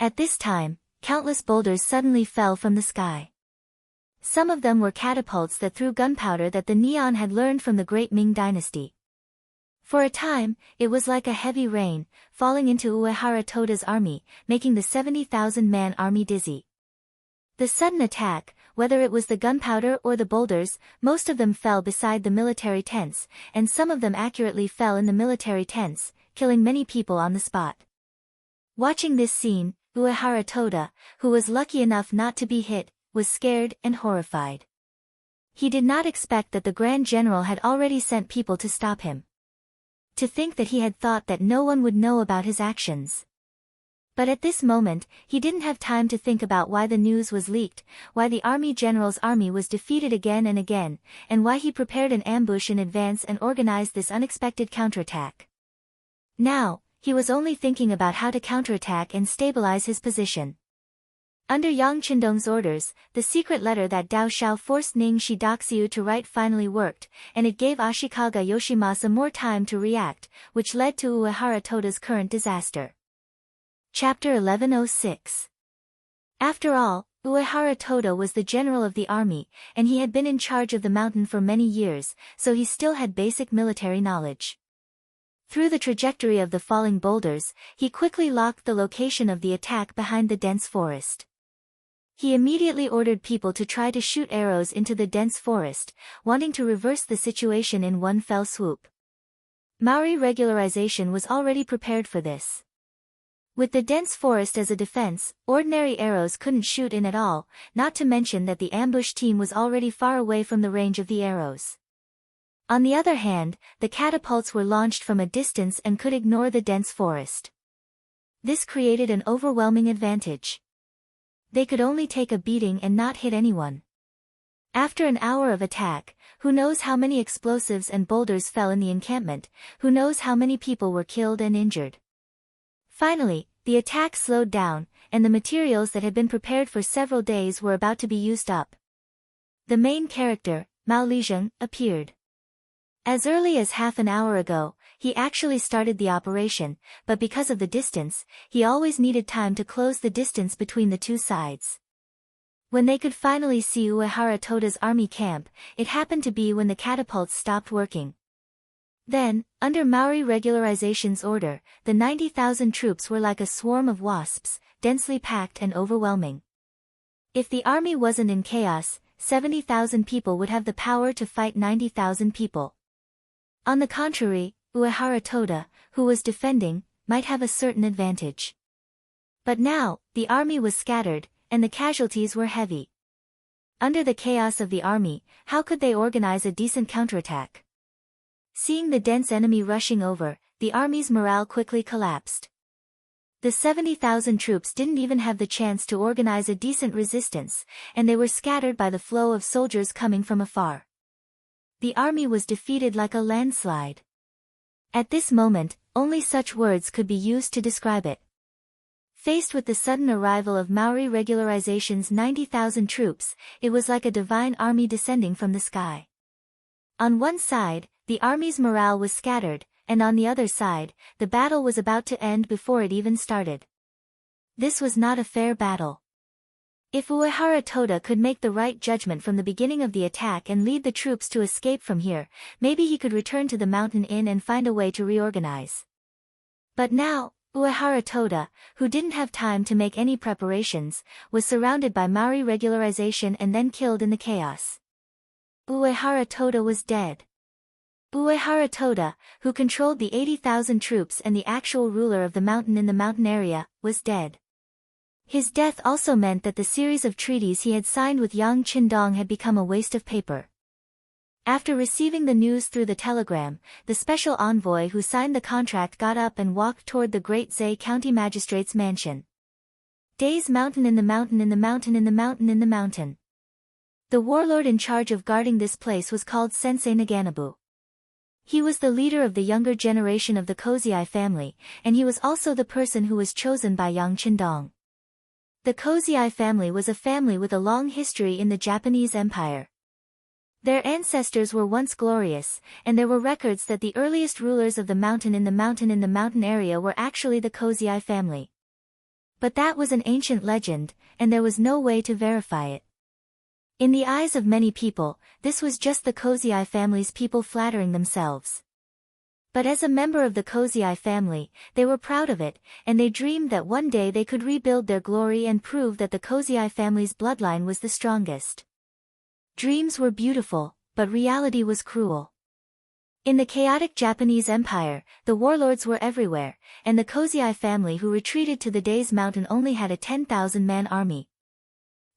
At this time, countless boulders suddenly fell from the sky. Some of them were catapults that threw gunpowder that the Neon had learned from the Great Ming Dynasty. For a time, it was like a heavy rain, falling into Uehara Toda's army, making the 70,000-man army dizzy. The sudden attack, whether it was the gunpowder or the boulders, most of them fell beside the military tents, and some of them accurately fell in the military tents, killing many people on the spot. Watching this scene, Uehara Toda, who was lucky enough not to be hit, was scared and horrified. He did not expect that the Grand General had already sent people to stop him. To think that he had thought that no one would know about his actions. But at this moment, he didn't have time to think about why the news was leaked, why the army general's army was defeated again and again, and why he prepared an ambush in advance and organized this unexpected counterattack. Now, he was only thinking about how to counterattack and stabilize his position. Under Yang Qindong's orders, the secret letter that Dao Xiao forced Ning Shidaxiu to write finally worked, and it gave Ashikaga Yoshimasa more time to react, which led to Uehara Toda's current disaster. Chapter 1106. After all, Uehara Toda was the general of the army, and he had been in charge of the mountain for many years, so he still had basic military knowledge. Through the trajectory of the falling boulders, he quickly locked the location of the attack behind the dense forest. He immediately ordered people to try to shoot arrows into the dense forest, wanting to reverse the situation in one fell swoop. Maori regularization was already prepared for this. With the dense forest as a defense, ordinary arrows couldn't shoot in at all, not to mention that the ambush team was already far away from the range of the arrows. On the other hand, the catapults were launched from a distance and could ignore the dense forest. This created an overwhelming advantage. They could only take a beating and not hit anyone. After an hour of attack, who knows how many explosives and boulders fell in the encampment, who knows how many people were killed and injured. Finally, the attack slowed down, and the materials that had been prepared for several days were about to be used up. The main character, Mao Lijing, appeared. As early as half an hour ago, he actually started the operation, but because of the distance, he always needed time to close the distance between the two sides. When they could finally see Uehara Toda's army camp, it happened to be when the catapults stopped working. Then, under Maori regularization's order, the 90,000 troops were like a swarm of wasps, densely packed and overwhelming. If the army wasn't in chaos, 70,000 people would have the power to fight 90,000 people. On the contrary, Uehara Toda, who was defending, might have a certain advantage. But now, the army was scattered, and the casualties were heavy. Under the chaos of the army, how could they organize a decent counterattack? Seeing the dense enemy rushing over, the army's morale quickly collapsed. The 70,000 troops didn't even have the chance to organize a decent resistance, and they were scattered by the flow of soldiers coming from afar. The army was defeated like a landslide. At this moment, only such words could be used to describe it. Faced with the sudden arrival of Maori regularization's 90,000 troops, it was like a divine army descending from the sky. On one side, the army's morale was scattered, and on the other side, the battle was about to end before it even started. This was not a fair battle. If Uehara Toda could make the right judgment from the beginning of the attack and lead the troops to escape from here, maybe he could return to the mountain inn and find a way to reorganize. But now, Uehara Toda, who didn't have time to make any preparations, was surrounded by Maori regularization and then killed in the chaos. Uehara Toda was dead. Uehara Toda, who controlled the 80,000 troops and the actual ruler of the mountain in the mountain area, was dead. His death also meant that the series of treaties he had signed with Yang Qindong had become a waste of paper. After receiving the news through the telegram, the special envoy who signed the contract got up and walked toward the great Zhe County Magistrate's mansion. Days mountain in the mountain in the mountain in the mountain in the mountain. The warlord in charge of guarding this place was called Sensei Naganabu. He was the leader of the younger generation of the Kozai family, and he was also the person who was chosen by Yang Qindong. The Kozai family was a family with a long history in the Japanese Empire. Their ancestors were once glorious, and there were records that the earliest rulers of the mountain in the mountain area were actually the Kozai family. But that was an ancient legend, and there was no way to verify it. In the eyes of many people, this was just the Kozai family's people flattering themselves. But as a member of the Kozai family, they were proud of it, and they dreamed that one day they could rebuild their glory and prove that the Kozai family's bloodline was the strongest. Dreams were beautiful, but reality was cruel. In the chaotic Japanese Empire, the warlords were everywhere, and the Kozai family who retreated to the Days Mountain only had a 10,000-man army.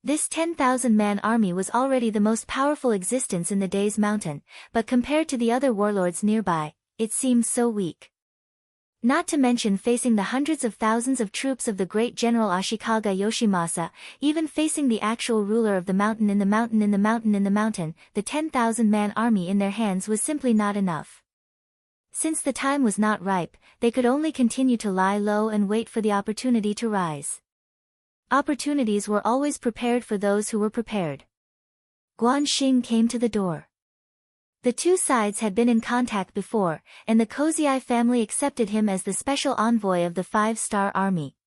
This 10,000-man army was already the most powerful existence in the Days Mountain, but compared to the other warlords nearby, it seemed so weak. Not to mention facing the hundreds of thousands of troops of the great General Ashikaga Yoshimasa, even facing the actual ruler of the mountain in the mountain in the mountain in the mountain, the 10,000-man army in their hands was simply not enough. Since the time was not ripe, they could only continue to lie low and wait for the opportunity to rise. Opportunities were always prepared for those who were prepared. Guanxing came to the door. The two sides had been in contact before, and the Kozai family accepted him as the special envoy of the 5-star army.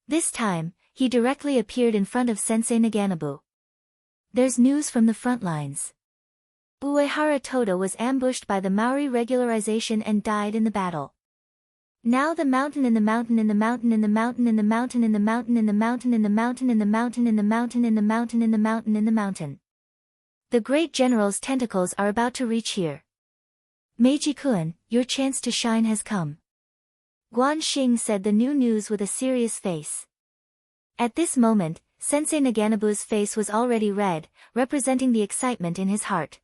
This time, he directly appeared in front of Sensei Naganabu. There's news from the front lines. Uehara Toda was ambushed by the Maori regularization and died in the battle. Now the mountain in the mountain in the mountain in the mountain in the mountain in the mountain in the mountain in the mountain in the mountain in the mountain in the mountain in the mountain in the mountain. The great general's tentacles are about to reach here. Meiji-kun, your chance to shine has come. Guanxing said the new news with a serious face. At this moment, Sensei Naganabu's face was already red, representing the excitement in his heart.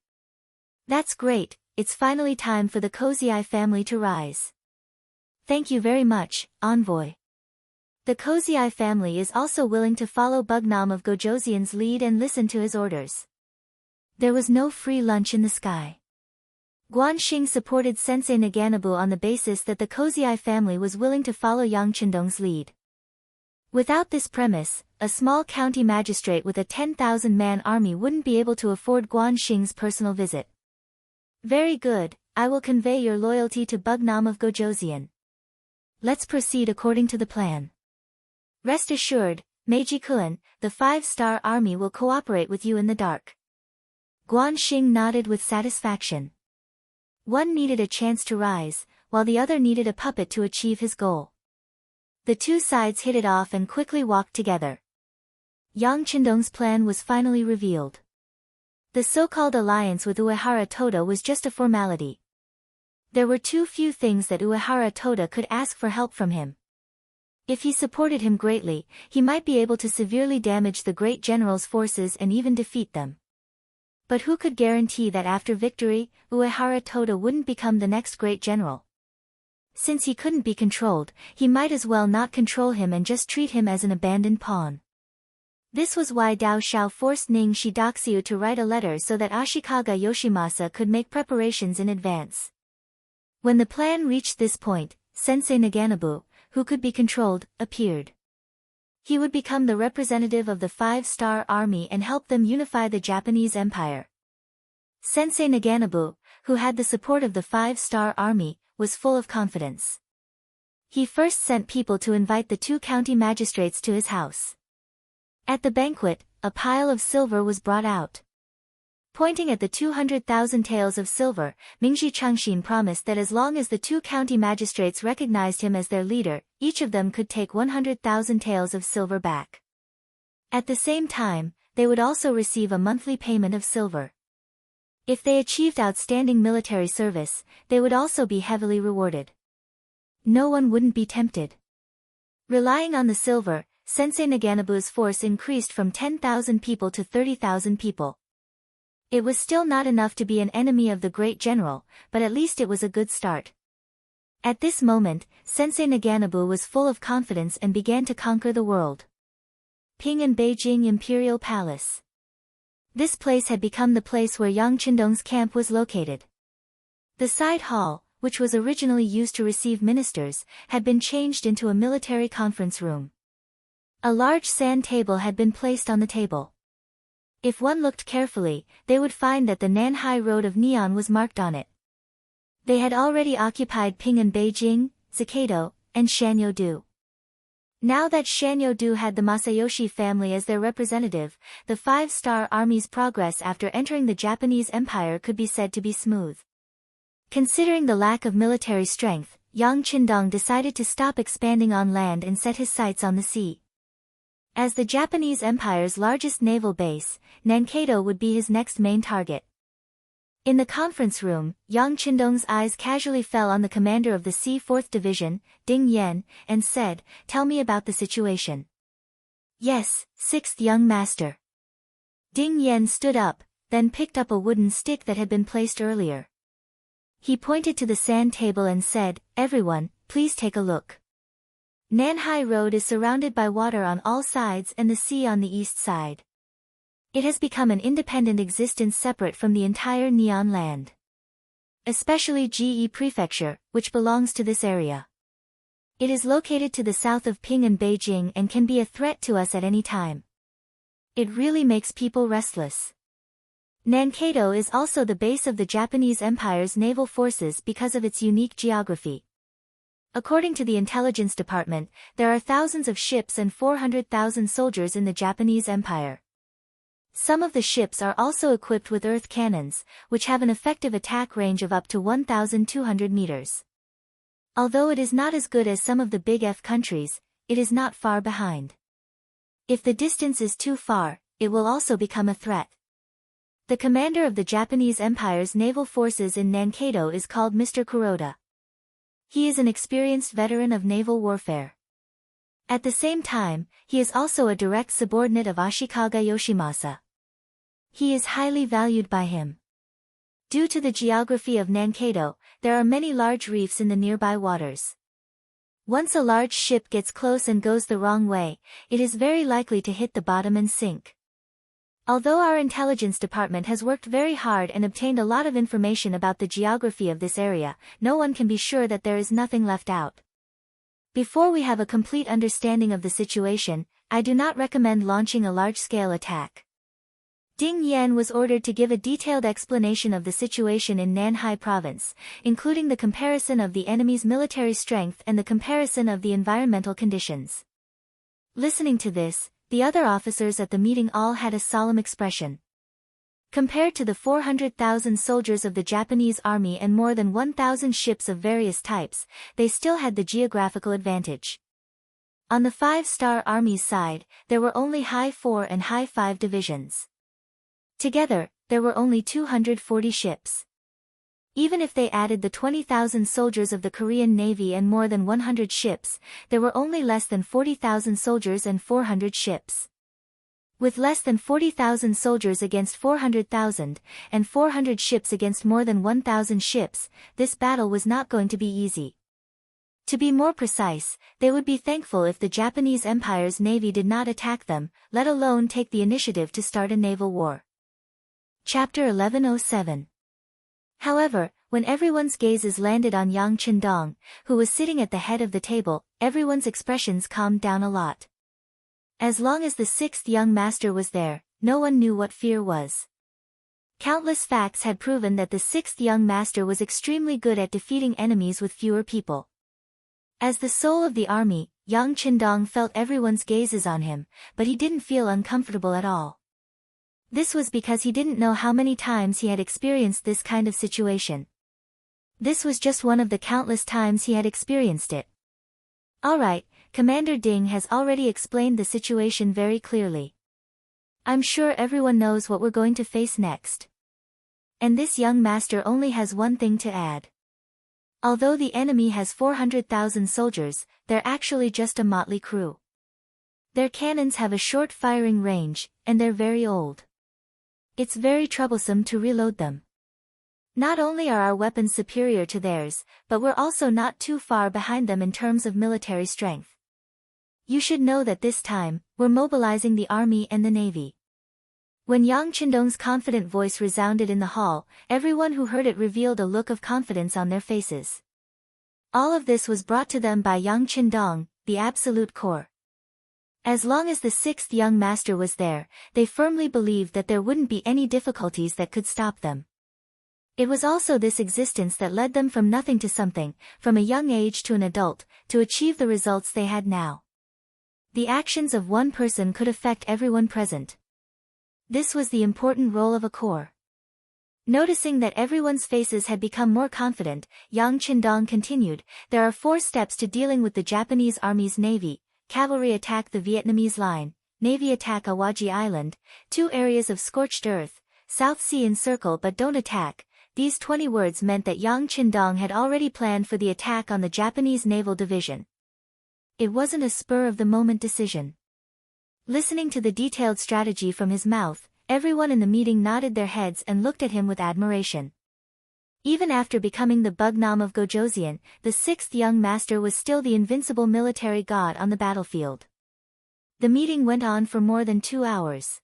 That's great, it's finally time for the Kozai family to rise. Thank you very much, envoy. The Kozai family is also willing to follow Bugnam of Gojoseon's lead and listen to his orders. There was no free lunch in the sky. Guanxing supported Sensei Naganabu on the basis that the Kozai family was willing to follow Yang Qindong's lead. Without this premise, a small county magistrate with a 10,000-man army wouldn't be able to afford Guanxing's personal visit. Very good, I will convey your loyalty to Bugnam of Gojoseon. Let's proceed according to the plan. Rest assured, Meiji-kun, the 5-star army will cooperate with you in the dark. Guanxing nodded with satisfaction. One needed a chance to rise, while the other needed a puppet to achieve his goal. The two sides hit it off and quickly walked together. Yang Qindong's plan was finally revealed. The so-called alliance with Uehara Toda was just a formality. There were too few things that Uehara Toda could ask for help from him. If he supported him greatly, he might be able to severely damage the great general's forces and even defeat them. But who could guarantee that after victory, Uehara Toda wouldn't become the next great general? Since he couldn't be controlled, he might as well not control him and just treat him as an abandoned pawn. This was why Dao Xiao forced Ning Shidaxiu to write a letter so that Ashikaga Yoshimasa could make preparations in advance. When the plan reached this point, Sensei Naganabu, who could be controlled, appeared. He would become the representative of the 5-star army and help them unify the Japanese Empire. Sensei Naganabu, who had the support of the 5-star army, was full of confidence. He first sent people to invite the two county magistrates to his house. At the banquet, a pile of silver was brought out. Pointing at the 200,000 taels of silver, Mingxi Changxin promised that as long as the two county magistrates recognized him as their leader, each of them could take 100,000 taels of silver back. At the same time, they would also receive a monthly payment of silver. If they achieved outstanding military service, they would also be heavily rewarded. No one wouldn't be tempted. Relying on the silver, Sensei Naganabu's force increased from 10,000 people to 30,000 people. It was still not enough to be an enemy of the great general, but at least it was a good start. At this moment, Sensei Naganabu was full of confidence and began to conquer the world. Qing and Beijing Imperial Palace. This place had become the place where Yang Qindong's camp was located. The side hall, which was originally used to receive ministers, had been changed into a military conference room. A large sand table had been placed on the table. If one looked carefully, they would find that the Nanhai Road of Neon was marked on it. They had already occupied Qing and Beijing, Zakado, and Shanyo-do. Now that Shanyo-do had the Masayoshi family as their representative, the five-star army's progress after entering the Japanese Empire could be said to be smooth. Considering the lack of military strength, Yang Qindong decided to stop expanding on land and set his sights on the sea. As the Japanese Empire's largest naval base, Nankado would be his next main target. In the conference room, Yang Qindong's eyes casually fell on the commander of the C-4th Division, Ding Yan, and said, "Tell me about the situation." "Yes, 6th young master." Ding Yan stood up, then picked up a wooden stick that had been placed earlier. He pointed to the sand table and said, "Everyone, please take a look. Nanhai Road is surrounded by water on all sides and the sea on the east side. It has become an independent existence separate from the entire Neon land. Especially Ge Prefecture, which belongs to this area. It is located to the south of Qing and Beijing and can be a threat to us at any time. It really makes people restless. Nankado is also the base of the Japanese Empire's naval forces because of its unique geography. According to the intelligence department, there are thousands of ships and 400,000 soldiers in the Japanese Empire. Some of the ships are also equipped with earth cannons, which have an effective attack range of up to 1,200 meters. Although it is not as good as some of the Big F countries, it is not far behind. If the distance is too far, it will also become a threat. The commander of the Japanese Empire's naval forces in Nankado is called Mr. Kuroda. He is an experienced veteran of naval warfare. At the same time, he is also a direct subordinate of Ashikaga Yoshimasa. He is highly valued by him. Due to the geography of Nankado, there are many large reefs in the nearby waters. Once a large ship gets close and goes the wrong way, it is very likely to hit the bottom and sink. Although our intelligence department has worked very hard and obtained a lot of information about the geography of this area, no one can be sure that there is nothing left out. Before we have a complete understanding of the situation, I do not recommend launching a large-scale attack. Ding Yan was ordered to give a detailed explanation of the situation in Nanhai Province, including the comparison of the enemy's military strength and the comparison of the environmental conditions. Listening to this, the other officers at the meeting all had a solemn expression. Compared to the 400,000 soldiers of the Japanese army and more than 1,000 ships of various types, they still had the geographical advantage. On the five-star army's side, there were only High 4 and High 5 divisions. Together, there were only 240 ships. Even if they added the 20,000 soldiers of the Korean Navy and more than 100 ships, there were only less than 40,000 soldiers and 400 ships. With less than 40,000 soldiers against 400,000, and 400 ships against more than 1,000 ships, this battle was not going to be easy. To be more precise, they would be thankful if the Japanese Empire's navy did not attack them, let alone take the initiative to start a naval war. Chapter 1107. However, when everyone's gazes landed on Yang Qindong, who was sitting at the head of the table, everyone's expressions calmed down a lot. As long as the sixth young master was there, no one knew what fear was. Countless facts had proven that the sixth young master was extremely good at defeating enemies with fewer people. As the soul of the army, Yang Qindong felt everyone's gazes on him, but he didn't feel uncomfortable at all. This was because he didn't know how many times he had experienced this kind of situation. This was just one of the countless times he had experienced it. Alright, Commander Ding has already explained the situation very clearly. I'm sure everyone knows what we're going to face next. And this young master only has one thing to add. Although the enemy has 400,000 soldiers, they're actually just a motley crew. Their cannons have a short firing range, and they're very old. It's very troublesome to reload them. Not only are our weapons superior to theirs, but we're also not too far behind them in terms of military strength. You should know that this time, we're mobilizing the army and the navy. When Yang Qindong's confident voice resounded in the hall, everyone who heard it revealed a look of confidence on their faces. All of this was brought to them by Yang Qindong, the absolute core. As long as the sixth young master was there, they firmly believed that there wouldn't be any difficulties that could stop them. It was also this existence that led them from nothing to something, from a young age to an adult, to achieve the results they had now. The actions of one person could affect everyone present. This was the important role of a core. Noticing that everyone's faces had become more confident, Yang Qindong continued, there are 4 steps to dealing with the Japanese Army's navy: cavalry attack the Vietnamese line, navy attack Awaji Island, 2 areas of scorched earth, South Sea encircle but don't attack. These 20 words meant that Yang Qindong had already planned for the attack on the Japanese naval division. It wasn't a spur-of-the-moment decision. Listening to the detailed strategy from his mouth, everyone in the meeting nodded their heads and looked at him with admiration. Even after becoming the Bugnam of Gojoseon, the 6th young master was still the invincible military god on the battlefield. The meeting went on for more than 2 hours.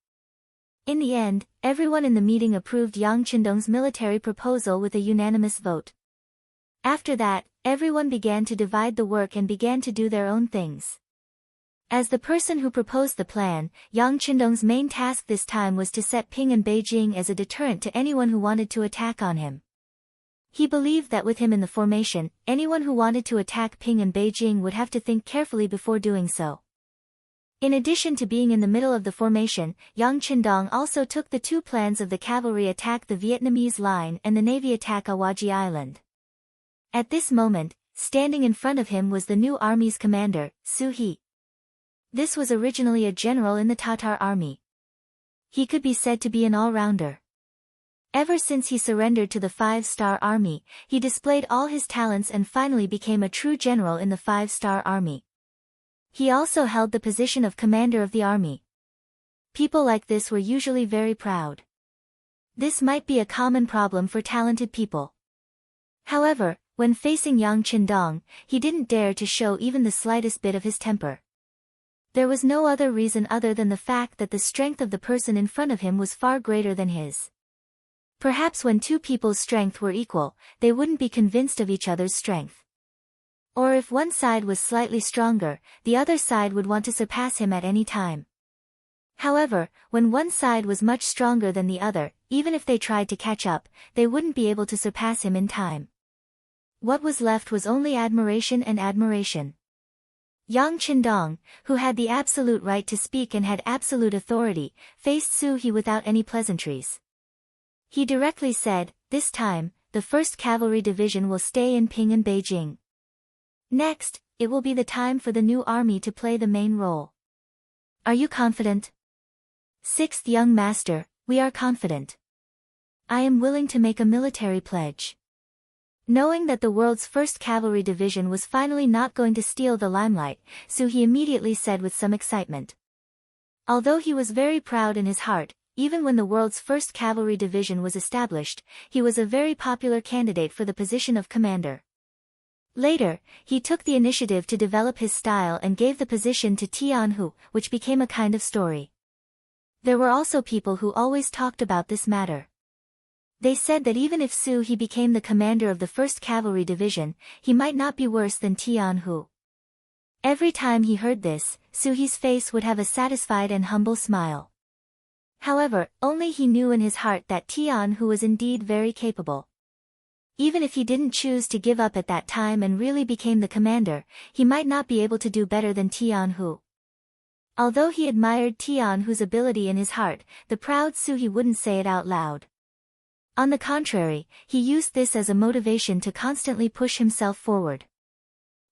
In the end, everyone in the meeting approved Yang Qindong's military proposal with a unanimous vote. After that, everyone began to divide the work and began to do their own things. As the person who proposed the plan, Yang Qindong's main task this time was to set Qing and Beijing as a deterrent to anyone who wanted to attack on him. He believed that with him in the formation, anyone who wanted to attack Qing and Beijing would have to think carefully before doing so. In addition to being in the middle of the formation, Yang Qindong also took the 2 plans of the cavalry attack the Vietnamese line and the navy attack Awaji Island. At this moment, standing in front of him was the new army's commander, Su He. This was originally a general in the Tatar army. He could be said to be an all-rounder. Ever since he surrendered to the 5-star army, he displayed all his talents and finally became a true general in the 5-star army. He also held the position of commander of the army. People like this were usually very proud. This might be a common problem for talented people. However, when facing Yang Qindong, he didn't dare to show even the slightest bit of his temper. There was no other reason other than the fact that the strength of the person in front of him was far greater than his. Perhaps when 2 people's strength were equal, they wouldn't be convinced of each other's strength. Or if one side was slightly stronger, the other side would want to surpass him at any time. However, when one side was much stronger than the other, even if they tried to catch up, they wouldn't be able to surpass him in time. What was left was only admiration and admiration. Yang Qindong, who had the absolute right to speak and had absolute authority, faced Su He without any pleasantries. He directly said, "This time, the 1st Cavalry Division will stay in Qing and Beijing. Next, it will be the time for the new army to play the main role. Are you confident?" "6th young master, we are confident. I am willing to make a military pledge." Knowing that the world's 1st Cavalry Division was finally not going to steal the limelight, Su He immediately said with some excitement. Although he was very proud in his heart, even when the world's 1st Cavalry Division was established, he was a very popular candidate for the position of commander. Later, he took the initiative to develop his style and gave the position to Tian Hu, which became a kind of story. There were also people who always talked about this matter. They said that even if Su He became the commander of the 1st Cavalry Division, he might not be worse than Tian Hu. Every time he heard this, Su He's face would have a satisfied and humble smile. However, only he knew in his heart that Tian Hu was indeed very capable. Even if he didn't choose to give up at that time and really became the commander, he might not be able to do better than Tian Hu. Although he admired Tian Hu's ability in his heart, the proud Su He wouldn't say it out loud. On the contrary, he used this as a motivation to constantly push himself forward.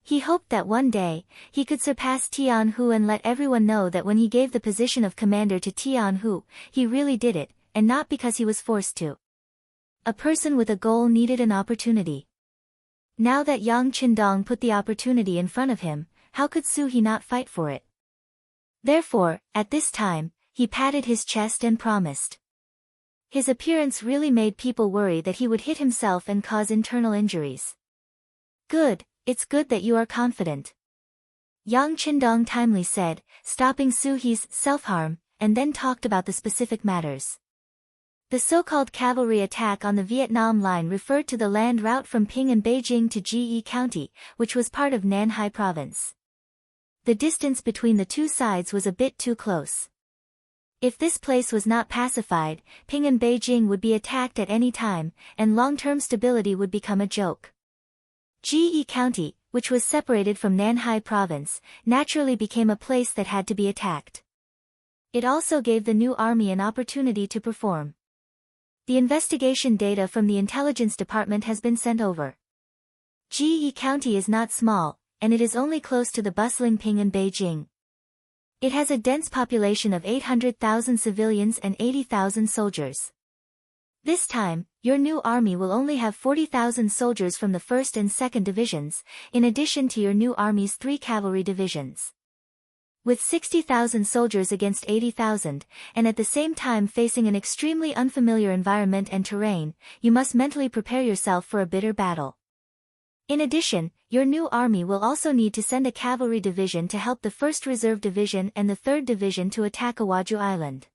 He hoped that one day, he could surpass Tian Hu and let everyone know that when he gave the position of commander to Tian Hu, he really did it, and not because he was forced to. A person with a goal needed an opportunity. Now that Yang Qindong put the opportunity in front of him, how could Su He not fight for it? Therefore, at this time, he patted his chest and promised. His appearance really made people worry that he would hit himself and cause internal injuries. Good, it's good that you are confident. Yang Qindong timely said, stopping Su He's self-harm, and then talked about the specific matters. The so-called cavalry attack on the Vietnam line referred to the land route from Ping and Beijing to Ge County, which was part of Nanhai Province. The distance between the two sides was a bit too close. If this place was not pacified, Ping and Beijing would be attacked at any time, and long-term stability would become a joke. Ge County, which was separated from Nanhai Province, naturally became a place that had to be attacked. It also gave the new army an opportunity to perform. The investigation data from the intelligence department has been sent over. Ge County is not small, and it is only close to the bustling Ping and Beijing. It has a dense population of 800,000 civilians and 80,000 soldiers. This time, your new army will only have 40,000 soldiers from the 1st and 2nd divisions, in addition to your new army's 3 cavalry divisions. With 60,000 soldiers against 80,000, and at the same time facing an extremely unfamiliar environment and terrain, you must mentally prepare yourself for a bitter battle. In addition, your new army will also need to send a cavalry division to help the 1st Reserve Division and the 3rd Division to attack Awaju Island.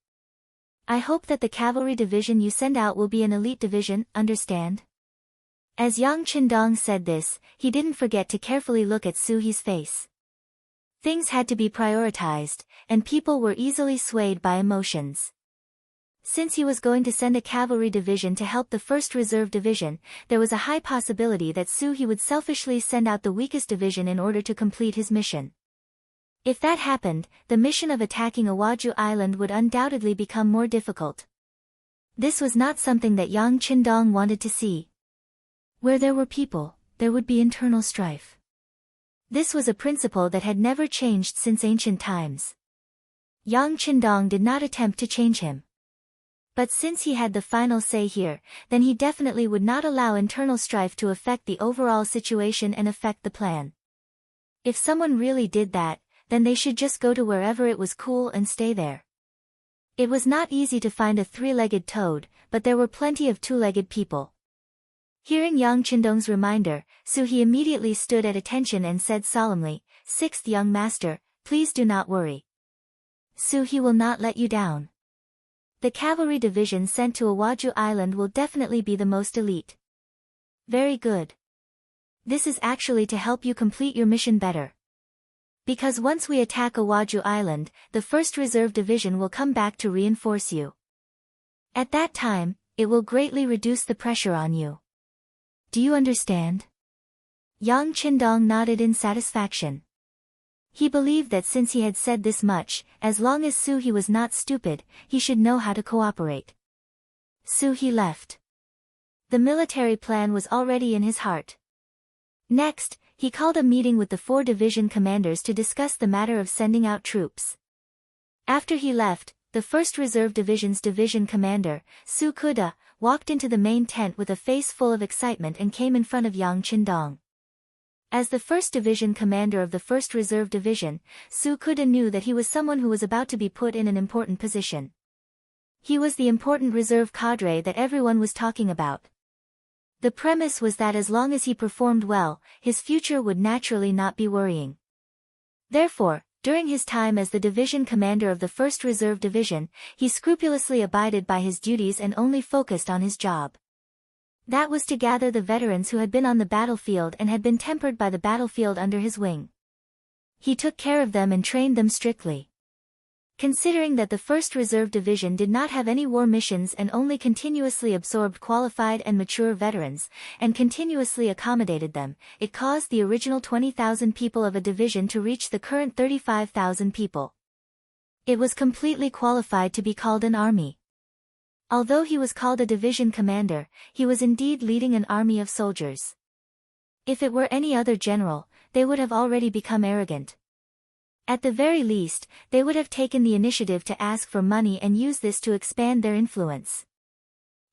I hope that the cavalry division you send out will be an elite division, understand? As Yang Qindong said this, he didn't forget to carefully look at Su He's face. Things had to be prioritized, and people were easily swayed by emotions. Since he was going to send a cavalry division to help the 1st Reserve Division, there was a high possibility that Su He would selfishly send out the weakest division in order to complete his mission. If that happened, the mission of attacking Awaju Island would undoubtedly become more difficult. This was not something that Yang Qindong wanted to see. Where there were people, there would be internal strife. This was a principle that had never changed since ancient times. Yang Qindong did not attempt to change him. But since he had the final say here, then he definitely would not allow internal strife to affect the overall situation and affect the plan. If someone really did that, then they should just go to wherever it was cool and stay there. It was not easy to find a 3-legged toad, but there were plenty of 2-legged people. Hearing Yang Qindong's reminder, Su He immediately stood at attention and said solemnly, "6th young master, please do not worry. Su He will not let you down. The cavalry division sent to Awaju Island will definitely be the most elite." Very good. This is actually to help you complete your mission better. Because once we attack Awaju Island, the 1st Reserve Division will come back to reinforce you. At that time, it will greatly reduce the pressure on you. Do you understand? Yang Qindong nodded in satisfaction. He believed that since he had said this much, as long as Su He was not stupid, he should know how to cooperate. Su He left. The military plan was already in his heart. Next, he called a meeting with the 4 division commanders to discuss the matter of sending out troops. After he left, the 1st Reserve Division's division commander, Su Kuda, walked into the main tent with a face full of excitement and came in front of Yang Qindong. As the 1st Division commander of the 1st Reserve Division, Su Kuda knew that he was someone who was about to be put in an important position. He was the important reserve cadre that everyone was talking about. The premise was that as long as he performed well, his future would naturally not be worrying. Therefore, during his time as the division commander of the 1st Reserve Division, he scrupulously abided by his duties and only focused on his job. That was to gather the veterans who had been on the battlefield and had been tempered by the battlefield under his wing. He took care of them and trained them strictly. Considering that the 1st Reserve Division did not have any war missions and only continuously absorbed qualified and mature veterans, and continuously accommodated them, it caused the original 20,000 people of a division to reach the current 35,000 people. It was completely qualified to be called an army. Although he was called a division commander, he was indeed leading an army of soldiers. If it were any other general, they would have already become arrogant. At the very least, they would have taken the initiative to ask for money and use this to expand their influence.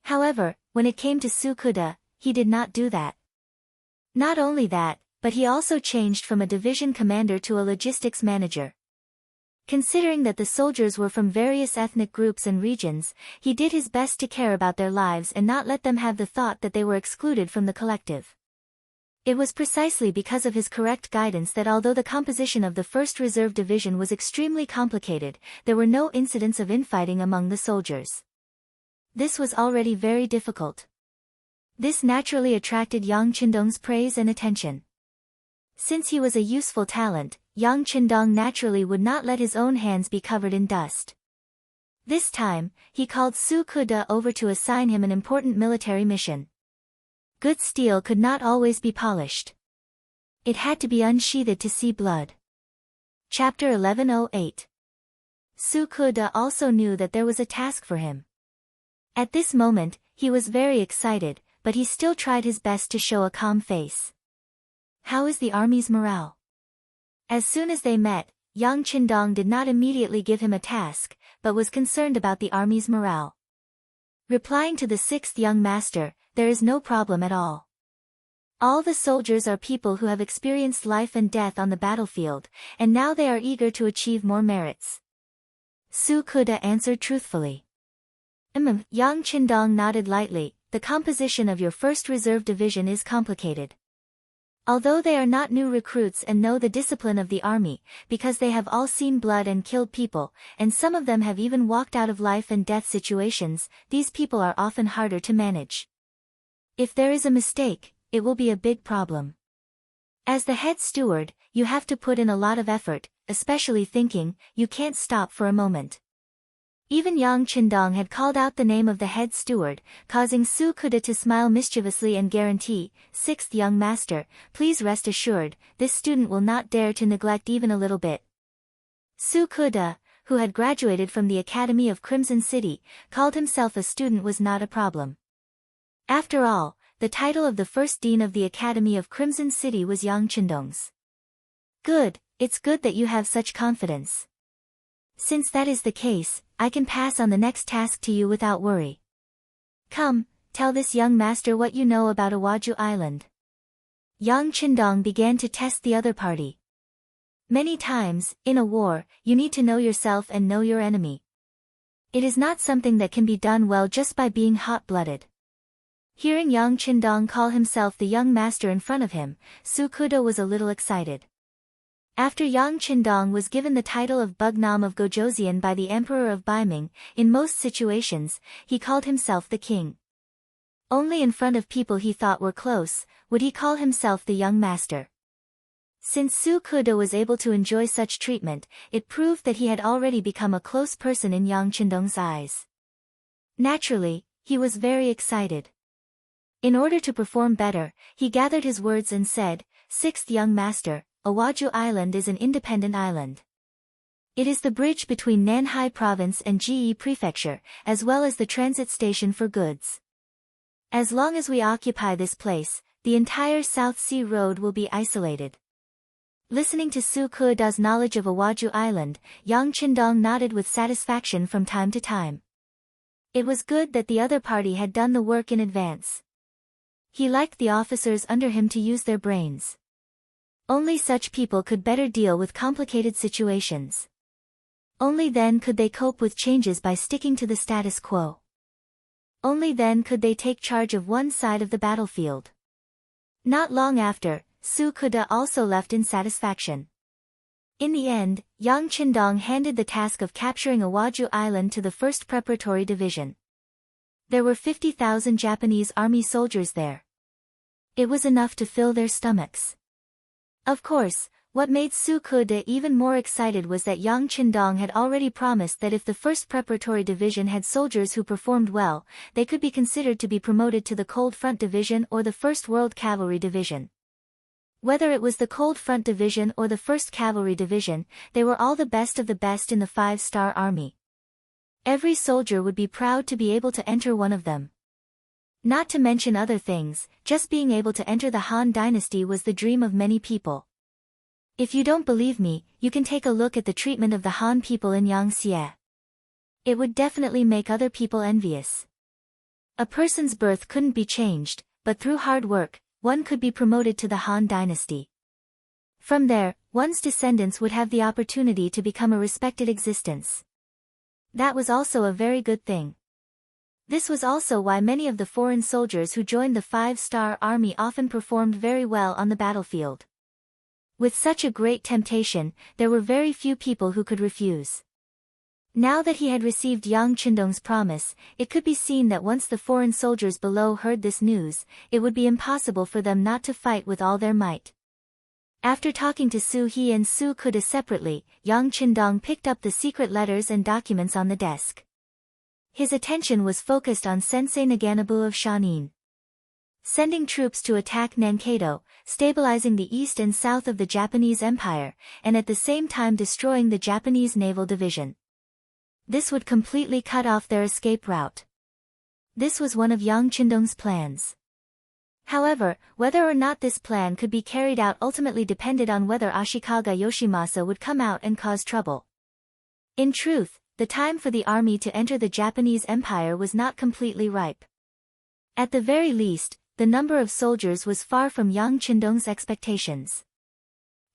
However, when it came to Su Kuda, he did not do that. Not only that, but he also changed from a division commander to a logistics manager. Considering that the soldiers were from various ethnic groups and regions, he did his best to care about their lives and not let them have the thought that they were excluded from the collective. It was precisely because of his correct guidance that although the composition of the 1st Reserve Division was extremely complicated, there were no incidents of infighting among the soldiers. This was already very difficult. This naturally attracted Yang Qindong's praise and attention. Since he was a useful talent, Yang Qindong naturally would not let his own hands be covered in dust. This time, he called Su Kuda over to assign him an important military mission. Good steel could not always be polished. It had to be unsheathed to see blood. Chapter 1108. Su Kuda also knew that there was a task for him. At this moment, he was very excited, but he still tried his best to show a calm face. How is the army's morale? As soon as they met, Yang Qindong did not immediately give him a task, but was concerned about the army's morale. Replying to the 6th young master, there is no problem at all. All the soldiers are people who have experienced life and death on the battlefield, and now they are eager to achieve more merits. Su Kuda answered truthfully. Yang Qindong nodded lightly. The composition of your 1st Reserve Division is complicated. Although they are not new recruits and know the discipline of the army, because they have all seen blood and killed people, and some of them have even walked out of life and death situations, these people are often harder to manage. If there is a mistake, it will be a big problem. As the head steward, you have to put in a lot of effort, especially thinking. You can't stop for a moment. Even Yang Qindong had called out the name of the head steward, causing Su Kuda to smile mischievously and guarantee, 6th young master, please rest assured, this student will not dare to neglect even a little bit. Su Kuda, who had graduated from the Academy of Crimson City, called himself a student was not a problem. After all, the title of the 1st Dean of the Academy of Crimson City was Yang Qindong's. Good, it's good that you have such confidence. Since that is the case, I can pass on the next task to you without worry. Come, tell this young master what you know about Awaju Island. Yang Qindong began to test the other party. Many times, in a war, you need to know yourself and know your enemy. It is not something that can be done well just by being hot-blooded. Hearing Yang Qindong call himself the young master in front of him, Su Kuda was a little excited. After Yang Qindong was given the title of Bugnam of Gojoseon by the Emperor of Baiming, in most situations, he called himself the king. Only in front of people he thought were close, would he call himself the young master. Since Su Kuda was able to enjoy such treatment, it proved that he had already become a close person in Yang Qindong's eyes. Naturally, he was very excited. In order to perform better, he gathered his words and said, 6th young master, Awaju Island is an independent island. It is the bridge between Nanhai Province and Ji Prefecture, as well as the transit station for goods. As long as we occupy this place, the entire South Sea Road will be isolated. Listening to Su Kuda's knowledge of Awaju Island, Yang Qindong nodded with satisfaction from time to time. It was good that the other party had done the work in advance. He liked the officers under him to use their brains. Only such people could better deal with complicated situations. Only then could they cope with changes by sticking to the status quo. Only then could they take charge of one side of the battlefield. Not long after, Su Kuda also left in satisfaction. In the end, Yang Qindong handed the task of capturing Awaju Island to the 1st Preparatory Division. There were 50,000 Japanese army soldiers there. It was enough to fill their stomachs. Of course, what made Su Kuda even more excited was that Yang Qindong had already promised that if the 1st Preparatory Division had soldiers who performed well, they could be considered to be promoted to the Cold Front Division or the 1st World Cavalry Division. Whether it was the Cold Front Division or the 1st Cavalry Division, they were all the best of the best in the 5-star army. Every soldier would be proud to be able to enter one of them. Not to mention other things, just being able to enter the Han Dynasty was the dream of many people. If you don't believe me, you can take a look at the treatment of the Han people in Yangtze. It would definitely make other people envious. A person's birth couldn't be changed, but through hard work, one could be promoted to the Han Dynasty. From there, one's descendants would have the opportunity to become a respected existence. That was also a very good thing. This was also why many of the foreign soldiers who joined the five-star army often performed very well on the battlefield. With such a great temptation, there were very few people who could refuse. Now that he had received Yang Qindong's promise, it could be seen that once the foreign soldiers below heard this news, it would be impossible for them not to fight with all their might. After talking to Su He and Su Kuda separately, Yang Qindong picked up the secret letters and documents on the desk. His attention was focused on Sensei Naganabu of Shanin. Sending troops to attack Nankado, stabilizing the east and south of the Japanese Empire, and at the same time destroying the Japanese naval division. This would completely cut off their escape route. This was one of Yang Qindong's plans. However, whether or not this plan could be carried out ultimately depended on whether Ashikaga Yoshimasa would come out and cause trouble. In truth, the time for the army to enter the Japanese Empire was not completely ripe. At the very least, the number of soldiers was far from Yang Qindong's expectations.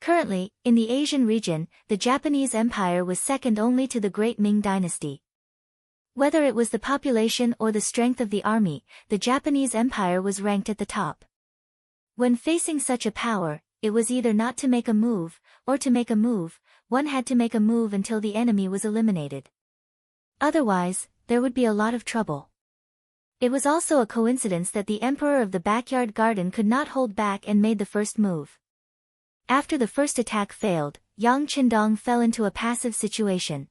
Currently, in the Asian region, the Japanese Empire was second only to the Great Ming Dynasty. Whether it was the population or the strength of the army, the Japanese Empire was ranked at the top. When facing such a power, it was either not to make a move, or to make a move. One had to make a move until the enemy was eliminated. Otherwise, there would be a lot of trouble. It was also a coincidence that the emperor of the backyard garden could not hold back and made the first move. After the first attack failed, Yang Qindong fell into a passive situation.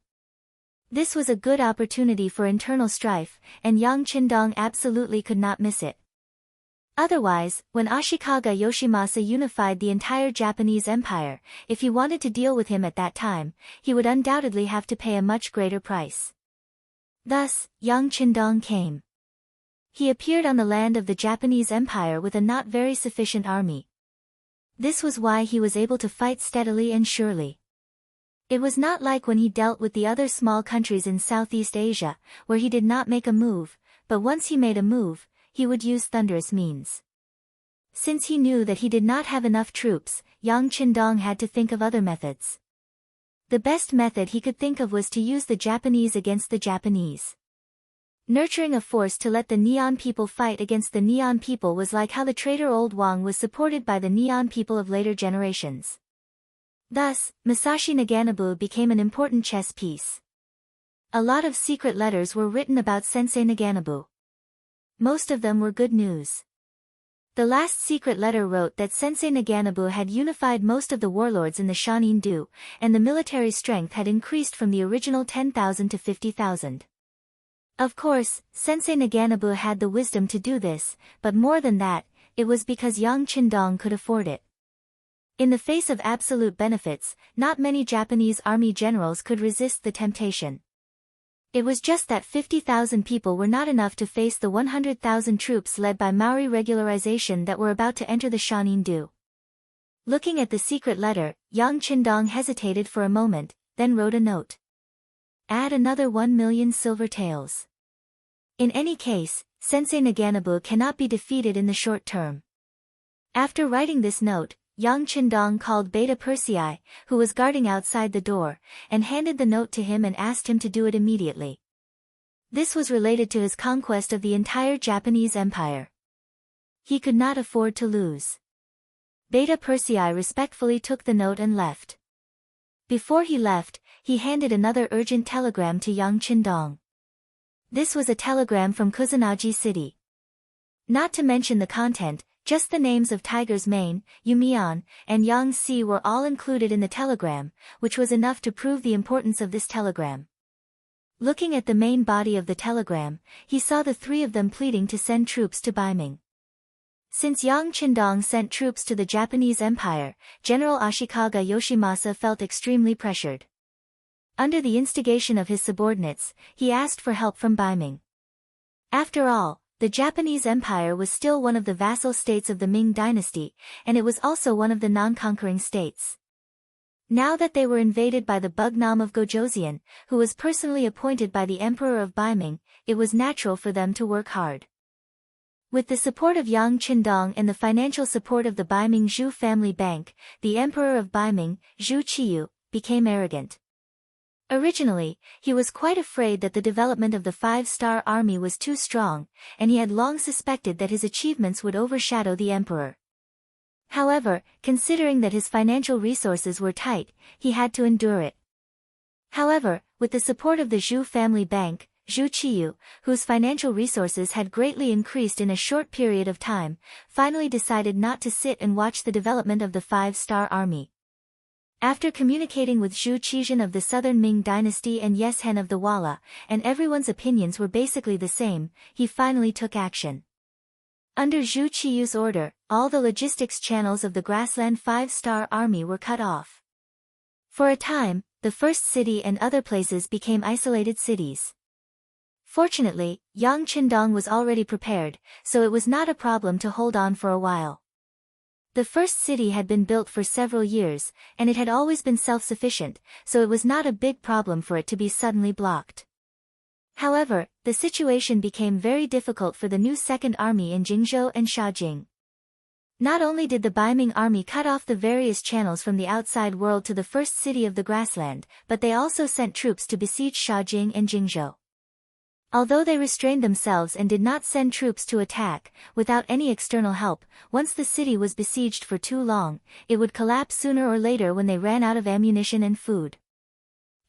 This was a good opportunity for internal strife, and Yang Qindong absolutely could not miss it. Otherwise, when Ashikaga Yoshimasa unified the entire Japanese Empire, if he wanted to deal with him at that time, he would undoubtedly have to pay a much greater price. Thus, Yang Qindong came. He appeared on the land of the Japanese Empire with a not very sufficient army. This was why he was able to fight steadily and surely. It was not like when he dealt with the other small countries in Southeast Asia, where he did not make a move, but once he made a move, he would use thunderous means. Since he knew that he did not have enough troops, Yang Qindong had to think of other methods. The best method he could think of was to use the Japanese against the Japanese. Nurturing a force to let the Neon people fight against the Neon people was like how the traitor Old Wang was supported by the Neon people of later generations. Thus, Masashi Naganabu became an important chess piece. A lot of secret letters were written about Sensei Naganabu. Most of them were good news. The last secret letter wrote that Sensei Naganabu had unified most of the warlords in the Shanin-do, and the military strength had increased from the original 10,000 to 50,000. Of course, Sensei Naganabu had the wisdom to do this, but more than that, it was because Yang Qindong could afford it. In the face of absolute benefits, not many Japanese army generals could resist the temptation. It was just that 50,000 people were not enough to face the 100,000 troops led by Maori regularization that were about to enter the Shanin-do. Looking at the secret letter, Yang Qindong hesitated for a moment, then wrote a note. Add another 1 million silver taels. In any case, Sensei Naganabu cannot be defeated in the short term. After writing this note, Yang Qindong called Beta Persei, who was guarding outside the door, and handed the note to him and asked him to do it immediately. This was related to his conquest of the entire Japanese Empire. He could not afford to lose. Beta Persei respectfully took the note and left. Before he left, he handed another urgent telegram to Yang Qindong. This was a telegram from Kusanagi City. Not to mention the content, just the names of Tiger's Mane, Yumian, and Yang Si were all included in the telegram, which was enough to prove the importance of this telegram. Looking at the main body of the telegram, he saw the three of them pleading to send troops to Baiming. Since Yang Qindong sent troops to the Japanese Empire, General Ashikaga Yoshimasa felt extremely pressured. Under the instigation of his subordinates, he asked for help from Baiming. After all, the Japanese Empire was still one of the vassal states of the Ming dynasty, and it was also one of the non-conquering states. Now that they were invaded by the Bugnam of Gojoseon, who was personally appointed by the Emperor of Baiming, it was natural for them to work hard. With the support of Yang Qindong and the financial support of the Baiming Zhu family bank, the emperor of Baiming, Zhu Qiyu, became arrogant. Originally, he was quite afraid that the development of the five-star army was too strong, and he had long suspected that his achievements would overshadow the emperor. However, considering that his financial resources were tight, he had to endure it. However, with the support of the Zhu family bank, Zhu Qiyu, whose financial resources had greatly increased in a short period of time, finally decided not to sit and watch the development of the five-star army. After communicating with Zhu Qizhen of the southern Ming dynasty and Yeshen of the Wala, and everyone's opinions were basically the same, he finally took action. Under Zhu Qiyu's order, all the logistics channels of the grassland five-star army were cut off. For a time, the first city and other places became isolated cities. Fortunately, Yang Qindong was already prepared, so it was not a problem to hold on for a while. The first city had been built for several years, and it had always been self-sufficient, so it was not a big problem for it to be suddenly blocked. However, the situation became very difficult for the new Second Army in Jingzhou and Shaojing. Not only did the Baiming army cut off the various channels from the outside world to the first city of the grassland, but they also sent troops to besiege Shaojing and Jingzhou. Although they restrained themselves and did not send troops to attack, without any external help, once the city was besieged for too long, it would collapse sooner or later when they ran out of ammunition and food.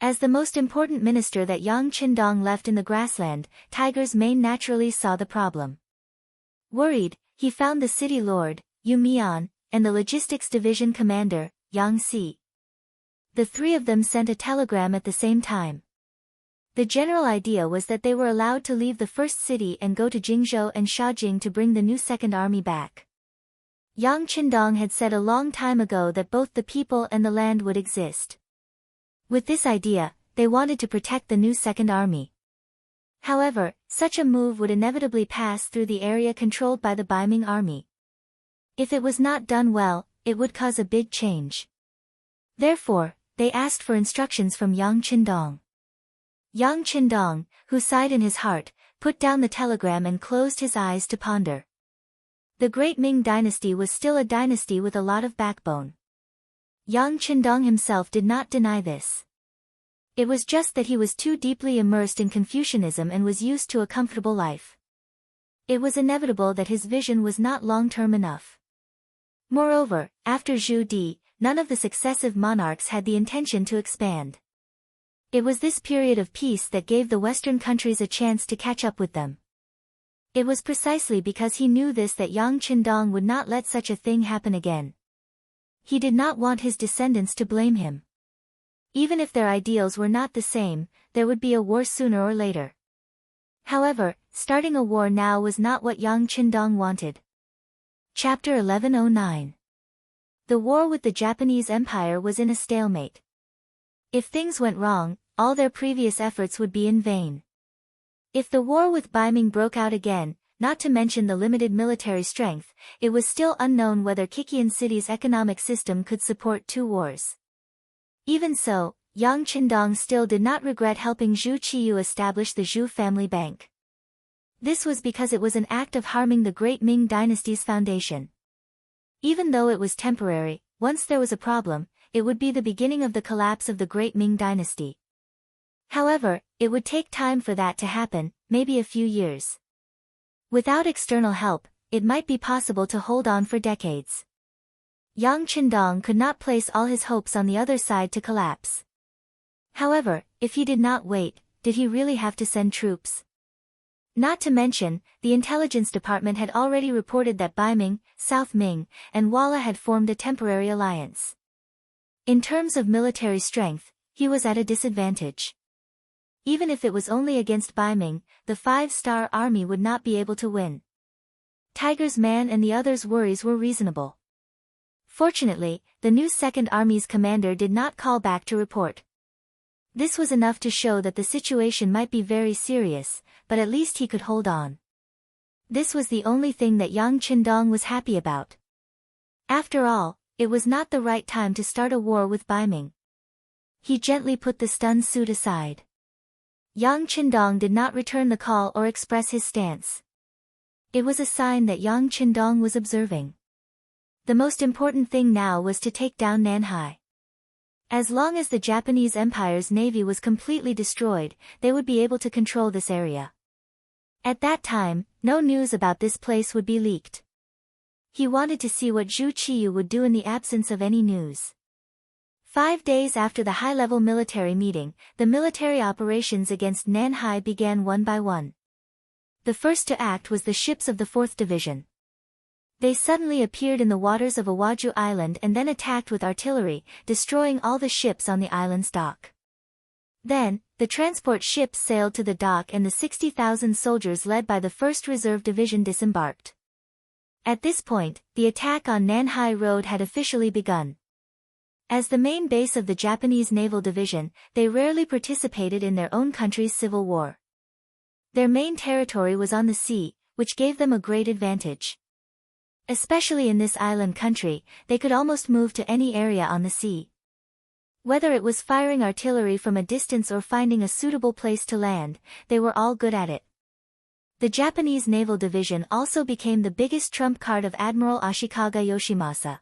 As the most important minister that Yang Qindong left in the grassland, Tiger's Mane naturally saw the problem. Worried, he found the city lord, Yu Mian, and the logistics division commander, Yang Si. The three of them sent a telegram at the same time. The general idea was that they were allowed to leave the first city and go to Jingzhou and Shaojing to bring the new Second Army back. Yang Qindong had said a long time ago that both the people and the land would exist. With this idea, they wanted to protect the new Second Army. However, such a move would inevitably pass through the area controlled by the Baiming army. If it was not done well, it would cause a big change. Therefore, they asked for instructions from Yang Qindong. Yang Qindong, who sighed in his heart, put down the telegram and closed his eyes to ponder. The great Ming dynasty was still a dynasty with a lot of backbone. Yang Qindong himself did not deny this. It was just that he was too deeply immersed in Confucianism and was used to a comfortable life. It was inevitable that his vision was not long-term enough. Moreover, after Zhu Di, none of the successive monarchs had the intention to expand. It was this period of peace that gave the Western countries a chance to catch up with them. It was precisely because he knew this that Yang Qindong would not let such a thing happen again. He did not want his descendants to blame him. Even if their ideals were not the same, there would be a war sooner or later. However, starting a war now was not what Yang Qindong wanted. Chapter 1109. The war with the Japanese Empire was in a stalemate. If things went wrong, all their previous efforts would be in vain. If the war with Baiming broke out again, not to mention the limited military strength, it was still unknown whether Kikian City's economic system could support two wars. Even so, Yang Qindong still did not regret helping Zhu Qiyu establish the Zhu family bank. This was because it was an act of harming the great Ming dynasty's foundation. Even though it was temporary, once there was a problem, it would be the beginning of the collapse of the great Ming dynasty. However, it would take time for that to happen, maybe a few years. Without external help, it might be possible to hold on for decades. Yang Qindong could not place all his hopes on the other side to collapse. However, if he did not wait, did he really have to send troops? Not to mention, the intelligence department had already reported that Baiming, South Ming, and Wala had formed a temporary alliance. In terms of military strength, he was at a disadvantage. Even if it was only against Baiming, the five-star army would not be able to win. Tiger's Man and the others' worries were reasonable. Fortunately, the new Second Army's commander did not call back to report. This was enough to show that the situation might be very serious, but at least he could hold on. This was the only thing that Yang Qindong was happy about. After all, it was not the right time to start a war with Baiming. He gently put the stun suit aside. Yang Qindong did not return the call or express his stance. It was a sign that Yang Qindong was observing. The most important thing now was to take down Nanhai. As long as the Japanese Empire's navy was completely destroyed, they would be able to control this area. At that time, no news about this place would be leaked. He wanted to see what Zhu Qiyu would do in the absence of any news. 5 days after the high-level military meeting, the military operations against Nanhai began one by one. The first to act was the ships of the 4th Division. They suddenly appeared in the waters of Awaju Island and then attacked with artillery, destroying all the ships on the island's dock. Then, the transport ships sailed to the dock and the 60,000 soldiers led by the 1st Reserve Division disembarked. At this point, the attack on Nanhai Road had officially begun. As the main base of the Japanese Naval Division, they rarely participated in their own country's civil war. Their main territory was on the sea, which gave them a great advantage. Especially in this island country, they could almost move to any area on the sea. Whether it was firing artillery from a distance or finding a suitable place to land, they were all good at it. The Japanese Naval Division also became the biggest trump card of Admiral Ashikaga Yoshimasa.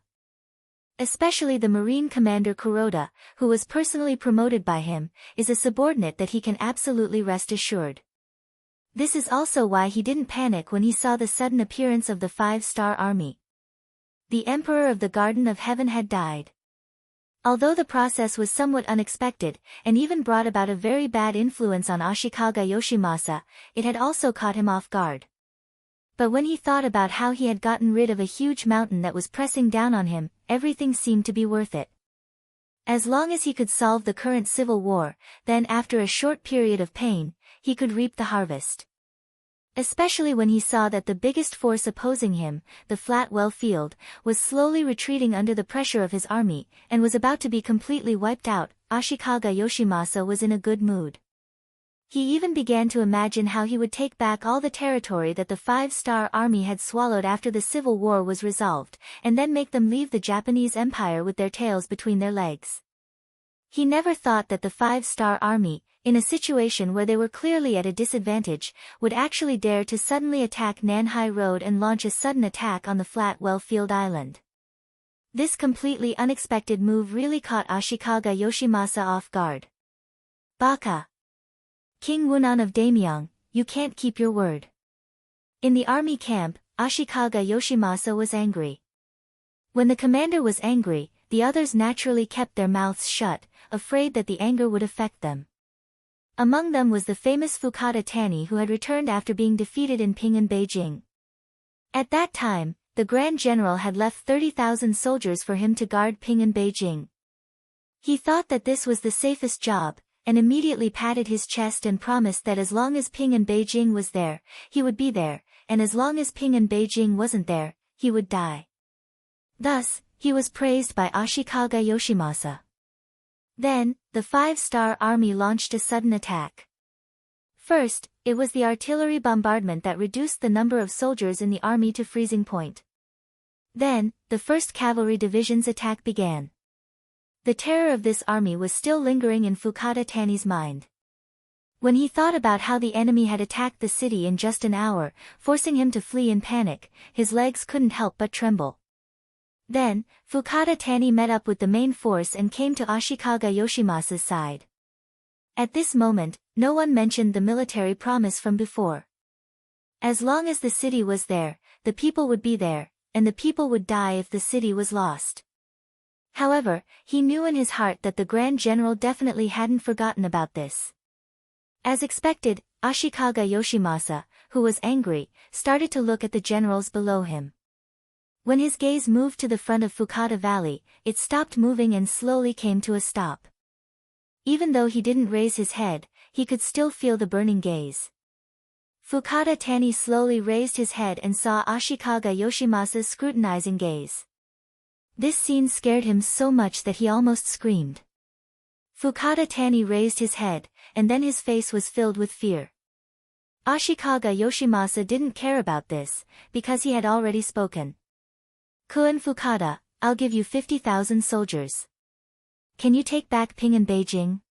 Especially the Marine Commander Kuroda, who was personally promoted by him, is a subordinate that he can absolutely rest assured. This is also why he didn't panic when he saw the sudden appearance of the 5-star army. The Emperor of the Garden of Heaven had died. Although the process was somewhat unexpected, and even brought about a very bad influence on Ashikaga Yoshimasa, it had also caught him off guard. But when he thought about how he had gotten rid of a huge mountain that was pressing down on him, everything seemed to be worth it. As long as he could solve the current civil war, then after a short period of pain, he could reap the harvest. Especially when he saw that the biggest force opposing him, the Flatwell Field, was slowly retreating under the pressure of his army, and was about to be completely wiped out, Ashikaga Yoshimasa was in a good mood. He even began to imagine how he would take back all the territory that the 5-star army had swallowed after the civil war was resolved, and then make them leave the Japanese Empire with their tails between their legs. He never thought that the 5-star army, in a situation where they were clearly at a disadvantage, would actually dare to suddenly attack Nanhai Road and launch a sudden attack on the Flatwell Field Island. This completely unexpected move really caught Ashikaga Yoshimasa off guard. Baka! King Wunan of Daimyong, you can't keep your word. In the army camp, Ashikaga Yoshimasa was angry. When the commander was angry, the others naturally kept their mouths shut, afraid that the anger would affect them. Among them was the famous Fukada Tani, who had returned after being defeated in Qing and Beijing. At that time, the Grand General had left 30,000 soldiers for him to guard Qing and Beijing. He thought that this was the safest job, and immediately patted his chest and promised that as long as Qing and Beijing was there, he would be there, and as long as Qing and Beijing wasn't there, he would die. Thus, he was praised by Ashikaga Yoshimasa. Then, the 5-star army launched a sudden attack. First, it was the artillery bombardment that reduced the number of soldiers in the army to freezing point. Then, the 1st Cavalry Division's attack began. The terror of this army was still lingering in Fukada Tani's mind. When he thought about how the enemy had attacked the city in just an hour, forcing him to flee in panic, his legs couldn't help but tremble. Then, Fukada Tani met up with the main force and came to Ashikaga Yoshimasa's side. At this moment, no one mentioned the military promise from before. As long as the city was there, the people would be there, and the people would die if the city was lost. However, he knew in his heart that the Grand General definitely hadn't forgotten about this. As expected, Ashikaga Yoshimasa, who was angry, started to look at the generals below him. When his gaze moved to the front of Fukada Valley, it stopped moving and slowly came to a stop. Even though he didn't raise his head, he could still feel the burning gaze. Fukada Tani slowly raised his head and saw Ashikaga Yoshimasa's scrutinizing gaze. This scene scared him so much that he almost screamed. Fukada Tani raised his head, and then his face was filled with fear. Ashikaga Yoshimasa didn't care about this, because he had already spoken. Kun Fukada, I'll give you 50,000 soldiers. Can you take back Qing and Beijing?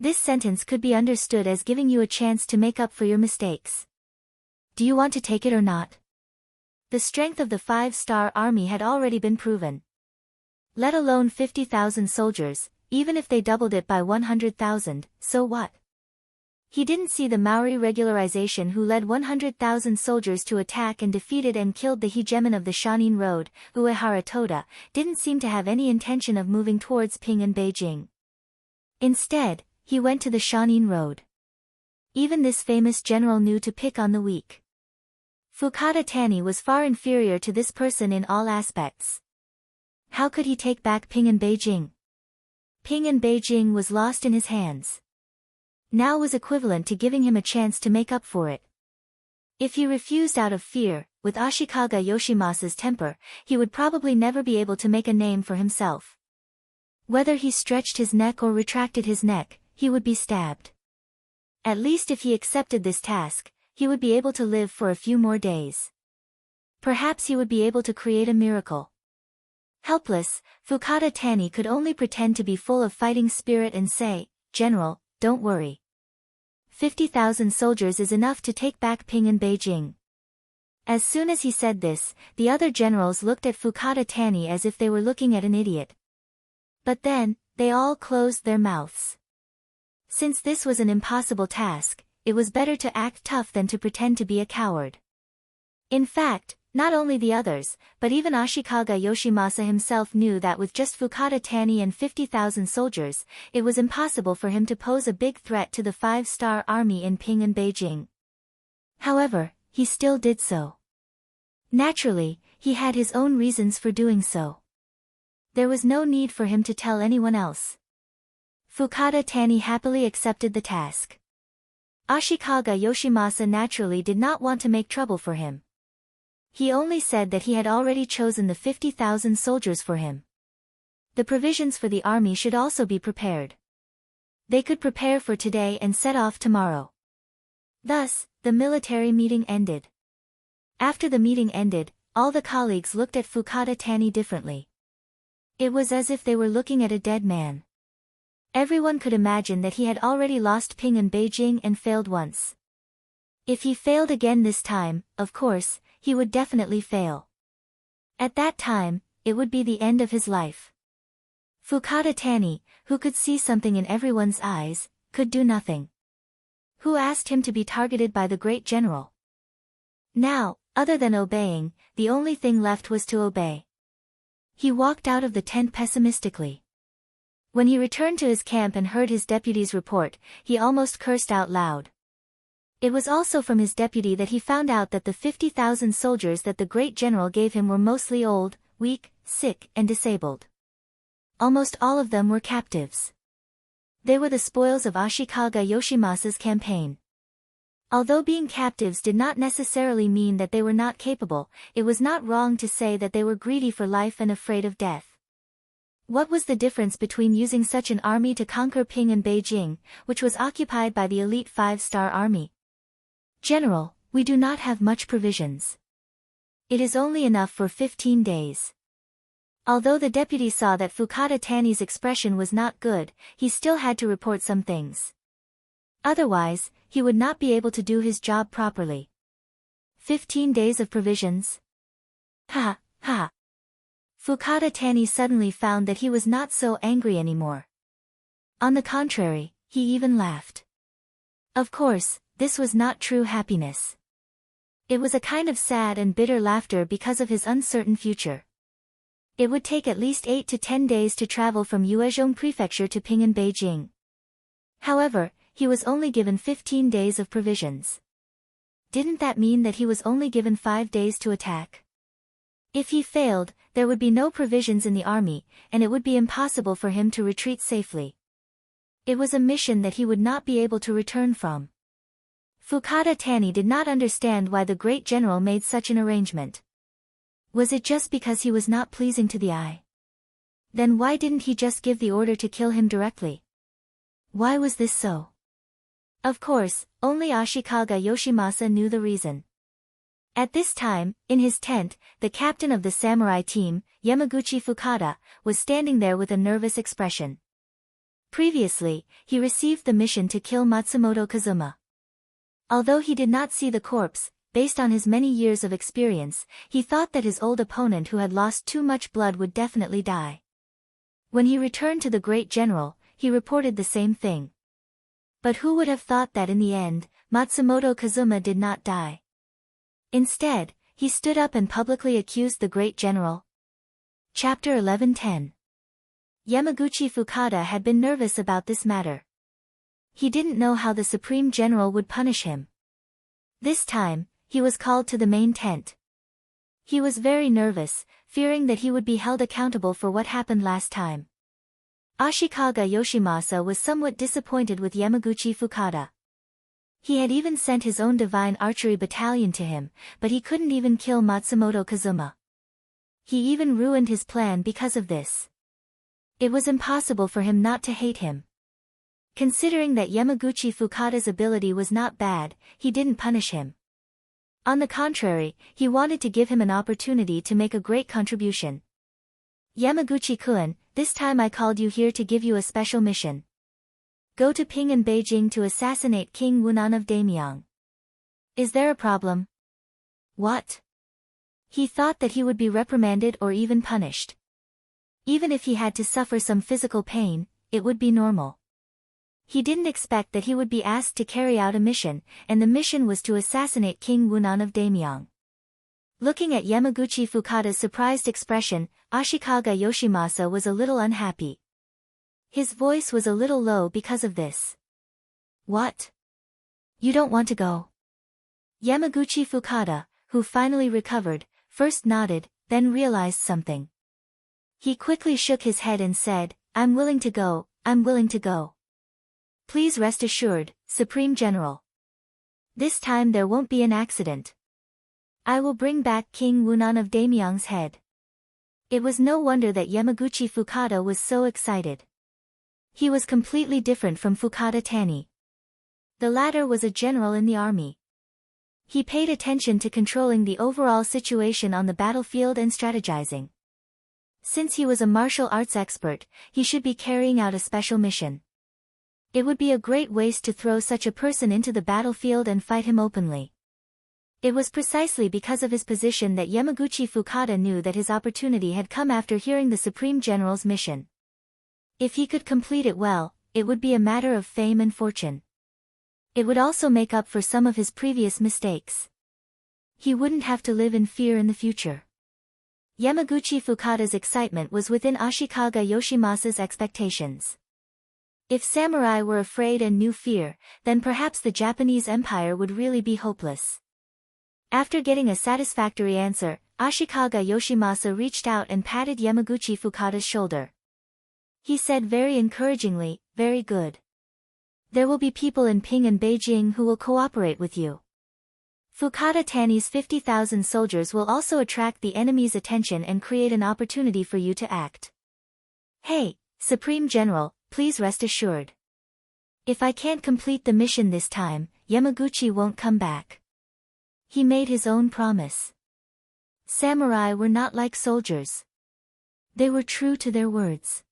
This sentence could be understood as giving you a chance to make up for your mistakes. Do you want to take it or not? The strength of the 5-star army had already been proven. Let alone 50,000 soldiers, even if they doubled it by 100,000, so what? He didn't see the Maori regularization who led 100,000 soldiers to attack and defeated and killed the hegemon of the Shanin Road, Uehara Toda, didn't seem to have any intention of moving towards Qing and Beijing. Instead, he went to the Shanin Road. Even this famous general knew to pick on the weak. Fukada Tani was far inferior to this person in all aspects. How could he take back Qing and Beijing? Qing and Beijing was lost in his hands. Now was equivalent to giving him a chance to make up for it. If he refused out of fear, with Ashikaga Yoshimasa's temper, he would probably never be able to make a name for himself. Whether he stretched his neck or retracted his neck, he would be stabbed. At least if he accepted this task, he would be able to live for a few more days. Perhaps he would be able to create a miracle. Helpless, Fukada Tani could only pretend to be full of fighting spirit and say, "General, don't worry. 50,000 soldiers is enough to take back Qing and Beijing." As soon as he said this, the other generals looked at Fukada Tani as if they were looking at an idiot. But then, they all closed their mouths. Since this was an impossible task, it was better to act tough than to pretend to be a coward. In fact, not only the others, but even Ashikaga Yoshimasa himself knew that with just Fukada Tani and 50,000 soldiers, it was impossible for him to pose a big threat to the 5-star army in Qing and Beijing. However, he still did so. Naturally, he had his own reasons for doing so. There was no need for him to tell anyone else. Fukada Tani happily accepted the task. Ashikaga Yoshimasa naturally did not want to make trouble for him. He only said that he had already chosen the 50,000 soldiers for him. The provisions for the army should also be prepared. They could prepare for today and set off tomorrow. Thus, the military meeting ended. After the meeting ended, all the colleagues looked at Fukada Tani differently. It was as if they were looking at a dead man. Everyone could imagine that he had already lost Qing and Beijing and failed once. If he failed again this time, of course, he would definitely fail. At that time, it would be the end of his life. Fukada Tani, who could see something in everyone's eyes, could do nothing. Who asked him to be targeted by the great general? Now, other than obeying, the only thing left was to obey. He walked out of the tent pessimistically. When he returned to his camp and heard his deputy's report, he almost cursed out loud. It was also from his deputy that he found out that the 50,000 soldiers that the great general gave him were mostly old, weak, sick, and disabled. Almost all of them were captives. They were the spoils of Ashikaga Yoshimasa's campaign. Although being captives did not necessarily mean that they were not capable, it was not wrong to say that they were greedy for life and afraid of death. What was the difference between using such an army to conquer Qing and Beijing, which was occupied by the elite 5-star army? "General, we do not have much provisions. It is only enough for 15 days. Although the deputy saw that Fukada Tani's expression was not good, he still had to report some things. Otherwise, he would not be able to do his job properly. 15 days of provisions? Ha, ha. Fukada Tani suddenly found that he was not so angry anymore. On the contrary, he even laughed. Of course, this was not true happiness. It was a kind of sad and bitter laughter because of his uncertain future. It would take at least 8 to 10 days to travel from Yuezhong Prefecture to Qing and Beijing. However, he was only given 15 days of provisions. Didn't that mean that he was only given 5 days to attack? If he failed, there would be no provisions in the army, and it would be impossible for him to retreat safely. It was a mission that he would not be able to return from. Fukada Tani did not understand why the great general made such an arrangement. Was it just because he was not pleasing to the eye? Then why didn't he just give the order to kill him directly? Why was this so? Of course, only Ashikaga Yoshimasa knew the reason. At this time, in his tent, the captain of the samurai team, Yamaguchi Fukada, was standing there with a nervous expression. Previously, he received the mission to kill Matsumoto Kazuma. Although he did not see the corpse, based on his many years of experience, he thought that his old opponent who had lost too much blood would definitely die. When he returned to the great general, he reported the same thing. But who would have thought that in the end, Matsumoto Kazuma did not die? Instead, he stood up and publicly accused the great general. Chapter 11:10. Yamaguchi Fukada had been nervous about this matter. He didn't know how the Supreme General would punish him. This time, he was called to the main tent. He was very nervous, fearing that he would be held accountable for what happened last time. Ashikaga Yoshimasa was somewhat disappointed with Yamaguchi Fukada. He had even sent his own divine archery battalion to him, but he couldn't even kill Matsumoto Kazuma. He even ruined his plan because of this. It was impossible for him not to hate him. Considering that Yamaguchi Fukada's ability was not bad, he didn't punish him. On the contrary, he wanted to give him an opportunity to make a great contribution. Yamaguchi-kun, this time I called you here to give you a special mission. Go to Qing and Beijing to assassinate King Wunan of Daimyong. Is there a problem? What? He thought that he would be reprimanded or even punished. Even if he had to suffer some physical pain, it would be normal. He didn't expect that he would be asked to carry out a mission, and the mission was to assassinate King Wunan of Daimyong. Looking at Yamaguchi Fukada's surprised expression, Ashikaga Yoshimasa was a little unhappy. His voice was a little low because of this. What? You don't want to go? Yamaguchi Fukada, who finally recovered, first nodded, then realized something. He quickly shook his head and said, I'm willing to go, I'm willing to go. Please rest assured, Supreme General. This time there won't be an accident. I will bring back King Wunan of Daimyong's head. It was no wonder that Yamaguchi Fukada was so excited. He was completely different from Fukada Tani. The latter was a general in the army. He paid attention to controlling the overall situation on the battlefield and strategizing. Since he was a martial arts expert, he should be carrying out a special mission. It would be a great waste to throw such a person into the battlefield and fight him openly. It was precisely because of his position that Yamaguchi Fukada knew that his opportunity had come after hearing the Supreme General's mission. If he could complete it well, it would be a matter of fame and fortune. It would also make up for some of his previous mistakes. He wouldn't have to live in fear in the future. Yamaguchi Fukada's excitement was within Ashikaga Yoshimasa's expectations. If samurai were afraid and knew fear, then perhaps the Japanese Empire would really be hopeless. After getting a satisfactory answer, Ashikaga Yoshimasa reached out and patted Yamaguchi Fukada's shoulder. He said very encouragingly, very good. There will be people in Qing and Beijing who will cooperate with you. Fukada Tani's 50,000 soldiers will also attract the enemy's attention and create an opportunity for you to act. Hey, Supreme General, please rest assured. If I can't complete the mission this time, Yamaguchi won't come back. He made his own promise. Samurai were not like soldiers. They were true to their words.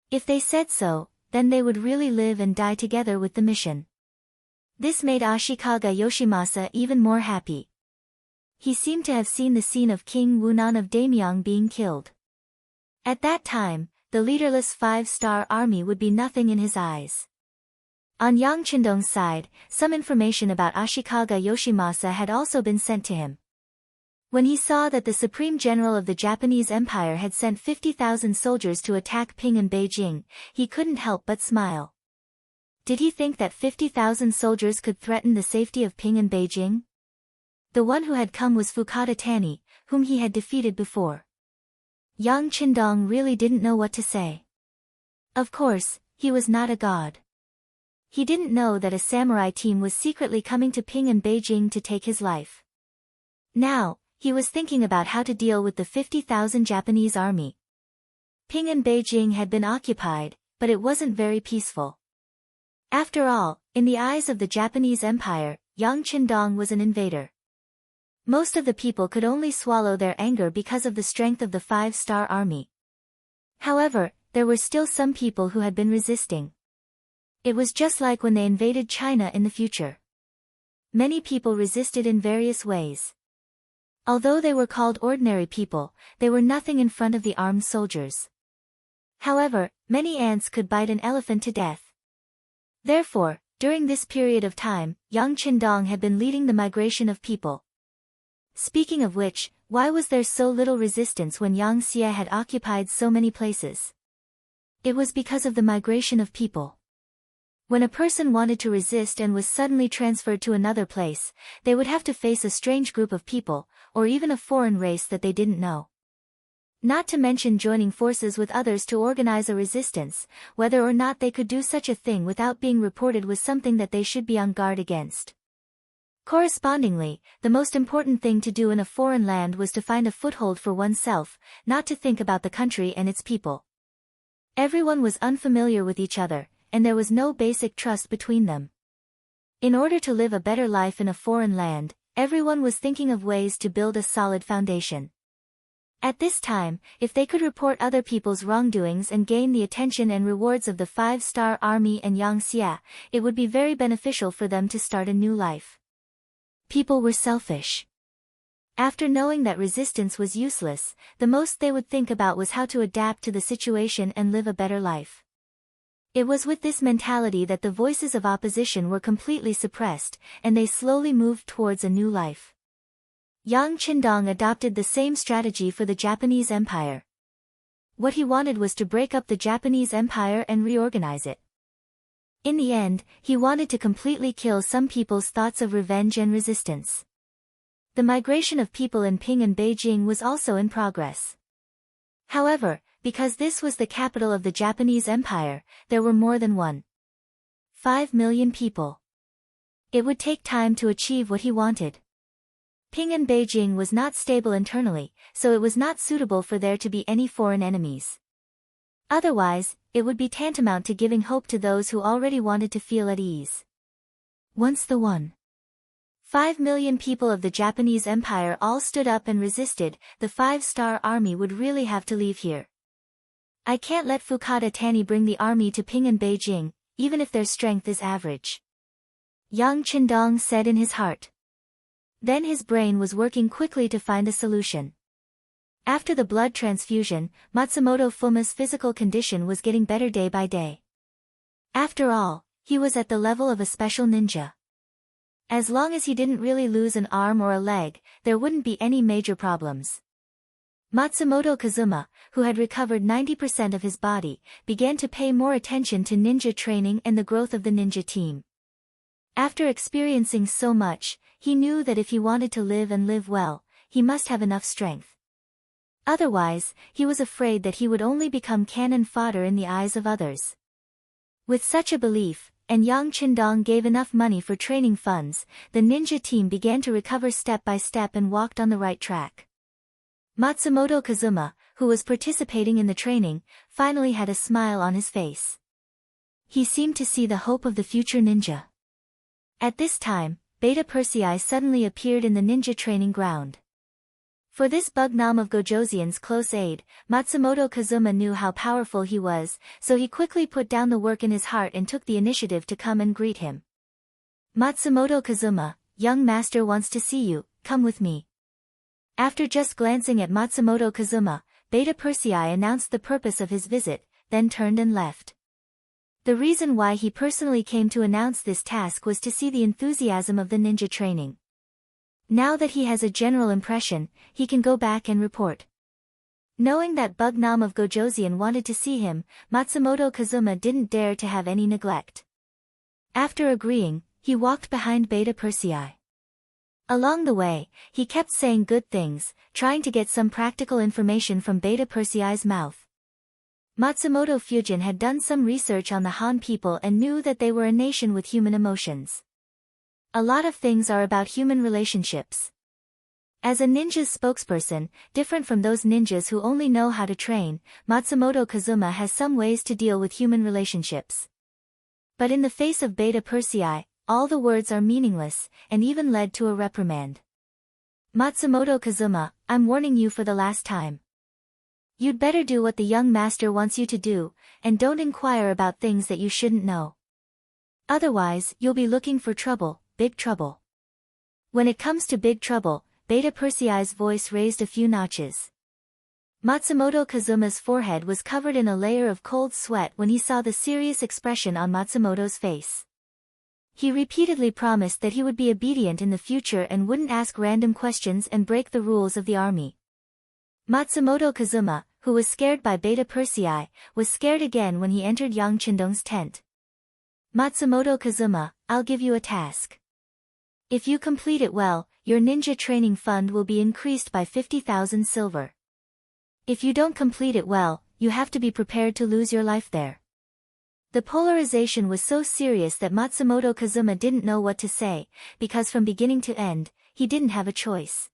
If they said so, then they would really live and die together with the mission. This made Ashikaga Yoshimasa even more happy. He seemed to have seen the scene of King Wunan of Daimyong being killed. At that time, the leaderless 5-star army would be nothing in his eyes. On Yang Qindong's side, some information about Ashikaga Yoshimasa had also been sent to him. When he saw that the Supreme General of the Japanese Empire had sent 50,000 soldiers to attack Qing and Beijing, he couldn't help but smile. Did he think that 50,000 soldiers could threaten the safety of Qing and Beijing? The one who had come was Fukada Tani, whom he had defeated before. Yang Qindong really didn't know what to say. Of course, he was not a god. He didn't know that a samurai team was secretly coming to Qing and Beijing to take his life. Now, he was thinking about how to deal with the 50,000 Japanese army. Qing and Beijing had been occupied, but it wasn't very peaceful. After all, in the eyes of the Japanese Empire, Yang Qindong was an invader. Most of the people could only swallow their anger because of the strength of the 5-star army. However, there were still some people who had been resisting. It was just like when they invaded China in the future. Many people resisted in various ways. Although they were called ordinary people, they were nothing in front of the armed soldiers. However, many ants could bite an elephant to death. Therefore, during this period of time, Yang Qindong had been leading the migration of people. Speaking of which, why was there so little resistance when Yang Xie had occupied so many places? It was because of the migration of people. When a person wanted to resist and was suddenly transferred to another place, they would have to face a strange group of people, or even a foreign race that they didn't know. Not to mention joining forces with others to organize a resistance, whether or not they could do such a thing without being reported was something that they should be on guard against. Correspondingly, the most important thing to do in a foreign land was to find a foothold for oneself, not to think about the country and its people. Everyone was unfamiliar with each other, and there was no basic trust between them. In order to live a better life in a foreign land, everyone was thinking of ways to build a solid foundation. At this time, if they could report other people's wrongdoings and gain the attention and rewards of the 5-star army and Yang Xie, it would be very beneficial for them to start a new life. People were selfish. After knowing that resistance was useless, the most they would think about was how to adapt to the situation and live a better life. It was with this mentality that the voices of opposition were completely suppressed, and they slowly moved towards a new life. Yang Qindong adopted the same strategy for the Japanese Empire. What he wanted was to break up the Japanese Empire and reorganize it. In the end, he wanted to completely kill some people's thoughts of revenge and resistance. The migration of people in Qing and Beijing was also in progress. However, because this was the capital of the Japanese Empire, there were more than 1.5 million people. It would take time to achieve what he wanted. Qing and Beijing was not stable internally, so it was not suitable for there to be any foreign enemies. Otherwise, it would be tantamount to giving hope to those who already wanted to feel at ease. Once the 1.5 million people of the Japanese Empire all stood up and resisted, the 5-star army would really have to leave here. I can't let Fukada Tani bring the army to Qing and Beijing, even if their strength is average. Yang Qindong said in his heart. Then his brain was working quickly to find a solution. After the blood transfusion, Matsumoto Fuma's physical condition was getting better day by day. After all, he was at the level of a special ninja. As long as he didn't really lose an arm or a leg, there wouldn't be any major problems. Matsumoto Kazuma, who had recovered 90% of his body, began to pay more attention to ninja training and the growth of the ninja team. After experiencing so much, he knew that if he wanted to live and live well, he must have enough strength. Otherwise, he was afraid that he would only become cannon fodder in the eyes of others. With such a belief, and Yang Qindong gave enough money for training funds, the ninja team began to recover step by step and walked on the right track. Matsumoto Kazuma, who was participating in the training, finally had a smile on his face. He seemed to see the hope of the future ninja. At this time, Beta Persei suddenly appeared in the ninja training ground. For this Bugnam of Gojoseon's close aid, Matsumoto Kazuma knew how powerful he was, so he quickly put down the work in his heart and took the initiative to come and greet him. Matsumoto Kazuma, young master wants to see you, come with me. After just glancing at Matsumoto Kazuma, Beta Persei announced the purpose of his visit, then turned and left. The reason why he personally came to announce this task was to see the enthusiasm of the ninja training. Now that he has a general impression, he can go back and report. Knowing that Bugnam of Gojoseon wanted to see him, Matsumoto Kazuma didn't dare to have any neglect. After agreeing, he walked behind Beta Persei. Along the way, he kept saying good things, trying to get some practical information from Beta Persei's mouth. Matsumoto Fujin had done some research on the Han people and knew that they were a nation with human emotions. A lot of things are about human relationships. As a ninja's spokesperson, different from those ninjas who only know how to train, Matsumoto Kazuma has some ways to deal with human relationships. But in the face of Beta Persei, all the words are meaningless, and even led to a reprimand. Matsumoto Kazuma, I'm warning you for the last time. You'd better do what the young master wants you to do, and don't inquire about things that you shouldn't know. Otherwise, you'll be looking for trouble, big trouble. When it comes to big trouble, Beta Persei's voice raised a few notches. Matsumoto Kazuma's forehead was covered in a layer of cold sweat when he saw the serious expression on Matsumoto's face. He repeatedly promised that he would be obedient in the future and wouldn't ask random questions and break the rules of the army. Matsumoto Kazuma, who was scared by Beta Persei, was scared again when he entered Yang Qindong's tent. Matsumoto Kazuma, I'll give you a task. If you complete it well, your ninja training fund will be increased by 50,000 silver. If you don't complete it well, you have to be prepared to lose your life there. The polarization was so serious that Matsumoto Kazuma didn't know what to say, because from beginning to end, he didn't have a choice.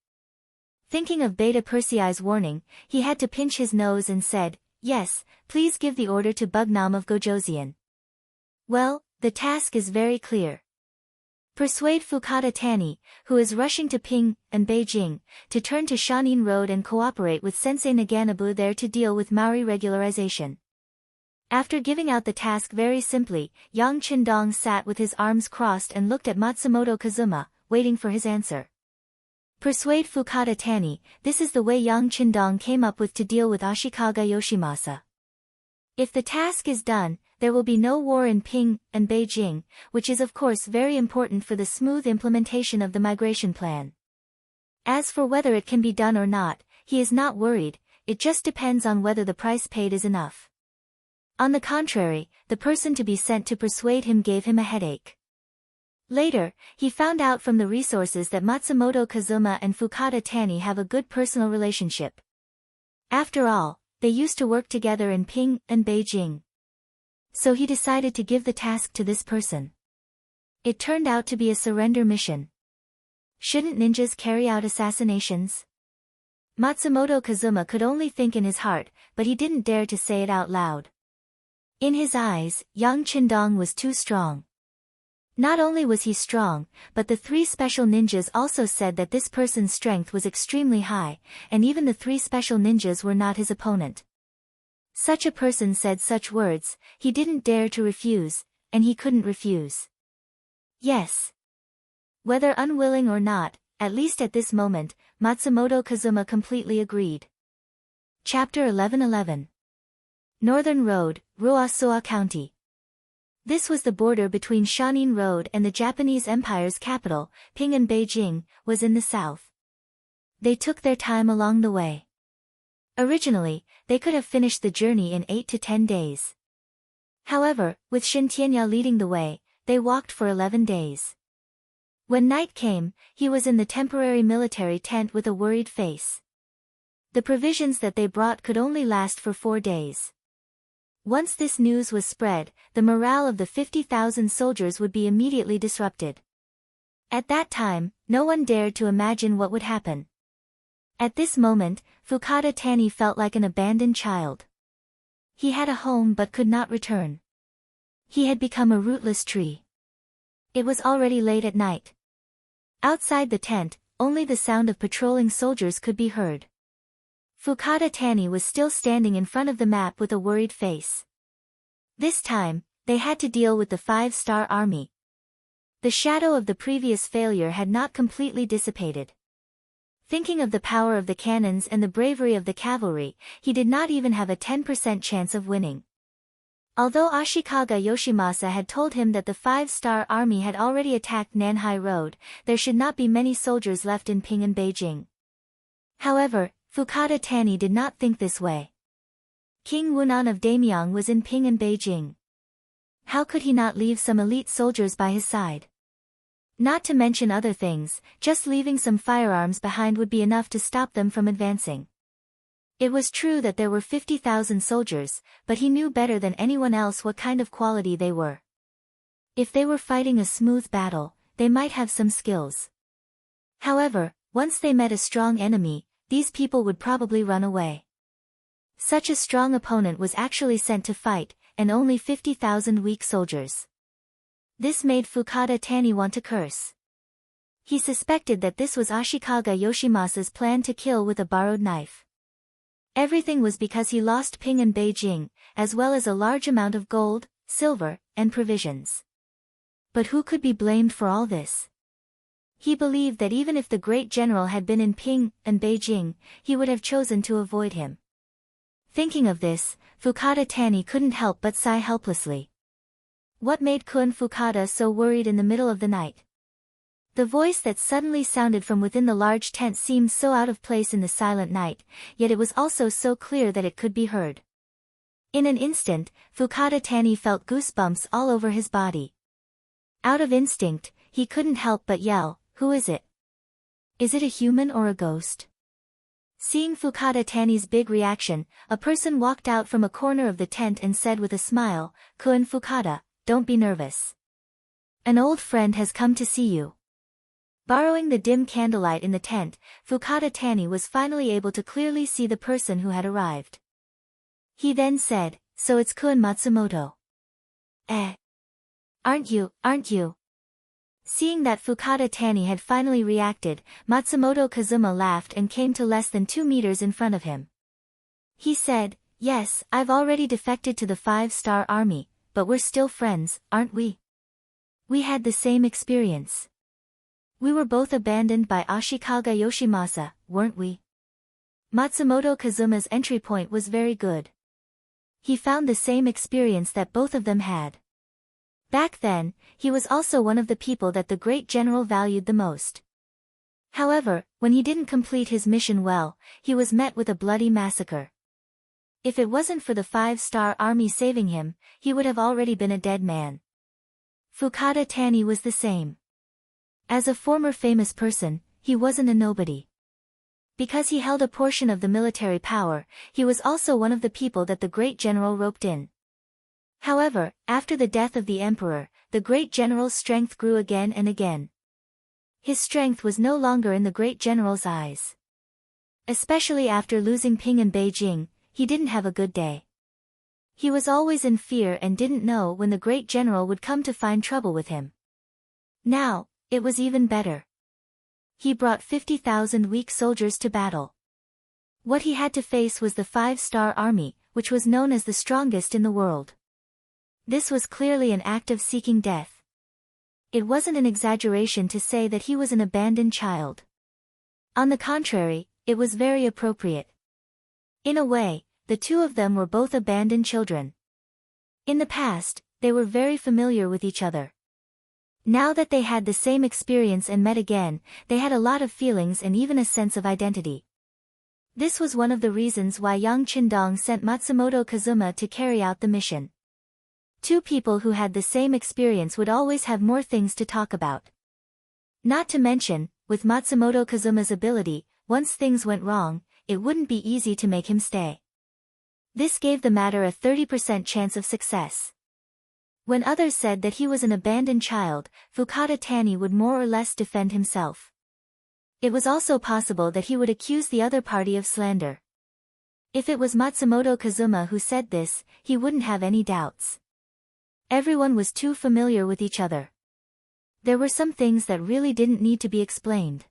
Thinking of Beta Persei's warning, he had to pinch his nose and said, "Yes, please give the order to Bugnam of Gojoseon." Well, the task is very clear. Persuade Fukada Tani, who is rushing to Qing and Beijing, to turn to Shanin Road and cooperate with Sensei Naganabu there to deal with Maori regularization. After giving out the task very simply, Yang Qindong sat with his arms crossed and looked at Matsumoto Kazuma, waiting for his answer. Persuade Fukada Tani, this is the way Yang Qindong came up with to deal with Ashikaga Yoshimasa. If the task is done, there will be no war in Qing and Beijing, which is of course very important for the smooth implementation of the migration plan. As for whether it can be done or not, he is not worried, it just depends on whether the price paid is enough. On the contrary, the person to be sent to persuade him gave him a headache. Later, he found out from the resources that Matsumoto Kazuma and Fukada Tani have a good personal relationship. After all, they used to work together in Qing and Beijing. So he decided to give the task to this person. It turned out to be a surrender mission. Shouldn't ninjas carry out assassinations? Matsumoto Kazuma could only think in his heart, but he didn't dare to say it out loud. In his eyes, Yang Qindong was too strong. Not only was he strong, but the three special ninjas also said that this person's strength was extremely high, and even the three special ninjas were not his opponent. Such a person said such words, he didn't dare to refuse, and he couldn't refuse. Yes. Whether unwilling or not, at least at this moment, Matsumoto Kazuma completely agreed. Chapter 1111. Northern Road, Ruasua County. This was the border between Shanin Road and the Japanese Empire's capital, Qing, and Beijing, was in the south. They took their time along the way. Originally, they could have finished the journey in 8 to 10 days. However, with Shintianya leading the way, they walked for 11 days. When night came, he was in the temporary military tent with a worried face. The provisions that they brought could only last for 4 days. Once this news was spread, the morale of the 50,000 soldiers would be immediately disrupted. At that time, no one dared to imagine what would happen. At this moment, Fukada Tani felt like an abandoned child. He had a home but could not return. He had become a rootless tree. It was already late at night. Outside the tent, only the sound of patrolling soldiers could be heard. Fukada Tani was still standing in front of the map with a worried face. This time, they had to deal with the 5-star army. The shadow of the previous failure had not completely dissipated. Thinking of the power of the cannons and the bravery of the cavalry, he did not even have a 10% chance of winning. Although Ashikaga Yoshimasa had told him that the 5-star army had already attacked Nanhai Road, there should not be many soldiers left in Qing and Beijing. However, Fukada Tani did not think this way. King Wunan of Damyang was in Qing and Beijing. How could he not leave some elite soldiers by his side? Not to mention other things, just leaving some firearms behind would be enough to stop them from advancing. It was true that there were 50,000 soldiers, but he knew better than anyone else what kind of quality they were. If they were fighting a smooth battle, they might have some skills. However, once they met a strong enemy, these people would probably run away. Such a strong opponent was actually sent to fight, and only 50,000 weak soldiers. This made Fukada Tani want to curse. He suspected that this was Ashikaga Yoshimasa's plan to kill with a borrowed knife. Everything was because he lost Qing and Beijing, as well as a large amount of gold, silver, and provisions. But who could be blamed for all this? He believed that even if the great general had been in Qing and Beijing, he would have chosen to avoid him. Thinking of this, Fukada Tani couldn't help but sigh helplessly. What made Kun Fukada so worried in the middle of the night? The voice that suddenly sounded from within the large tent seemed so out of place in the silent night, yet it was also so clear that it could be heard. In an instant, Fukada Tani felt goosebumps all over his body. Out of instinct, he couldn't help but yell, "Who is it? Is it a human or a ghost?" Seeing Fukada Tani's big reaction, a person walked out from a corner of the tent and said with a smile, "Kun Fukada, don't be nervous. An old friend has come to see you." Borrowing the dim candlelight in the tent, Fukada Tani was finally able to clearly see the person who had arrived. He then said, "So it's Kun Matsumoto. Eh? Aren't you?" Seeing that Fukada Tani had finally reacted, Matsumoto Kazuma laughed and came to less than 2 meters in front of him. He said, "Yes, I've already defected to the 5-star army, but we're still friends, aren't we? We had the same experience. We were both abandoned by Ashikaga Yoshimasa, weren't we?" Matsumoto Kazuma's entry point was very good. He found the same experience that both of them had. Back then, he was also one of the people that the great general valued the most. However, when he didn't complete his mission well, he was met with a bloody massacre. If it wasn't for the 5-star army saving him, he would have already been a dead man. Fukada Tani was the same. As a former famous person, he wasn't a nobody. Because he held a portion of the military power, he was also one of the people that the great general roped in. However, after the death of the emperor, the great general's strength grew again and again. His strength was no longer in the great general's eyes. Especially after losing Qing and Beijing, he didn't have a good day. He was always in fear and didn't know when the great general would come to find trouble with him. Now, it was even better. He brought 50,000 weak soldiers to battle. What he had to face was the 5-star army, which was known as the strongest in the world. This was clearly an act of seeking death. It wasn't an exaggeration to say that he was an abandoned child. On the contrary, it was very appropriate. In a way, the two of them were both abandoned children. In the past, they were very familiar with each other. Now that they had the same experience and met again, they had a lot of feelings and even a sense of identity. This was one of the reasons why Yang Qindong sent Matsumoto Kazuma to carry out the mission. Two people who had the same experience would always have more things to talk about. Not to mention, with Matsumoto Kazuma's ability, once things went wrong, it wouldn't be easy to make him stay. This gave the matter a 30% chance of success. When others said that he was an abandoned child, Fukada Tani would more or less defend himself. It was also possible that he would accuse the other party of slander. If it was Matsumoto Kazuma who said this, he wouldn't have any doubts. Everyone was too familiar with each other. There were some things that really didn't need to be explained.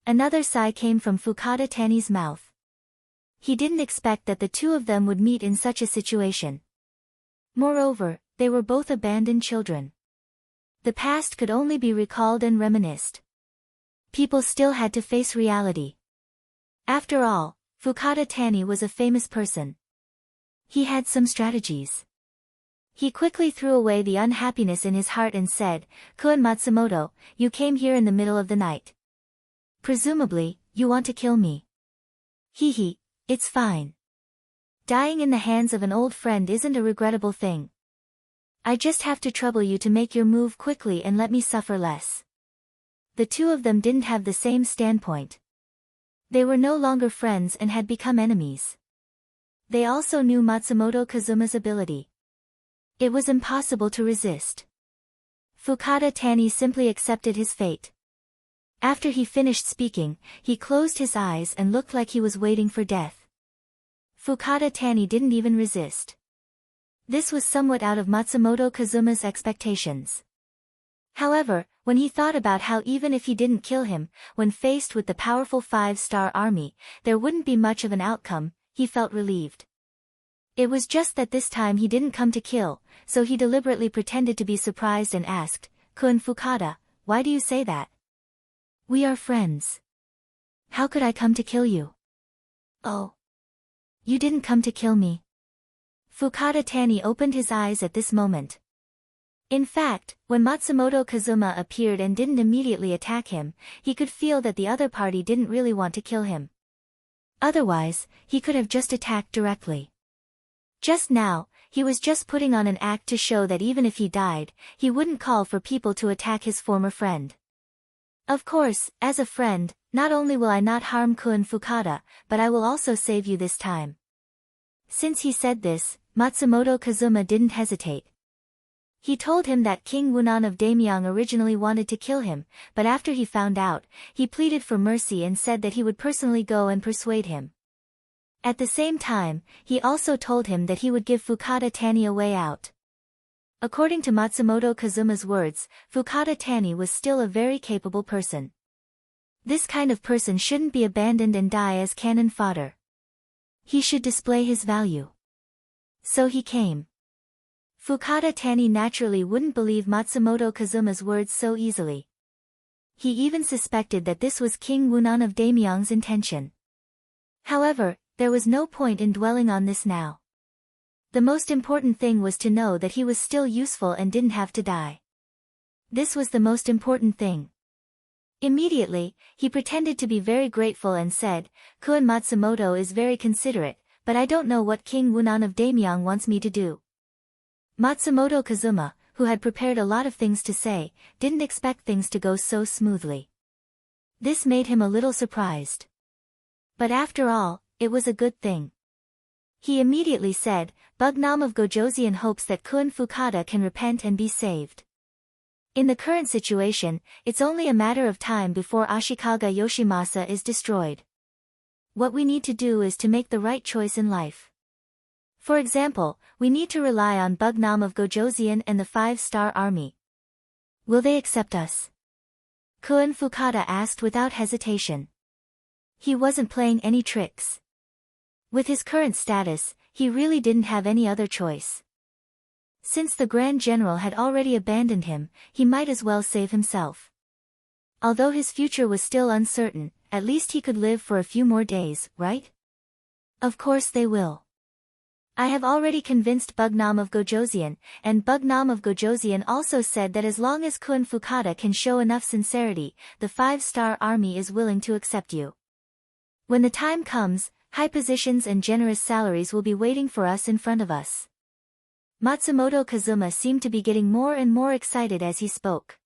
Another sigh came from Fukada Tani's mouth. He didn't expect that the two of them would meet in such a situation. Moreover, they were both abandoned children. The past could only be recalled and reminisced. People still had to face reality. After all, Fukada Tani was a famous person. He had some strategies. He quickly threw away the unhappiness in his heart and said, "Kun Matsumoto, you came here in the middle of the night. Presumably, you want to kill me. Hee, it's fine. Dying in the hands of an old friend isn't a regrettable thing. I just have to trouble you to make your move quickly and let me suffer less." The two of them didn't have the same standpoint. They were no longer friends and had become enemies. They also knew Matsumoto Kazuma's ability. It was impossible to resist. Fukada Tani simply accepted his fate. After he finished speaking, he closed his eyes and looked like he was waiting for death. Fukada Tani didn't even resist. This was somewhat out of Matsumoto Kazuma's expectations. However, when he thought about how even if he didn't kill him, when faced with the powerful 5-star army, there wouldn't be much of an outcome, he felt relieved. It was just that this time he didn't come to kill, so he deliberately pretended to be surprised and asked, "Kun Fukada, why do you say that? We are friends. How could I come to kill you? Oh. You didn't come to kill me. Fukada Tani opened his eyes at this moment. In fact, when Matsumoto Kazuma appeared and didn't immediately attack him, he could feel that the other party didn't really want to kill him. Otherwise, he could have just attacked directly. Just now, he was just putting on an act to show that even if he died, he wouldn't call for people to attack his former friend. Of course, as a friend, not only will I not harm Kun Fukada, but I will also save you this time. Since he said this, Matsumoto Kazuma didn't hesitate. He told him that King Wunan of Daemyang originally wanted to kill him, but after he found out, he pleaded for mercy and said that he would personally go and persuade him. At the same time, he also told him that he would give Fukada Tani a way out. According to Matsumoto Kazuma's words, Fukada Tani was still a very capable person. This kind of person shouldn't be abandoned and die as cannon fodder. He should display his value. So he came. Fukada Tani naturally wouldn't believe Matsumoto Kazuma's words so easily. He even suspected that this was King Wunan of Daemyang's intention. However, there was no point in dwelling on this now. The most important thing was to know that he was still useful and didn't have to die. This was the most important thing. Immediately, he pretended to be very grateful and said, Kun Matsumoto is very considerate, but I don't know what King Wunan of Daemyang wants me to do. Matsumoto Kazuma, who had prepared a lot of things to say, didn't expect things to go so smoothly. This made him a little surprised. But after all, it was a good thing. He immediately said, Bugnam of Gojoseon hopes that Kun Fukada can repent and be saved. In the current situation, it's only a matter of time before Ashikaga Yoshimasa is destroyed. What we need to do is to make the right choice in life. For example, we need to rely on Bugnam of Gojoseon and the 5-star army. Will they accept us? Kun Fukada asked without hesitation. He wasn't playing any tricks. With his current status, he really didn't have any other choice. Since the Grand General had already abandoned him, he might as well save himself. Although his future was still uncertain, at least he could live for a few more days, right? Of course they will. I have already convinced Bugnam of Gojoseon, and Bugnam of Gojoseon also said that as long as Kun Fukada can show enough sincerity, the 5-star army is willing to accept you. When the time comes, high positions and generous salaries will be waiting for us in front of us. Matsumoto Kazuma seemed to be getting more and more excited as he spoke.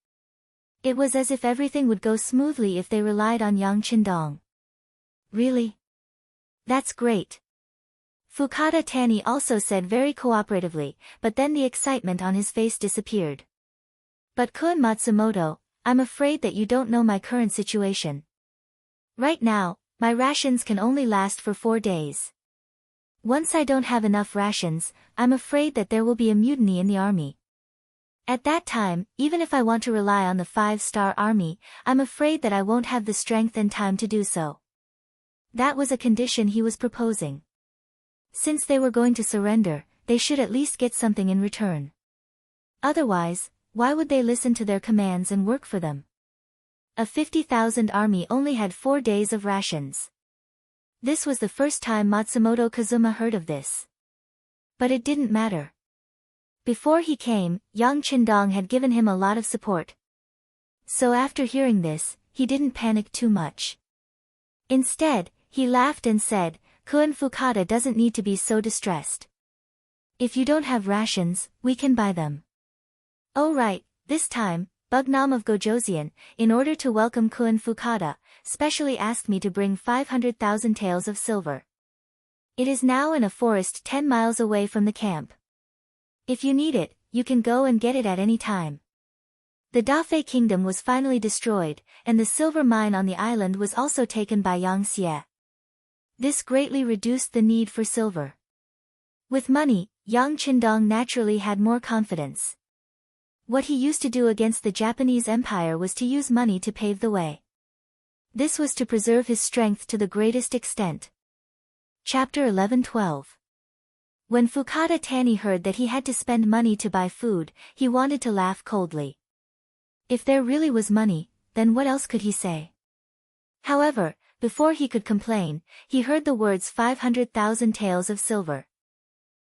It was as if everything would go smoothly if they relied on Yang Qindong. Really? That's great. Fukada Tani also said very cooperatively, but then the excitement on his face disappeared. But Kun Matsumoto, I'm afraid that you don't know my current situation. Right now, my rations can only last for 4 days. Once I don't have enough rations, I'm afraid that there will be a mutiny in the army. At that time, even if I want to rely on the 5-star army, I'm afraid that I won't have the strength and time to do so. That was a condition he was proposing. Since they were going to surrender, they should at least get something in return. Otherwise, why would they listen to their commands and work for them? A 50,000 army only had 4 days of rations. This was the first time Matsumoto Kazuma heard of this. But it didn't matter. Before he came, Yang Qindong had given him a lot of support. So after hearing this, he didn't panic too much. Instead, he laughed and said, Kun Fukada doesn't need to be so distressed. If you don't have rations, we can buy them. Oh right, this time, Bugnam of Gojoseon, in order to welcome Kun Fukada, specially asked me to bring 500,000 taels of silver. It is now in a forest 10 miles away from the camp. If you need it, you can go and get it at any time. The Dafei kingdom was finally destroyed, and the silver mine on the island was also taken by Yang Xie. This greatly reduced the need for silver. With money, Yang Qindong naturally had more confidence. What he used to do against the Japanese Empire was to use money to pave the way. This was to preserve his strength to the greatest extent. Chapter 11-12. When Fukada Tani heard that he had to spend money to buy food, he wanted to laugh coldly. If there really was money, then what else could he say? However, before he could complain, he heard the words 500,000 taels of silver.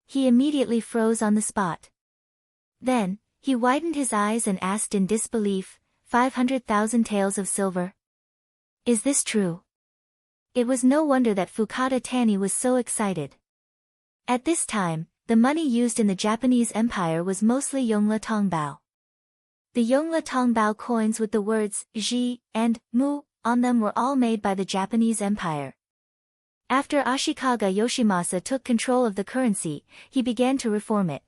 He immediately froze on the spot. Then, he widened his eyes and asked in disbelief, 500,000 taels of silver? Is this true? It was no wonder that Fukada Tani was so excited. At this time, the money used in the Japanese Empire was mostly Yongle Tongbao. The Yongle Tongbao coins with the words ji and mu on them were all made by the Japanese Empire. After Ashikaga Yoshimasa took control of the currency, he began to reform it.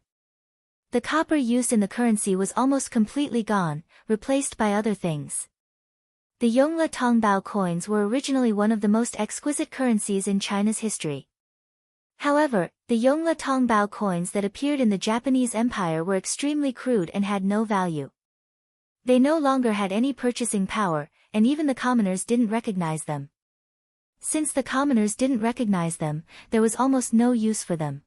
The copper used in the currency was almost completely gone, replaced by other things. The Yongle Tongbao coins were originally one of the most exquisite currencies in China's history. However, the Yongle Tongbao coins that appeared in the Japanese Empire were extremely crude and had no value. They no longer had any purchasing power, and even the commoners didn't recognize them. Since the commoners didn't recognize them, there was almost no use for them.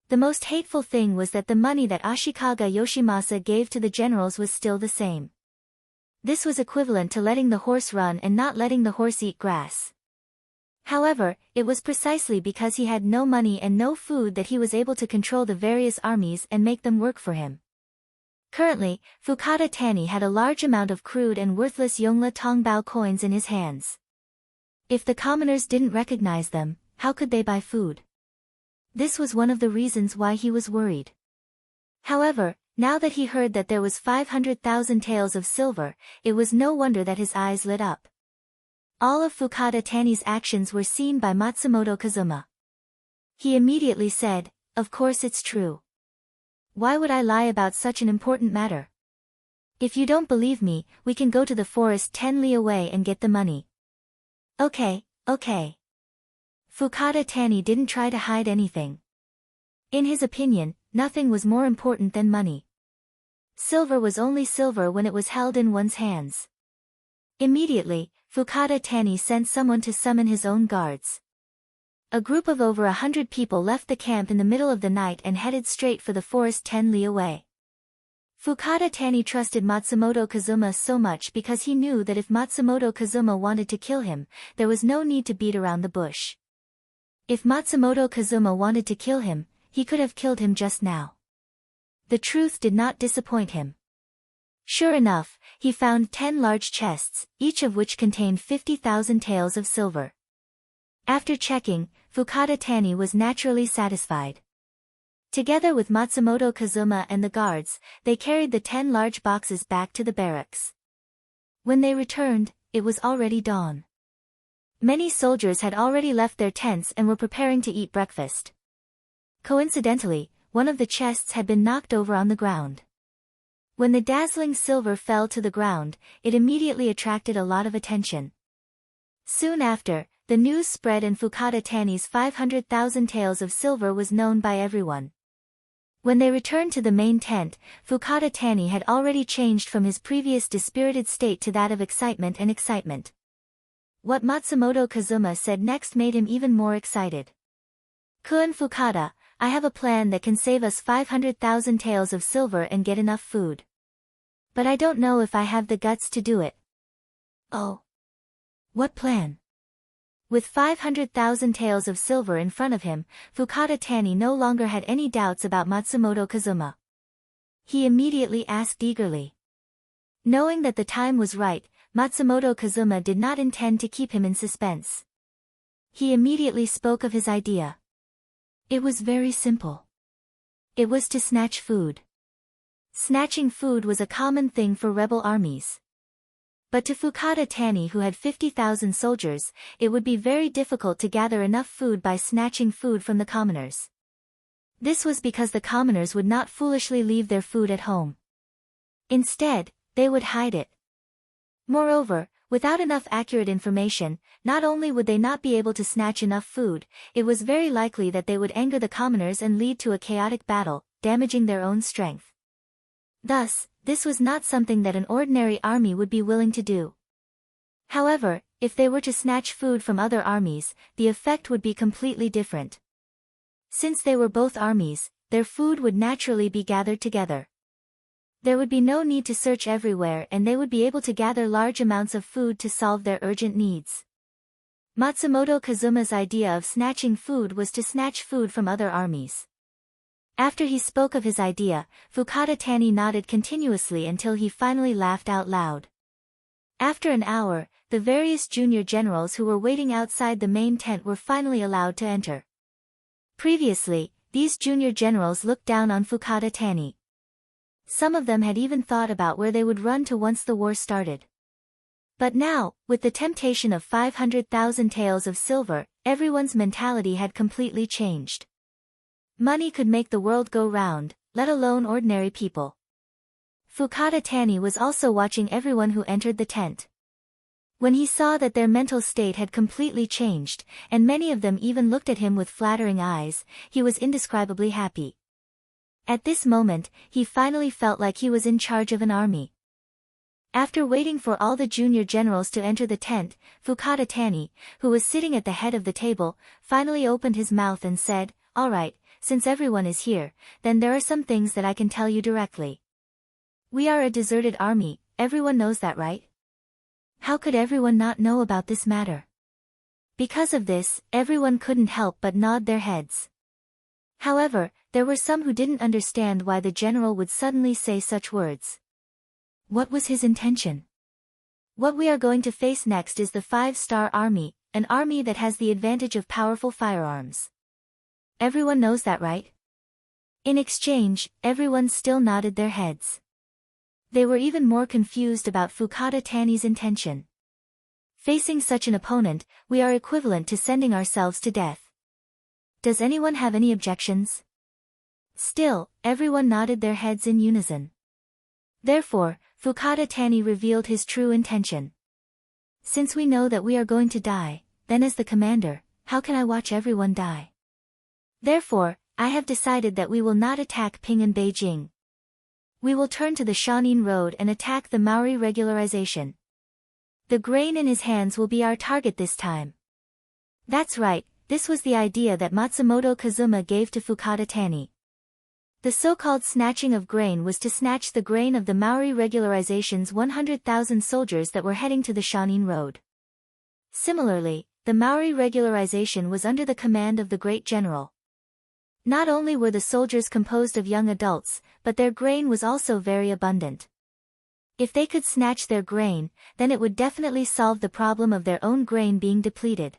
The most hateful thing was that the money that Ashikaga Yoshimasa gave to the generals was still the same. This was equivalent to letting the horse run and not letting the horse eat grass. However, it was precisely because he had no money and no food that he was able to control the various armies and make them work for him. Currently, Fukada Tani had a large amount of crude and worthless Yongle Tongbao coins in his hands. If the commoners didn't recognize them, how could they buy food? This was one of the reasons why he was worried. However, now that he heard that there was 500,000 taels of silver, it was no wonder that his eyes lit up. All of Fukada Tani's actions were seen by Matsumoto Kazuma. He immediately said, "Of course it's true. Why would I lie about such an important matter? If you don't believe me, we can go to the forest 10 li away and get the money." Okay. Fukada Tani didn't try to hide anything. In his opinion, nothing was more important than money. Silver was only silver when it was held in one's hands. Immediately, Fukada Tani sent someone to summon his own guards. A group of over 100 people left the camp in the middle of the night and headed straight for the forest 10 li away. Fukada Tani trusted Matsumoto Kazuma so much because he knew that if Matsumoto Kazuma wanted to kill him, there was no need to beat around the bush. If Matsumoto Kazuma wanted to kill him, he could have killed him just now. The truth did not disappoint him. Sure enough, he found 10 large chests, each of which contained 50,000 taels of silver. After checking, Fukada Tani was naturally satisfied. Together with Matsumoto Kazuma and the guards, they carried the 10 large boxes back to the barracks. When they returned, it was already dawn. Many soldiers had already left their tents and were preparing to eat breakfast. Coincidentally, one of the chests had been knocked over on the ground. When the dazzling silver fell to the ground, it immediately attracted a lot of attention. Soon after, the news spread and Fukada Tani's 500,000 taels of silver was known by everyone. When they returned to the main tent, Fukada Tani had already changed from his previous dispirited state to that of excitement and excitement. What Matsumoto Kazuma said next made him even more excited. "Kun Fukada, I have a plan that can save us 500,000 taels of silver and get enough food. But I don't know if I have the guts to do it." "Oh. What plan?" With 500,000 taels of silver in front of him, Fukada Tani no longer had any doubts about Matsumoto Kazuma. He immediately asked eagerly. Knowing that the time was right, Matsumoto Kazuma did not intend to keep him in suspense. He immediately spoke of his idea. It was very simple. It was to snatch food. Snatching food was a common thing for rebel armies. But to Fukada Tani, who had 50,000 soldiers, it would be very difficult to gather enough food by snatching food from the commoners. This was because the commoners would not foolishly leave their food at home. Instead, they would hide it. Moreover, without enough accurate information, not only would they not be able to snatch enough food, it was very likely that they would anger the commoners and lead to a chaotic battle, damaging their own strength. Thus, this was not something that an ordinary army would be willing to do. However, if they were to snatch food from other armies, the effect would be completely different. Since they were both armies, their food would naturally be gathered together. There would be no need to search everywhere and they would be able to gather large amounts of food to solve their urgent needs. Matsumoto Kazuma's idea of snatching food was to snatch food from other armies. After he spoke of his idea, Fukada Tani nodded continuously until he finally laughed out loud. After an hour, the various junior generals who were waiting outside the main tent were finally allowed to enter. Previously, these junior generals looked down on Fukada Tani. Some of them had even thought about where they would run to once the war started. But now, with the temptation of 500,000 taels of silver, everyone's mentality had completely changed. Money could make the world go round, let alone ordinary people. Fukada Tani was also watching everyone who entered the tent. When he saw that their mental state had completely changed, and many of them even looked at him with flattering eyes, he was indescribably happy. At this moment, he finally felt like he was in charge of an army. After waiting for all the junior generals to enter the tent, Fukada Tani, who was sitting at the head of the table, finally opened his mouth and said, "All right, since everyone is here, then there are some things that I can tell you directly. We are a deserted army, everyone knows that, right? How could everyone not know about this matter?" Because of this, everyone couldn't help but nod their heads. However, there were some who didn't understand why the general would suddenly say such words. What was his intention? What we are going to face next is the 5-star army, an army that has the advantage of powerful firearms. Everyone knows that, right? In exchange, everyone still nodded their heads. They were even more confused about Fukada Tani's intention. Facing such an opponent, we are equivalent to sending ourselves to death. Does anyone have any objections? Still, everyone nodded their heads in unison. Therefore, Fukada Tani revealed his true intention. Since we know that we are going to die, then as the commander, how can I watch everyone die? Therefore, I have decided that we will not attack Qing and Beijing. We will turn to the Shanin Road and attack the Maori regularization. The grain in his hands will be our target this time. That's right, this was the idea that Matsumoto Kazuma gave to Fukada Tani. The so-called snatching of grain was to snatch the grain of the Maori regularization's 100,000 soldiers that were heading to the Shanin Road. Similarly, the Maori regularization was under the command of the great general. Not only were the soldiers composed of young adults, but their grain was also very abundant. If they could snatch their grain, then it would definitely solve the problem of their own grain being depleted.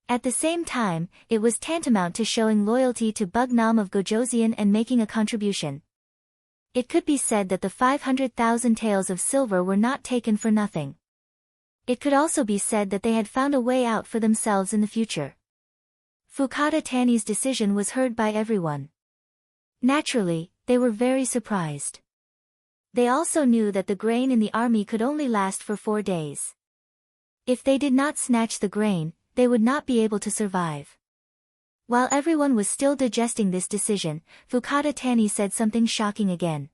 At the same time, it was tantamount to showing loyalty to Bugnam of Gojoseon and making a contribution. It could be said that the 500,000 taels of silver were not taken for nothing. It could also be said that they had found a way out for themselves in the future. Fukada Tani's decision was heard by everyone. Naturally, they were very surprised. They also knew that the grain in the army could only last for 4 days. If they did not snatch the grain, they would not be able to survive. While everyone was still digesting this decision, Fukada Tani said something shocking again.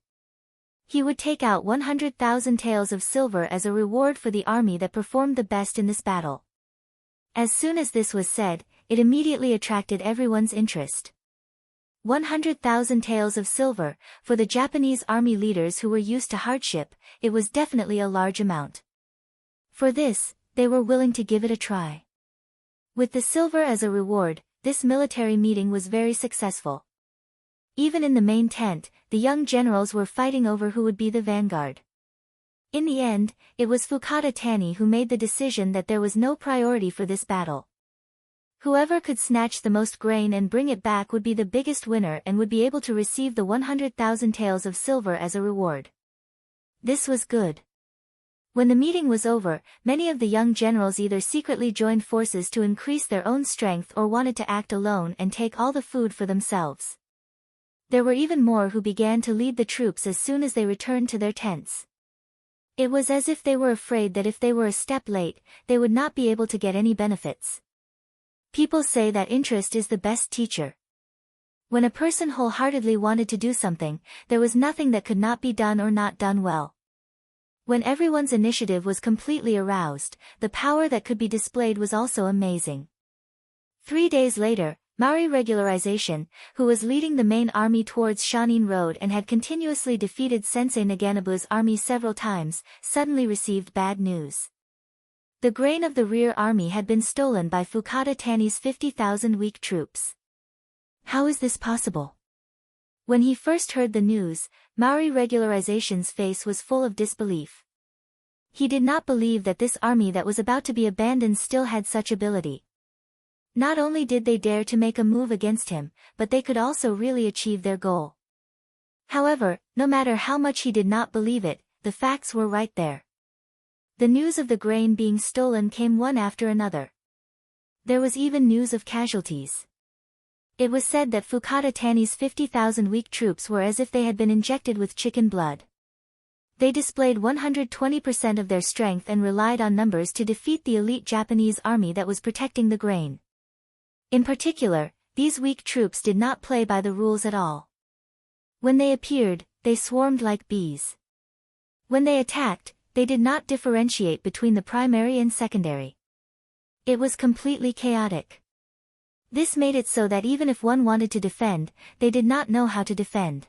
He would take out 100,000 taels of silver as a reward for the army that performed the best in this battle. As soon as this was said, it immediately attracted everyone's interest. 100,000 taels of silver, for the Japanese army leaders who were used to hardship, it was definitely a large amount. For this, they were willing to give it a try. With the silver as a reward, this military meeting was very successful. Even in the main tent, the young generals were fighting over who would be the vanguard. In the end, it was Fukada Tani who made the decision that there was no priority for this battle. Whoever could snatch the most grain and bring it back would be the biggest winner and would be able to receive the 100,000 taels of silver as a reward. This was good. When the meeting was over, many of the young generals either secretly joined forces to increase their own strength or wanted to act alone and take all the food for themselves. There were even more who began to lead the troops as soon as they returned to their tents. It was as if they were afraid that if they were a step late, they would not be able to get any benefits. People say that interest is the best teacher. When a person wholeheartedly wanted to do something, there was nothing that could not be done or not done well. When everyone's initiative was completely aroused, the power that could be displayed was also amazing. 3 days later, Maori regularization, who was leading the main army towards Shanin Road and had continuously defeated Sensei Naganabu's army several times, suddenly received bad news. The grain of the rear army had been stolen by Fukada Tani's 50,000 weak troops. How is this possible? When he first heard the news, Maori regularization's face was full of disbelief. He did not believe that this army that was about to be abandoned still had such ability. Not only did they dare to make a move against him, but they could also really achieve their goal. However, no matter how much he did not believe it, the facts were right there. The news of the grain being stolen came one after another. There was even news of casualties. It was said that Fukada Tani's 50,000 weak troops were as if they had been injected with chicken blood. They displayed 120% of their strength and relied on numbers to defeat the elite Japanese army that was protecting the grain. In particular, these weak troops did not play by the rules at all. When they appeared, they swarmed like bees. When they attacked, they did not differentiate between the primary and secondary. It was completely chaotic. This made it so that even if one wanted to defend, they did not know how to defend.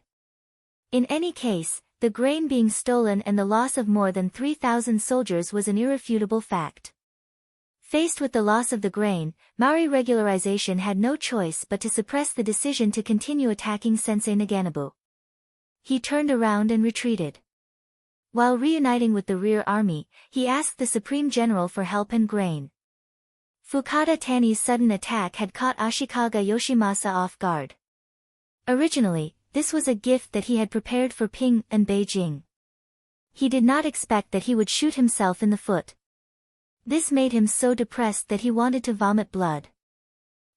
In any case, the grain being stolen and the loss of more than 3,000 soldiers was an irrefutable fact. Faced with the loss of the grain, Maori regularization had no choice but to suppress the decision to continue attacking Sensei Naganabu. He turned around and retreated. While reuniting with the rear army, he asked the Supreme General for help and grain. Fukada Tani's sudden attack had caught Ashikaga Yoshimasa off guard. Originally, this was a gift that he had prepared for Qing and Beijing. He did not expect that he would shoot himself in the foot. This made him so depressed that he wanted to vomit blood.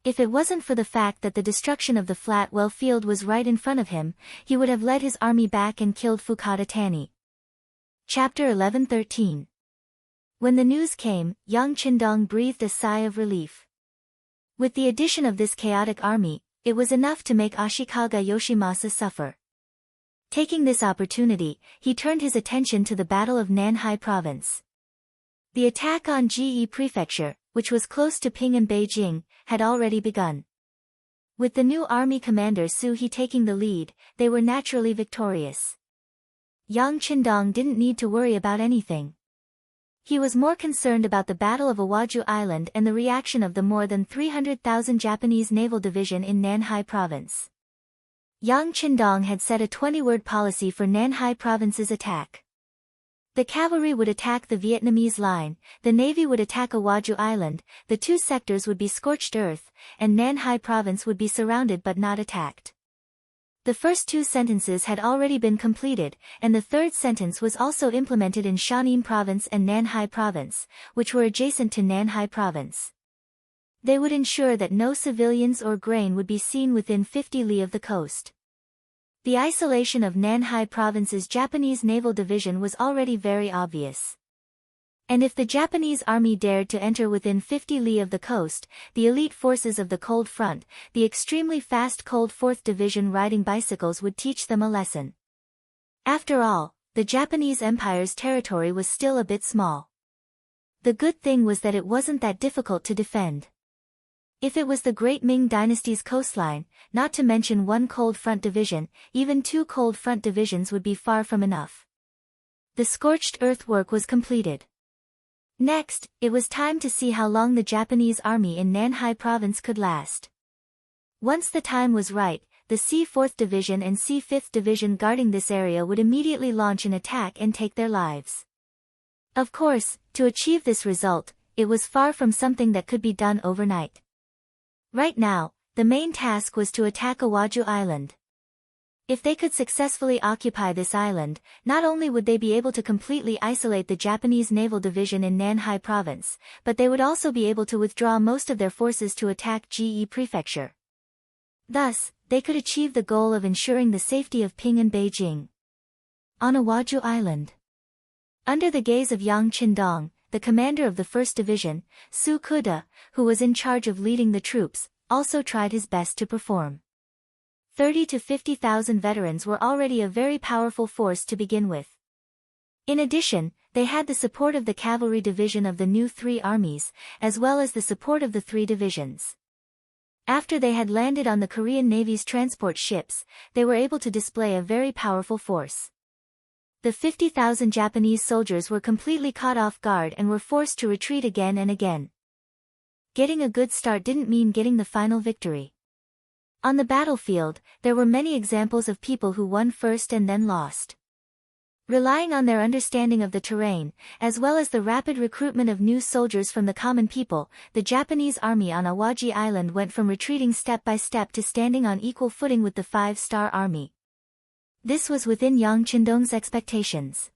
If it wasn't for the fact that the destruction of the Flatwell field was right in front of him, he would have led his army back and killed Fukada Tani. Chapter 11-13. When the news came, Yang Qindong breathed a sigh of relief. With the addition of this chaotic army, it was enough to make Ashikaga Yoshimasa suffer. Taking this opportunity, he turned his attention to the Battle of Nanhai Province. The attack on Ge Prefecture, which was close to Qing and Beijing, had already begun. With the new army commander Su He taking the lead, they were naturally victorious. Yang Qindong didn't need to worry about anything. He was more concerned about the Battle of Awaju Island and the reaction of the more than 300,000 Japanese naval division in Nanhai Province. Yang Qindong had set a 20-word policy for Nanhai Province's attack. The cavalry would attack the Vietnamese line, the navy would attack Awaju Island, the two sectors would be scorched earth, and Nanhai Province would be surrounded but not attacked. The first two sentences had already been completed, and the third sentence was also implemented in Shanin Province and Nanhai Province, which were adjacent to Nanhai Province. They would ensure that no civilians or grain would be seen within 50 li of the coast. The isolation of Nanhai Province's Japanese naval division was already very obvious. And if the Japanese army dared to enter within 50 li of the coast, the elite forces of the Cold Front, the extremely fast Cold 4th Division riding bicycles would teach them a lesson. After all, the Japanese Empire's territory was still a bit small. The good thing was that it wasn't that difficult to defend. If it was the Great Ming Dynasty's coastline, not to mention one Cold Front Division, even two Cold Front Divisions would be far from enough. The scorched earth work was completed. Next, it was time to see how long the Japanese army in Nanhai Province could last. Once the time was right, the C-4th Division and C-5th Division guarding this area would immediately launch an attack and take their lives. Of course, to achieve this result, it was far from something that could be done overnight. Right now, the main task was to attack Awaju Island. If they could successfully occupy this island, not only would they be able to completely isolate the Japanese naval division in Nanhai Province, but they would also be able to withdraw most of their forces to attack Ge Prefecture. Thus, they could achieve the goal of ensuring the safety of Qing and Beijing. On Awaju Island. Under the gaze of Yang Qindong, the commander of the 1st Division, Su Kuda, who was in charge of leading the troops, also tried his best to perform. 30 to 50,000 veterans were already a very powerful force to begin with. In addition, they had the support of the cavalry division of the new three armies, as well as the support of the three divisions. After they had landed on the Korean Navy's transport ships, they were able to display a very powerful force. The 50,000 Japanese soldiers were completely caught off guard and were forced to retreat again and again. Getting a good start didn't mean getting the final victory. On the battlefield, there were many examples of people who won first and then lost. Relying on their understanding of the terrain, as well as the rapid recruitment of new soldiers from the common people, the Japanese army on Awaji Island went from retreating step by step to standing on equal footing with the five-star army. This was within Yang Qindong's expectations.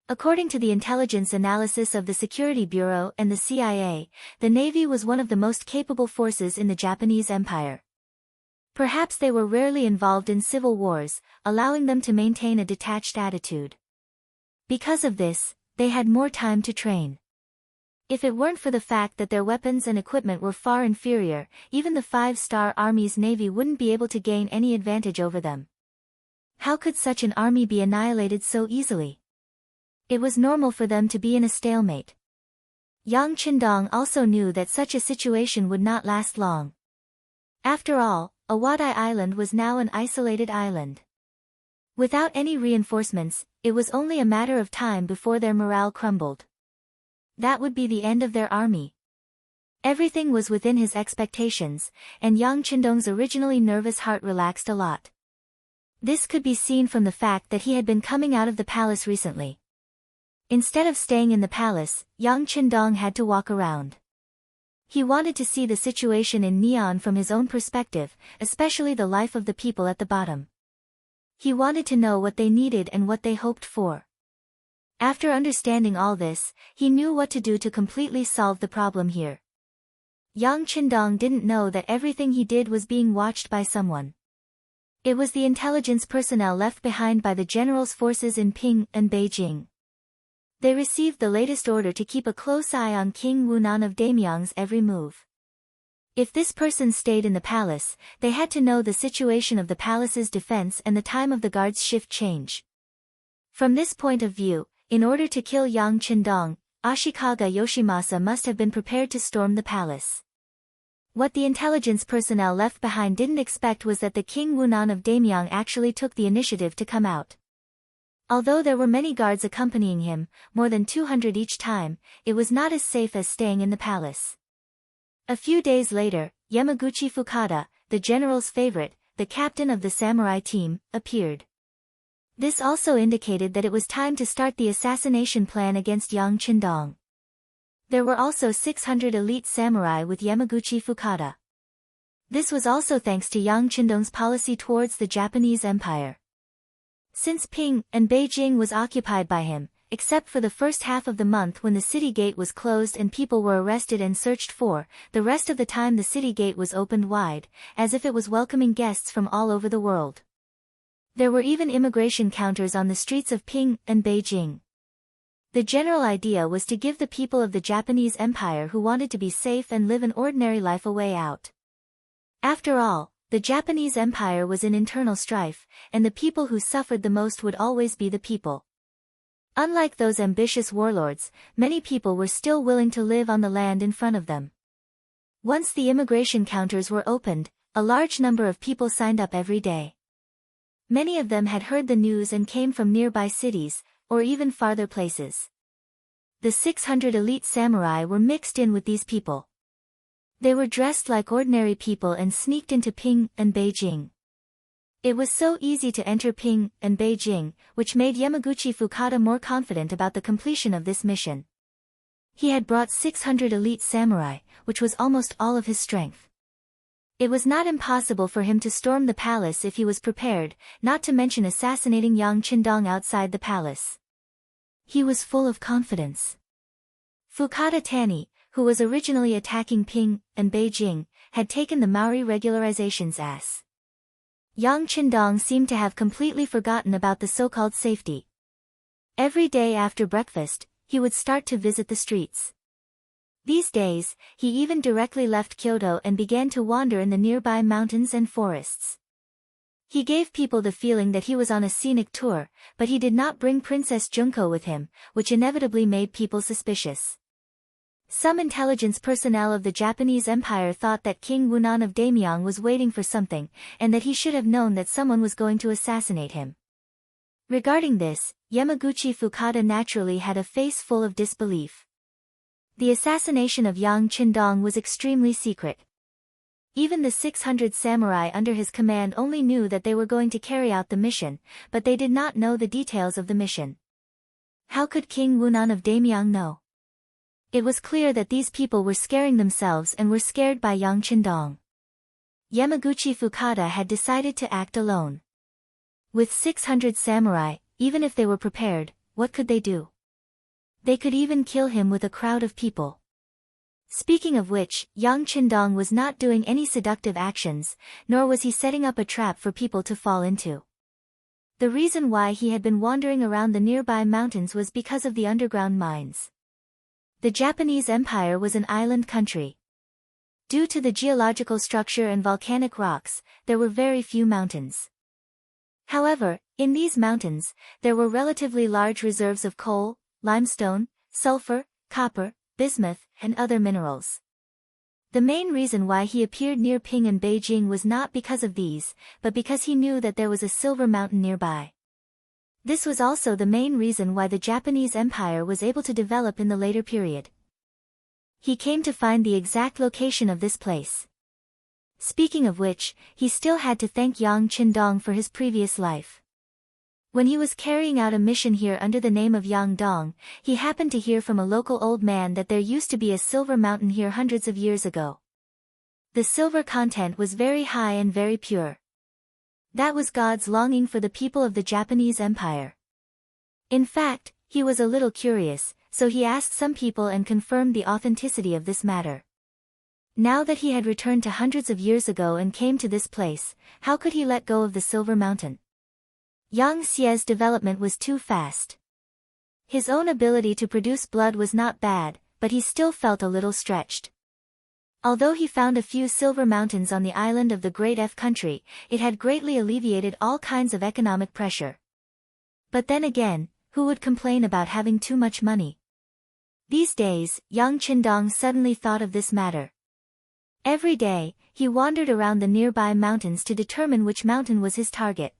According to the intelligence analysis of the Security Bureau and the CIA, the Navy was one of the most capable forces in the Japanese Empire. Perhaps they were rarely involved in civil wars, allowing them to maintain a detached attitude. Because of this, they had more time to train. If it weren't for the fact that their weapons and equipment were far inferior, even the five-star army's navy wouldn't be able to gain any advantage over them. How could such an army be annihilated so easily? It was normal for them to be in a stalemate. Yang Qindong also knew that such a situation would not last long. After all, Awadai Island was now an isolated island. Without any reinforcements, it was only a matter of time before their morale crumbled. That would be the end of their army. Everything was within his expectations, and Yang Qindong's originally nervous heart relaxed a lot. This could be seen from the fact that he had been coming out of the palace recently. Instead of staying in the palace, Yang Qindong had to walk around. He wanted to see the situation in Neon from his own perspective, especially the life of the people at the bottom. He wanted to know what they needed and what they hoped for. After understanding all this, he knew what to do to completely solve the problem here. Yang Qindong didn't know that everything he did was being watched by someone. It was the intelligence personnel left behind by the general's forces in Qing and Beijing. They received the latest order to keep a close eye on King Wunan of Damyang's every move. If this person stayed in the palace, they had to know the situation of the palace's defense and the time of the guard's shift change. From this point of view, in order to kill Yang Qindong, Ashikaga Yoshimasa must have been prepared to storm the palace. What the intelligence personnel left behind didn't expect was that the King Wunan of Damyang actually took the initiative to come out. Although there were many guards accompanying him, more than 200 each time, it was not as safe as staying in the palace. A few days later, Yamaguchi Fukada, the general's favorite, the captain of the samurai team, appeared. This also indicated that it was time to start the assassination plan against Yang Qindong. There were also 600 elite samurai with Yamaguchi Fukada. This was also thanks to Yang Qindong's policy towards the Japanese Empire. Since Qing and Beijing was occupied by him, except for the first half of the month when the city gate was closed and people were arrested and searched for, the rest of the time the city gate was opened wide, as if it was welcoming guests from all over the world. There were even immigration counters on the streets of Qing and Beijing. The general idea was to give the people of the Japanese Empire who wanted to be safe and live an ordinary life a way out. After all, the Japanese Empire was in internal strife, and the people who suffered the most would always be the people. Unlike those ambitious warlords, many people were still willing to live on the land in front of them. Once the immigration counters were opened, a large number of people signed up every day. Many of them had heard the news and came from nearby cities, or even farther places. The 600 elite samurai were mixed in with these people. They were dressed like ordinary people and sneaked into Qing and Beijing. It was so easy to enter Qing and Beijing, which made Yamaguchi Fukada more confident about the completion of this mission. He had brought 600 elite samurai, which was almost all of his strength. It was not impossible for him to storm the palace if he was prepared, not to mention assassinating Yang Qindong outside the palace. He was full of confidence. Fukada Tani, who was originally attacking Qing and Beijing, had taken the Maori regularization's ass. Yang Qindong seemed to have completely forgotten about the so-called safety. Every day after breakfast, he would start to visit the streets. These days, he even directly left Kyoto and began to wander in the nearby mountains and forests. He gave people the feeling that he was on a scenic tour, but he did not bring Princess Junko with him, which inevitably made people suspicious. Some intelligence personnel of the Japanese Empire thought that King Wunan of Daimyong was waiting for something, and that he should have known that someone was going to assassinate him. Regarding this, Yamaguchi Fukada naturally had a face full of disbelief. The assassination of Yang Qindong was extremely secret. Even the 600 samurai under his command only knew that they were going to carry out the mission, but they did not know the details of the mission. How could King Wunan of Daimyong know? It was clear that these people were scaring themselves and were scared by Yang Qindong. Yamaguchi Fukada had decided to act alone. With 600 samurai, even if they were prepared, what could they do? They could even kill him with a crowd of people. Speaking of which, Yang Qindong was not doing any seductive actions, nor was he setting up a trap for people to fall into. The reason why he had been wandering around the nearby mountains was because of the underground mines. The Japanese Empire was an island country. Due to the geological structure and volcanic rocks, there were very few mountains. However, in these mountains, there were relatively large reserves of coal, limestone, sulfur, copper, bismuth, and other minerals. The main reason why he appeared near Ping and Beijing was not because of these, but because he knew that there was a silver mountain nearby. This was also the main reason why the Japanese Empire was able to develop in the later period. He came to find the exact location of this place. Speaking of which, he still had to thank Yang Qindong for his previous life. When he was carrying out a mission here under the name of Yang Dong, he happened to hear from a local old man that there used to be a silver mountain here hundreds of years ago. The silver content was very high and very pure. That was God's longing for the people of the Japanese Empire. In fact, he was a little curious, so he asked some people and confirmed the authenticity of this matter. Now that he had returned to hundreds of years ago and came to this place, how could he let go of the silver mountain? Yang Xie's development was too fast. His own ability to produce blood was not bad, but he still felt a little stretched. Although he found a few silver mountains on the island of the Great F country, it had greatly alleviated all kinds of economic pressure. But then again, who would complain about having too much money? These days, Yang Qindong suddenly thought of this matter. Every day, he wandered around the nearby mountains to determine which mountain was his target.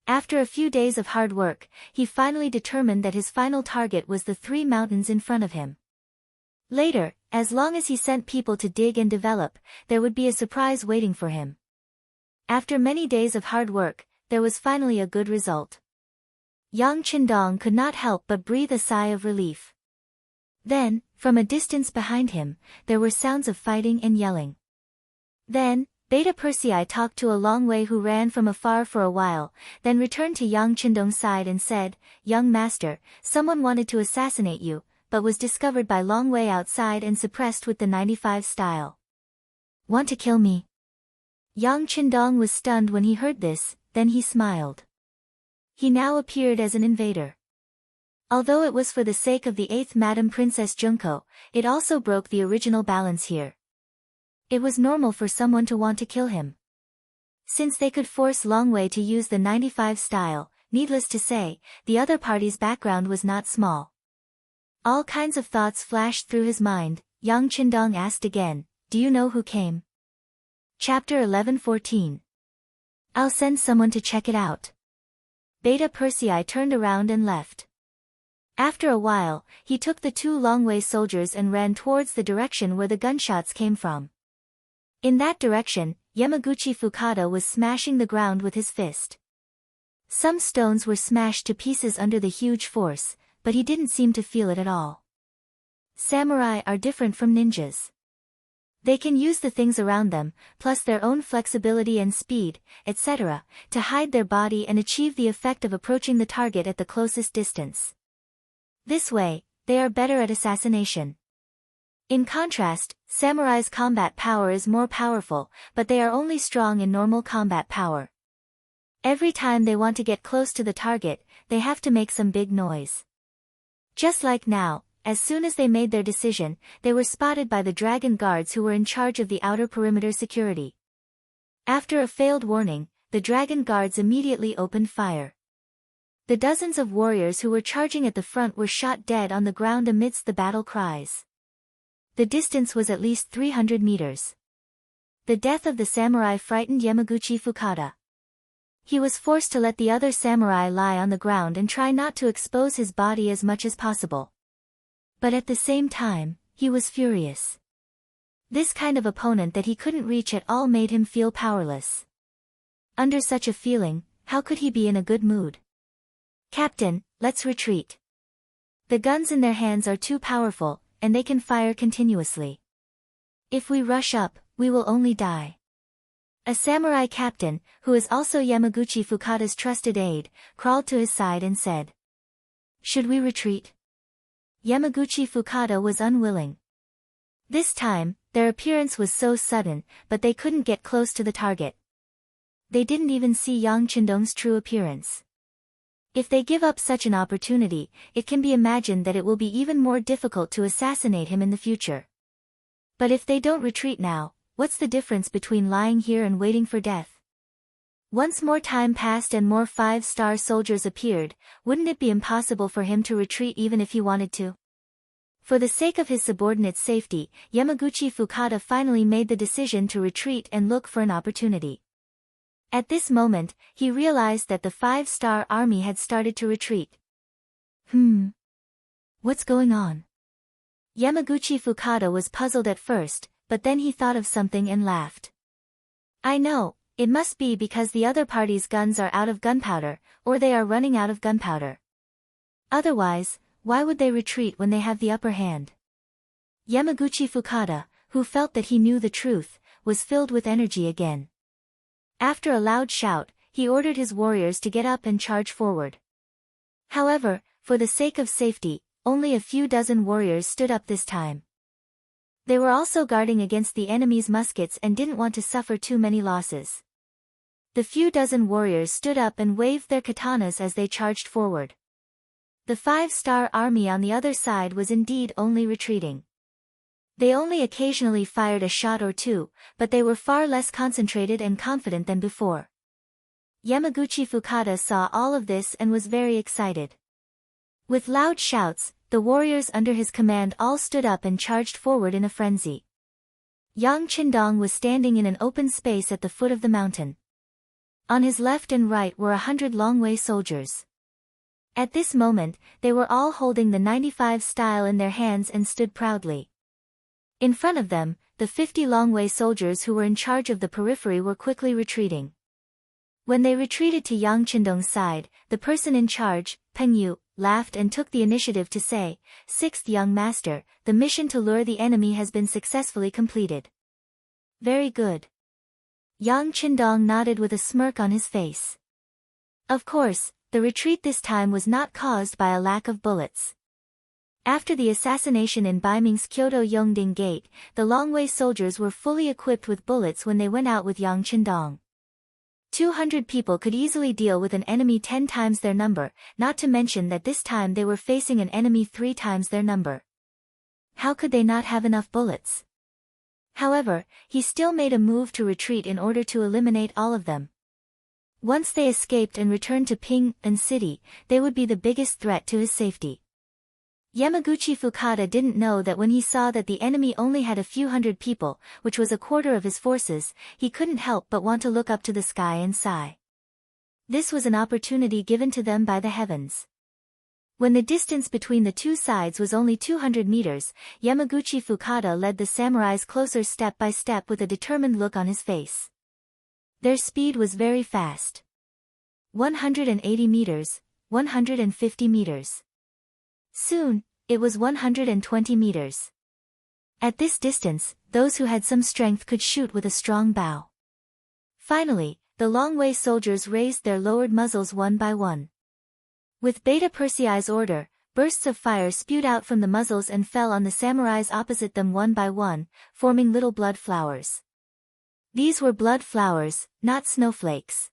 After a few days of hard work, he finally determined that his final target was the 3 mountains in front of him. Later, as long as he sent people to dig and develop, there would be a surprise waiting for him. After many days of hard work, there was finally a good result. Yang Qindong could not help but breathe a sigh of relief. Then, from a distance behind him, there were sounds of fighting and yelling. Then, Beta Persei talked to a Long Wei who ran from afar for a while, then returned to Yang Qindong's side and said, "Young master, someone wanted to assassinate you, but was discovered by Long Wei outside and suppressed with the 95 style. Want to kill me?" Yang Qindong was stunned when he heard this, then he smiled. He now appeared as an invader. Although it was for the sake of the 8th Madam Princess Junko, it also broke the original balance here. It was normal for someone to want to kill him. Since they could force Long Wei to use the 95 style, needless to say, the other party's background was not small. All kinds of thoughts flashed through his mind. Yang Qindong asked again, "Do you know who came?" Chapter 11:14. "I'll send someone to check it out." Beta Persei turned around and left. After a while, he took the 2 Long Wei soldiers and ran towards the direction where the gunshots came from. In that direction, Yamaguchi Fukada was smashing the ground with his fist. Some stones were smashed to pieces under the huge force, but he didn't seem to feel it at all. Samurai are different from ninjas. They can use the things around them, plus their own flexibility and speed, etc., to hide their body and achieve the effect of approaching the target at the closest distance. This way, they are better at assassination. In contrast, samurai's combat power is more powerful, but they are only strong in normal combat power. Every time they want to get close to the target, they have to make some big noise. Just like now, as soon as they made their decision, they were spotted by the dragon guards who were in charge of the outer perimeter security. After a failed warning, the dragon guards immediately opened fire. The dozens of warriors who were charging at the front were shot dead on the ground amidst the battle cries. The distance was at least 300 meters. The death of the samurai frightened Yamaguchi Fukada. He was forced to let the other samurai lie on the ground and try not to expose his body as much as possible. But at the same time, he was furious. This kind of opponent that he couldn't reach at all made him feel powerless. Under such a feeling, how could he be in a good mood? "Captain, let's retreat. The guns in their hands are too powerful, and they can fire continuously. If we rush up, we will only die." A samurai captain, who is also Yamaguchi Fukada's trusted aide, crawled to his side and said, "Should we retreat?" Yamaguchi Fukada was unwilling. This time, their appearance was so sudden, but they couldn't get close to the target. They didn't even see Yang Qindong's true appearance. If they give up such an opportunity, it can be imagined that it will be even more difficult to assassinate him in the future. But if they don't retreat now, what's the difference between lying here and waiting for death? Once more time passed and more 5-star soldiers appeared. Wouldn't it be impossible for him to retreat even if he wanted to? For the sake of his subordinate's safety, Yamaguchi Fukada finally made the decision to retreat and look for an opportunity. At this moment, he realized that the 5-star army had started to retreat. What's going on? Yamaguchi Fukada was puzzled at first, but then he thought of something and laughed. "I know, it must be because the other party's guns are out of gunpowder, or they are running out of gunpowder. Otherwise, why would they retreat when they have the upper hand?" Yamaguchi Fukada, who felt that he knew the truth, was filled with energy again. After a loud shout, he ordered his warriors to get up and charge forward. However, for the sake of safety, only a few dozen warriors stood up this time. They were also guarding against the enemy's muskets and didn't want to suffer too many losses. The few dozen warriors stood up and waved their katanas as they charged forward. The 5-star army on the other side was indeed only retreating. They only occasionally fired a shot or two, but they were far less concentrated and confident than before. Yamaguchi Fukada saw all of this and was very excited. With loud shouts, the warriors under his command all stood up and charged forward in a frenzy. Yang Qindong was standing in an open space at the foot of the mountain. On his left and right were 100 Longwei soldiers. At this moment, they were all holding the 95 style in their hands and stood proudly. In front of them, the 50 Longwei soldiers who were in charge of the periphery were quickly retreating. When they retreated to Yang Qindong's side, the person in charge, Peng Yu, laughed and took the initiative to say, "Sixth young master, the mission to lure the enemy has been successfully completed." "Very good." Yang Qindong nodded with a smirk on his face. Of course, the retreat this time was not caused by a lack of bullets. After the assassination in Baiming's Kyoto Yongding Gate, the Longwei soldiers were fully equipped with bullets when they went out with Yang Qindong. 200 people could easily deal with an enemy 10 times their number, not to mention that this time they were facing an enemy 3 times their number. How could they not have enough bullets? However, he still made a move to retreat in order to eliminate all of them. Once they escaped and returned to Ping An City, they would be the biggest threat to his safety. Yamaguchi Fukada didn't know that when he saw that the enemy only had a few hundred people, which was a quarter of his forces, he couldn't help but want to look up to the sky and sigh. This was an opportunity given to them by the heavens. When the distance between the two sides was only 200 meters, Yamaguchi Fukada led the samurais closer step by step with a determined look on his face. Their speed was very fast. 180 meters, 150 meters. Soon, it was 120 meters. At this distance, those who had some strength could shoot with a strong bow. Finally, the Longwei soldiers raised their lowered muzzles one by one. With Beta Persei's order, bursts of fire spewed out from the muzzles and fell on the samurais opposite them one by one, forming little blood flowers. These were blood flowers, not snowflakes.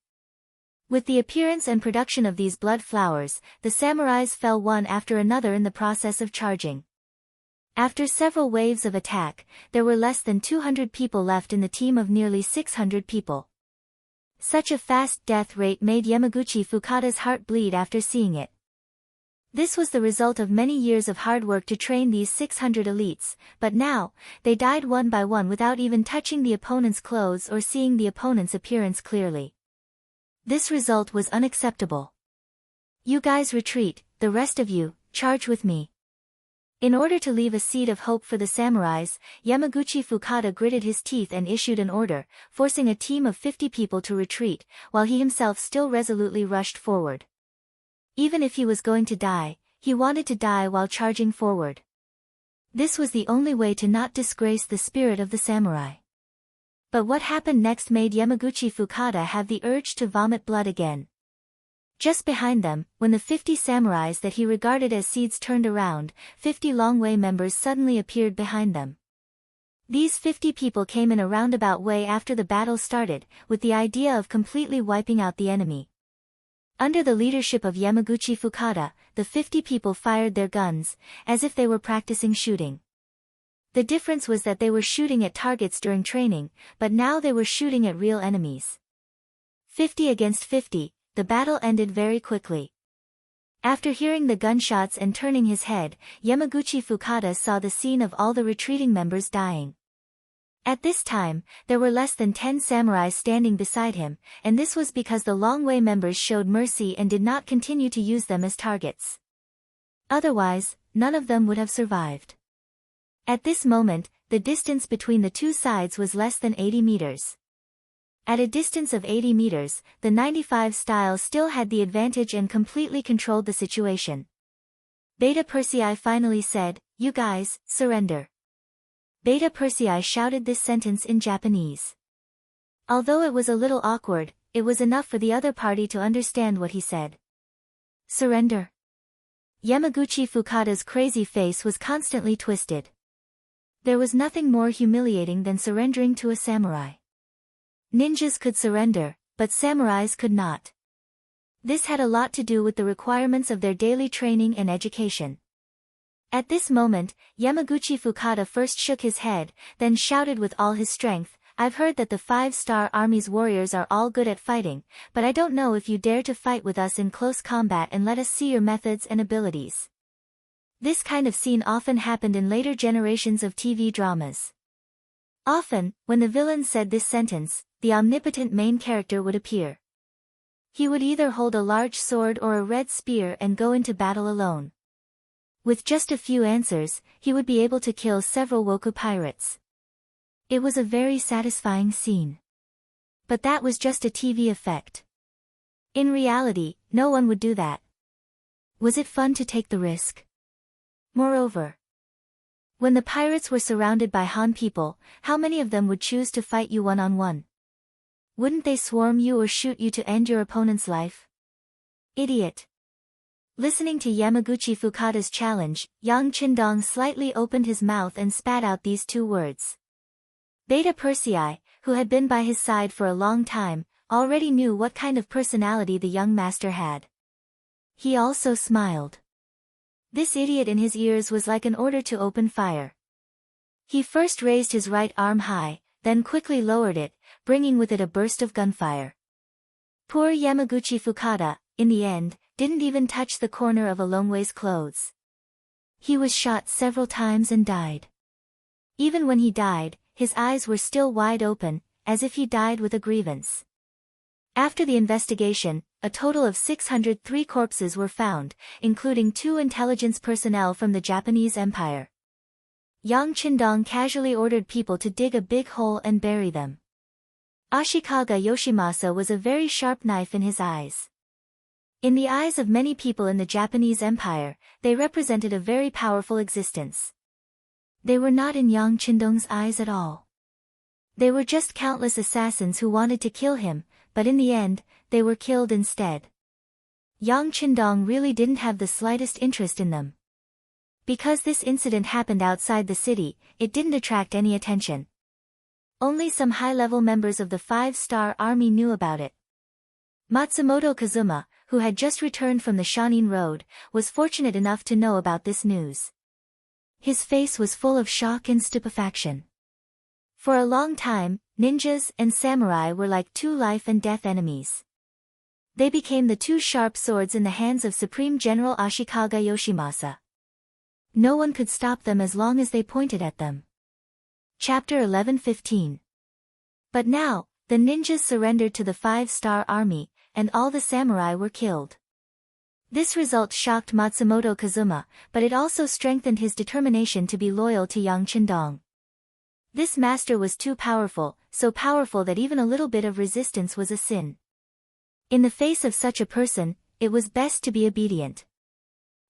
With the appearance and production of these blood flowers, the samurais fell one after another in the process of charging. After several waves of attack, there were less than 200 people left in the team of nearly 600 people. Such a fast death rate made Yamaguchi Fukada's heart bleed after seeing it. This was the result of many years of hard work to train these 600 elites, but now, they died one by one without even touching the opponent's clothes or seeing the opponent's appearance clearly. This result was unacceptable. You guys retreat, the rest of you, charge with me. In order to leave a seed of hope for the samurais, Yamaguchi Fukada gritted his teeth and issued an order, forcing a team of 50 people to retreat, while he himself still resolutely rushed forward. Even if he was going to die, he wanted to die while charging forward. This was the only way to not disgrace the spirit of the samurai. But what happened next made Yamaguchi Fukada have the urge to vomit blood again. Just behind them, when the 50 samurais that he regarded as seeds turned around, 50 Longwei members suddenly appeared behind them. These 50 people came in a roundabout way after the battle started, with the idea of completely wiping out the enemy. Under the leadership of Yamaguchi Fukada, the 50 people fired their guns, as if they were practicing shooting. The difference was that they were shooting at targets during training, but now they were shooting at real enemies. 50 against 50, the battle ended very quickly. After hearing the gunshots and turning his head, Yamaguchi Fukada saw the scene of all the retreating members dying. At this time, there were less than 10 samurai standing beside him, and this was because the Longwei members showed mercy and did not continue to use them as targets. Otherwise, none of them would have survived. At this moment, the distance between the two sides was less than 80 meters. At a distance of 80 meters, the 95 style still had the advantage and completely controlled the situation. Beta Persei finally said, "You guys, surrender." Beta Persei shouted this sentence in Japanese. Although it was a little awkward, it was enough for the other party to understand what he said. Surrender. Yamaguchi Fukada's crazy face was constantly twisted. There was nothing more humiliating than surrendering to a samurai. Ninjas could surrender, but samurais could not. This had a lot to do with the requirements of their daily training and education. At this moment, Yamaguchi Fukada first shook his head, then shouted with all his strength, "I've heard that the 5-star Army's warriors are all good at fighting, but I don't know if you dare to fight with us in close combat and let us see your methods and abilities." This kind of scene often happened in later generations of TV dramas. Often, when the villain said this sentence, the omnipotent main character would appear. He would either hold a large sword or a red spear and go into battle alone. With just a few answers, he would be able to kill several Woku pirates. It was a very satisfying scene. But that was just a TV effect. In reality, no one would do that. Was it fun to take the risk? Moreover, when the pirates were surrounded by Han people, how many of them would choose to fight you one-on-one? Wouldn't they swarm you or shoot you to end your opponent's life? Idiot. Listening to Yamaguchi Fukada's challenge, Yang Qindong slightly opened his mouth and spat out these two words. Beta Persei, who had been by his side for a long time, already knew what kind of personality the young master had. He also smiled. This idiot in his ears was like an order to open fire. He first raised his right arm high, then quickly lowered it, bringing with it a burst of gunfire. Poor Yamaguchi Fukada, in the end, didn't even touch the corner of a Longwei's clothes. He was shot several times and died. Even when he died, his eyes were still wide open, as if he died with a grievance. After the investigation, a total of 603 corpses were found, including 2 intelligence personnel from the Japanese Empire. Yang Qindong casually ordered people to dig a big hole and bury them. Ashikaga Yoshimasa was a very sharp knife in his eyes. In the eyes of many people in the Japanese Empire, they represented a very powerful existence. They were not in Yang Qindong's eyes at all. They were just countless assassins who wanted to kill him, but in the end, they were killed instead. Yang Qindong really didn't have the slightest interest in them. Because this incident happened outside the city, it didn't attract any attention. Only some high-level members of the 5-star army knew about it. Matsumoto Kazuma, who had just returned from the Shanin Road, was fortunate enough to know about this news. His face was full of shock and stupefaction. For a long time, ninjas and samurai were like 2 life-and-death enemies. They became the two sharp swords in the hands of Supreme General Ashikaga Yoshimasa. No one could stop them as long as they pointed at them. Chapter 11:15. But now, the ninjas surrendered to the 5-star army, and all the samurai were killed. This result shocked Matsumoto Kazuma, but it also strengthened his determination to be loyal to Yang Qindong. This master was too powerful, so powerful that even a little bit of resistance was a sin. In the face of such a person, it was best to be obedient.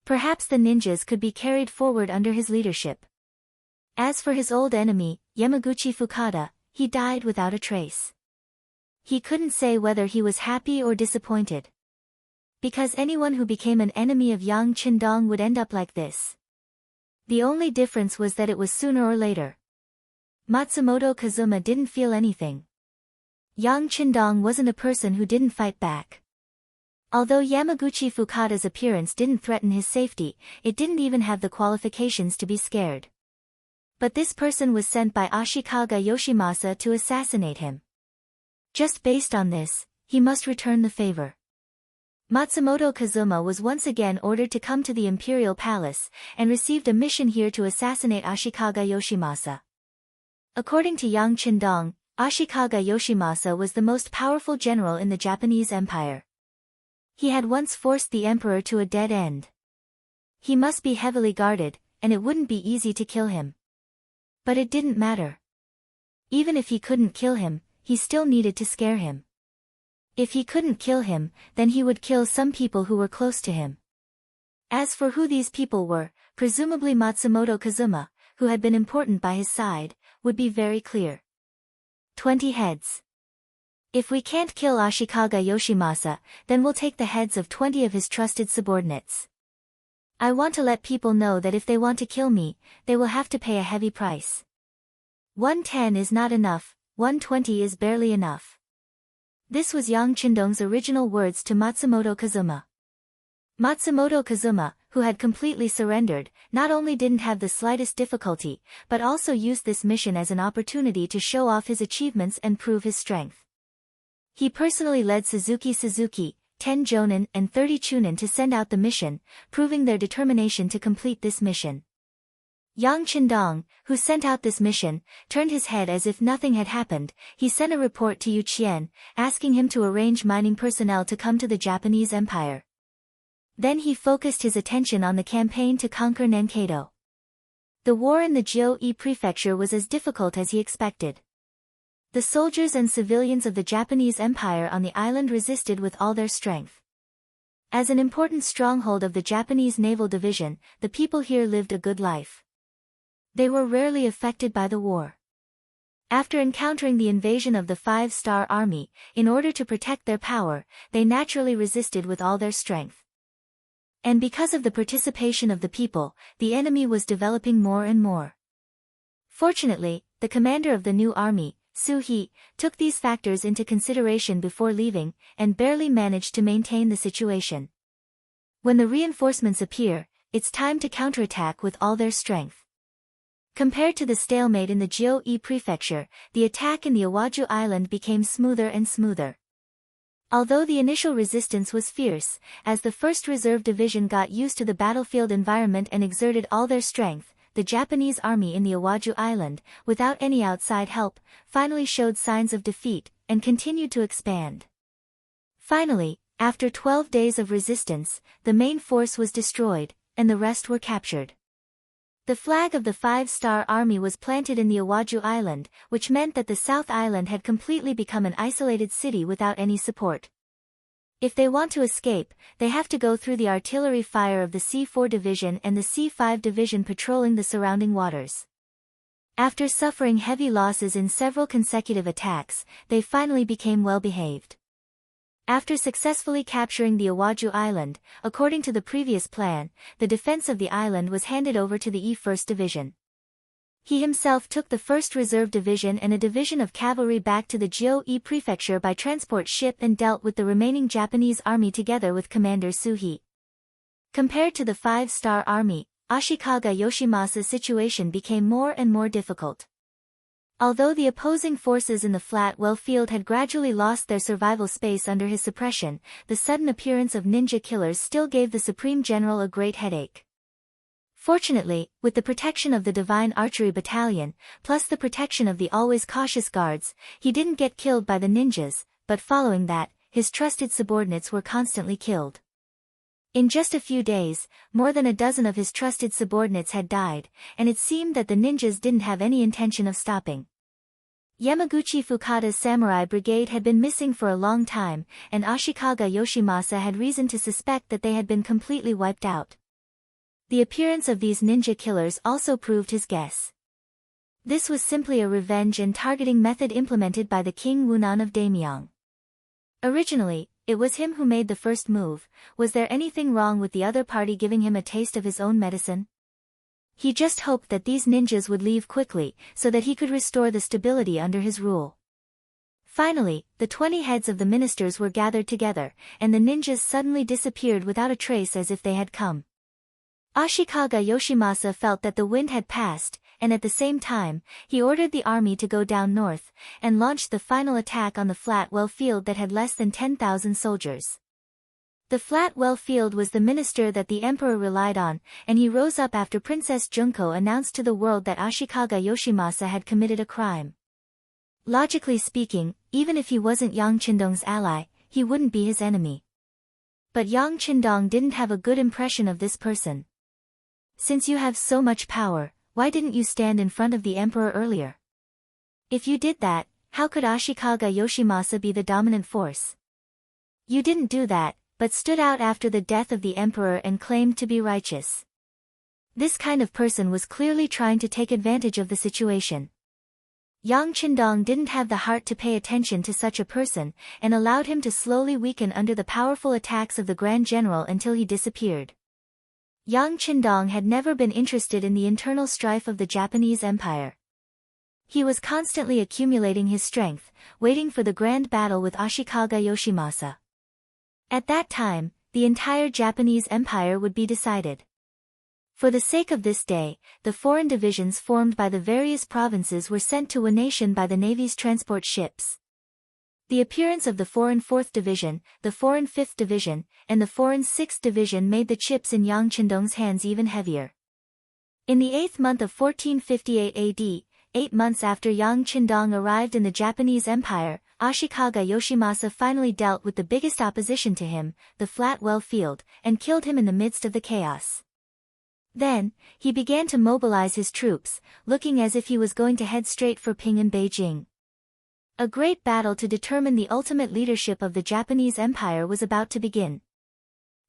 Perhaps the ninjas could be carried forward under his leadership. As for his old enemy, Yamaguchi Fukada, he died without a trace. He couldn't say whether he was happy or disappointed. Because anyone who became an enemy of Yang Qindong would end up like this. The only difference was that it was sooner or later. Matsumoto Kazuma didn't feel anything. Yang Qindong wasn't a person who didn't fight back. Although Yamaguchi Fukada's appearance didn't threaten his safety, it didn't even have the qualifications to be scared. But this person was sent by Ashikaga Yoshimasa to assassinate him. Just based on this, he must return the favor. Matsumoto Kazuma was once again ordered to come to the Imperial Palace, and received a mission here to assassinate Ashikaga Yoshimasa. According to Yang Qindong, Ashikaga Yoshimasa was the most powerful general in the Japanese Empire. He had once forced the emperor to a dead end. He must be heavily guarded, and it wouldn't be easy to kill him. But it didn't matter. Even if he couldn't kill him, he still needed to scare him. If he couldn't kill him, then he would kill some people who were close to him. As for who these people were, presumably Matsumoto Kazuma, who had been important by his side, would be very clear. 20 heads. If we can't kill Ashikaga Yoshimasa, then we'll take the heads of 20 of his trusted subordinates. I want to let people know that if they want to kill me, they will have to pay a heavy price. 110 is not enough, 120 is barely enough. This was Yang Qindong's original words to Matsumoto Kazuma. Matsumoto Kazuma, who had completely surrendered, not only didn't have the slightest difficulty, but also used this mission as an opportunity to show off his achievements and prove his strength. He personally led Suzuki, 10 jonin and 30 chunin to send out the mission, proving their determination to complete this mission. Yang Qindong, who sent out this mission, turned his head as if nothing had happened. He sent a report to Yu Qian, asking him to arrange mining personnel to come to the Japanese Empire. Then he focused his attention on the campaign to conquer Nankado. The war in the Jiu-E prefecture was as difficult as he expected. The soldiers and civilians of the Japanese Empire on the island resisted with all their strength. As an important stronghold of the Japanese Naval Division, the people here lived a good life. They were rarely affected by the war. After encountering the invasion of the 5-star army, in order to protect their power, they naturally resisted with all their strength. And because of the participation of the people, the enemy was developing more and more. Fortunately, the commander of the new army, Su-hee, took these factors into consideration before leaving, and barely managed to maintain the situation. When the reinforcements appear, it's time to counterattack with all their strength. Compared to the stalemate in the Jiu-E prefecture, the attack in the Awaju Island became smoother and smoother. Although the initial resistance was fierce, as the 1st Reserve Division got used to the battlefield environment and exerted all their strength, the Japanese army in the Awaju Island, without any outside help, finally showed signs of defeat, and continued to expand. Finally, after 12 days of resistance, the main force was destroyed, and the rest were captured. The flag of the 5-star army was planted in the Awaju Island, which meant that the South Island had completely become an isolated city without any support. If they want to escape, they have to go through the artillery fire of the C4 Division and the C5 Division patrolling the surrounding waters. After suffering heavy losses in several consecutive attacks, they finally became well-behaved. After successfully capturing the Awaju Island, according to the previous plan, the defense of the island was handed over to the E-1st Division. He himself took the 1st Reserve Division and a division of cavalry back to the Jiu-E prefecture by transport ship and dealt with the remaining Japanese army together with Commander Su-hee. Compared to the 5-star army, Ashikaga Yoshimasa's situation became more and more difficult. Although the opposing forces in the flat well field had gradually lost their survival space under his suppression, the sudden appearance of ninja killers still gave the Supreme General a great headache. Fortunately, with the protection of the Divine Archery Battalion, plus the protection of the always cautious guards, he didn't get killed by the ninjas, but following that, his trusted subordinates were constantly killed. In just a few days, more than a dozen of his trusted subordinates had died, and it seemed that the ninjas didn't have any intention of stopping. Yamaguchi Fukada's samurai brigade had been missing for a long time, and Ashikaga Yoshimasa had reason to suspect that they had been completely wiped out. The appearance of these ninja killers also proved his guess. This was simply a revenge and targeting method implemented by the King Wunan of Daimyong. Originally, it was him who made the first move. Was there anything wrong with the other party giving him a taste of his own medicine? He just hoped that these ninjas would leave quickly, so that he could restore the stability under his rule. Finally, the 20 heads of the ministers were gathered together, and the ninjas suddenly disappeared without a trace as if they had come. Ashikaga Yoshimasa felt that the wind had passed, and at the same time, he ordered the army to go down north, and launched the final attack on the flat well field that had less than 10,000 soldiers. The flat well field was the minister that the emperor relied on, and he rose up after Princess Junko announced to the world that Ashikaga Yoshimasa had committed a crime. Logically speaking, even if he wasn't Yang Qindong's ally, he wouldn't be his enemy. But Yang Qindong didn't have a good impression of this person. Since you have so much power, why didn't you stand in front of the emperor earlier? If you did that, how could Ashikaga Yoshimasa be the dominant force? You didn't do that, but stood out after the death of the emperor and claimed to be righteous. This kind of person was clearly trying to take advantage of the situation. Yang Qindong didn't have the heart to pay attention to such a person, and allowed him to slowly weaken under the powerful attacks of the Grand General until he disappeared. Yang Qindong had never been interested in the internal strife of the Japanese Empire. He was constantly accumulating his strength, waiting for the grand battle with Ashikaga Yoshimasa. At that time, the entire Japanese Empire would be decided. For the sake of this day, the foreign divisions formed by the various provinces were sent to Wanation by the Navy's transport ships. The appearance of the foreign 4th Division, the foreign 5th Division, and the foreign 6th Division made the chips in Yang Qindong's hands even heavier. In the 8th month of 1458 AD, 8 months after Yang Qindong arrived in the Japanese Empire, Ashikaga Yoshimasa finally dealt with the biggest opposition to him, the flat well field, and killed him in the midst of the chaos. Then, he began to mobilize his troops, looking as if he was going to head straight for Qing and Beijing. A great battle to determine the ultimate leadership of the Japanese Empire was about to begin.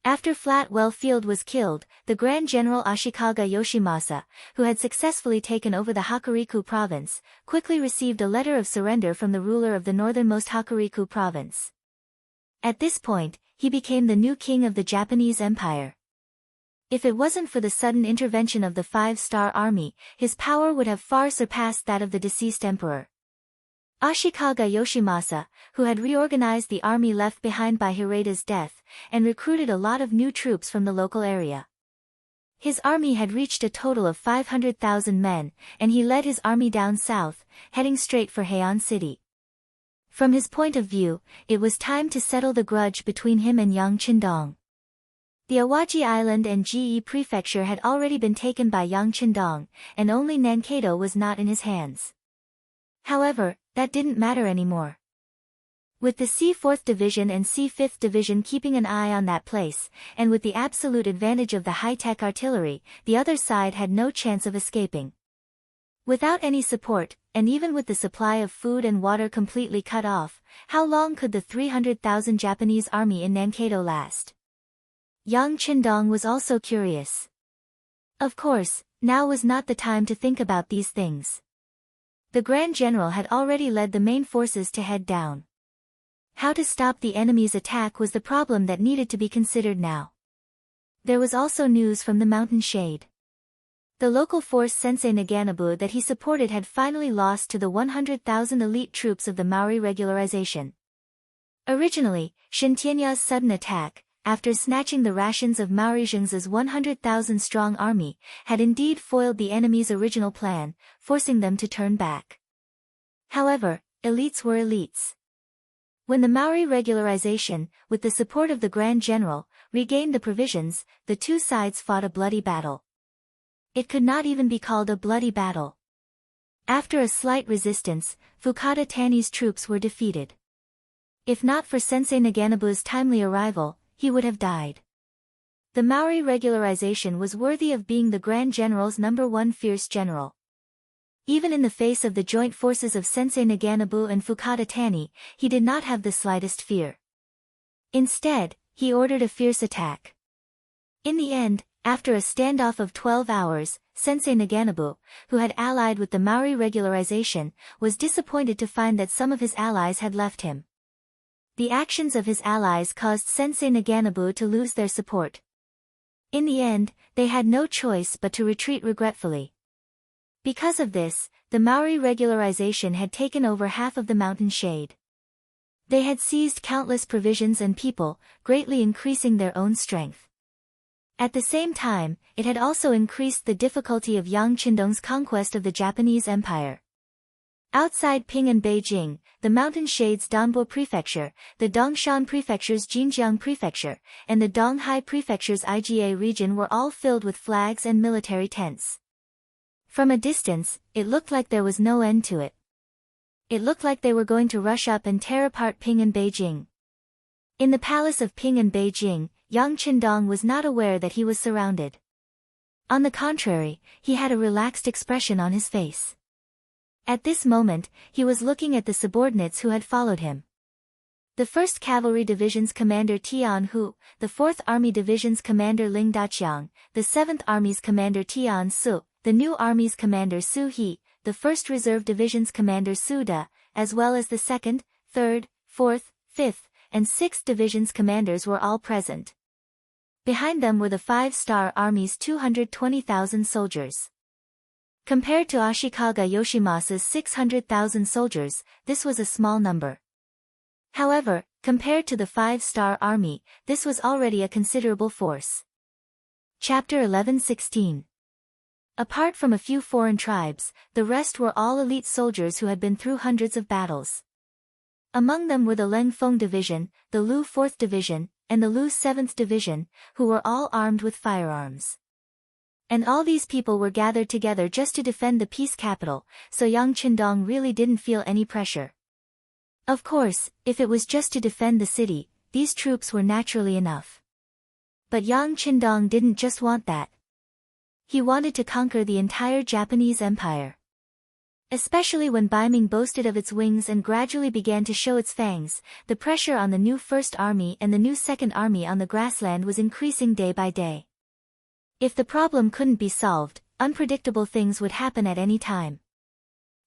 After Flat Well Field was killed, the Grand General Ashikaga Yoshimasa, who had successfully taken over the Hokuriku province, quickly received a letter of surrender from the ruler of the northernmost Hokuriku province. At this point, he became the new king of the Japanese Empire. If it wasn't for the sudden intervention of the 5-star army, his power would have far surpassed that of the deceased emperor. Ashikaga Yoshimasa, who had reorganized the army left behind by Hireda's death, and recruited a lot of new troops from the local area. His army had reached a total of 500,000 men, and he led his army down south, heading straight for Heian City. From his point of view, it was time to settle the grudge between him and Yang Qindong. The Awaji Island and Ge Prefecture had already been taken by Yang Qindong, and only Nankado was not in his hands. However, that didn't matter anymore. With the C4th Division and C5th Division keeping an eye on that place, and with the absolute advantage of the high-tech artillery, the other side had no chance of escaping. Without any support, and even with the supply of food and water completely cut off, how long could the 300,000 Japanese army in Nankado last? Yang Qindong was also curious. Of course, now was not the time to think about these things. The Grand General had already led the main forces to head down. How to stop the enemy's attack was the problem that needed to be considered now. There was also news from the mountain shade. The local force Sensei Naganabu that he supported had finally lost to the 100,000 elite troops of the Maori regularization. Originally, Shintianya's sudden attack, after snatching the rations of Maori Zheng's 100,000-strong army, had indeed foiled the enemy's original plan, forcing them to turn back. However, elites were elites. When the Maori regularization, with the support of the Grand General, regained the provisions, the two sides fought a bloody battle. It could not even be called a bloody battle. After a slight resistance, Fukada Tani's troops were defeated. If not for Sensei Naganabu's timely arrival, he would have died. The Maori regularization was worthy of being the Grand General's #1 fierce general. Even in the face of the joint forces of Sensei Naganabu and Fukada Tani, he did not have the slightest fear. Instead, he ordered a fierce attack. In the end, after a standoff of 12 hours, Sensei Naganabu, who had allied with the Maori regularization, was disappointed to find that some of his allies had left him. The actions of his allies caused Sensei Naganabu to lose their support. In the end, they had no choice but to retreat regretfully. Because of this, the Maori regularization had taken over half of the mountain shade. They had seized countless provisions and people, greatly increasing their own strength. At the same time, it had also increased the difficulty of Yang Qindong's conquest of the Japanese Empire. Outside Ping and Beijing, the mountain shades Danbo Prefecture, the Dongshan Prefecture's Jinjiang Prefecture, and the Donghai Prefecture's Iga region were all filled with flags and military tents. From a distance, it looked like there was no end to it. It looked like they were going to rush up and tear apart Ping and Beijing. In the palace of Ping and Beijing, Yang Qindong was not aware that he was surrounded. On the contrary, he had a relaxed expression on his face. At this moment, he was looking at the subordinates who had followed him. The 1st Cavalry Division's commander Tian Hu, the 4th Army Division's commander Ling Daqiang, the 7th Army's commander Tian Su, the new Army's commander Su He, the 1st Reserve Division's commander Su Da, as well as the 2nd, 3rd, 4th, 5th, and 6th Division's commanders were all present. Behind them were the 5-star Army's 220,000 soldiers. Compared to Ashikaga Yoshimasa's 600,000 soldiers, this was a small number. However, compared to the 5-star army, this was already a considerable force. Chapter 11:16. Apart from a few foreign tribes, the rest were all elite soldiers who had been through hundreds of battles. Among them were the Leng Feng Division, the Lu 4th Division, and the Lu 7th Division, who were all armed with firearms. And all these people were gathered together just to defend the peace capital, so Yang Qindong really didn't feel any pressure. Of course, if it was just to defend the city, these troops were naturally enough. But Yang Qindong didn't just want that. He wanted to conquer the entire Japanese empire. Especially when Baiming boasted of its wings and gradually began to show its fangs, the pressure on the new 1st Army and the new 2nd Army on the grassland was increasing day by day. If the problem couldn't be solved, unpredictable things would happen at any time.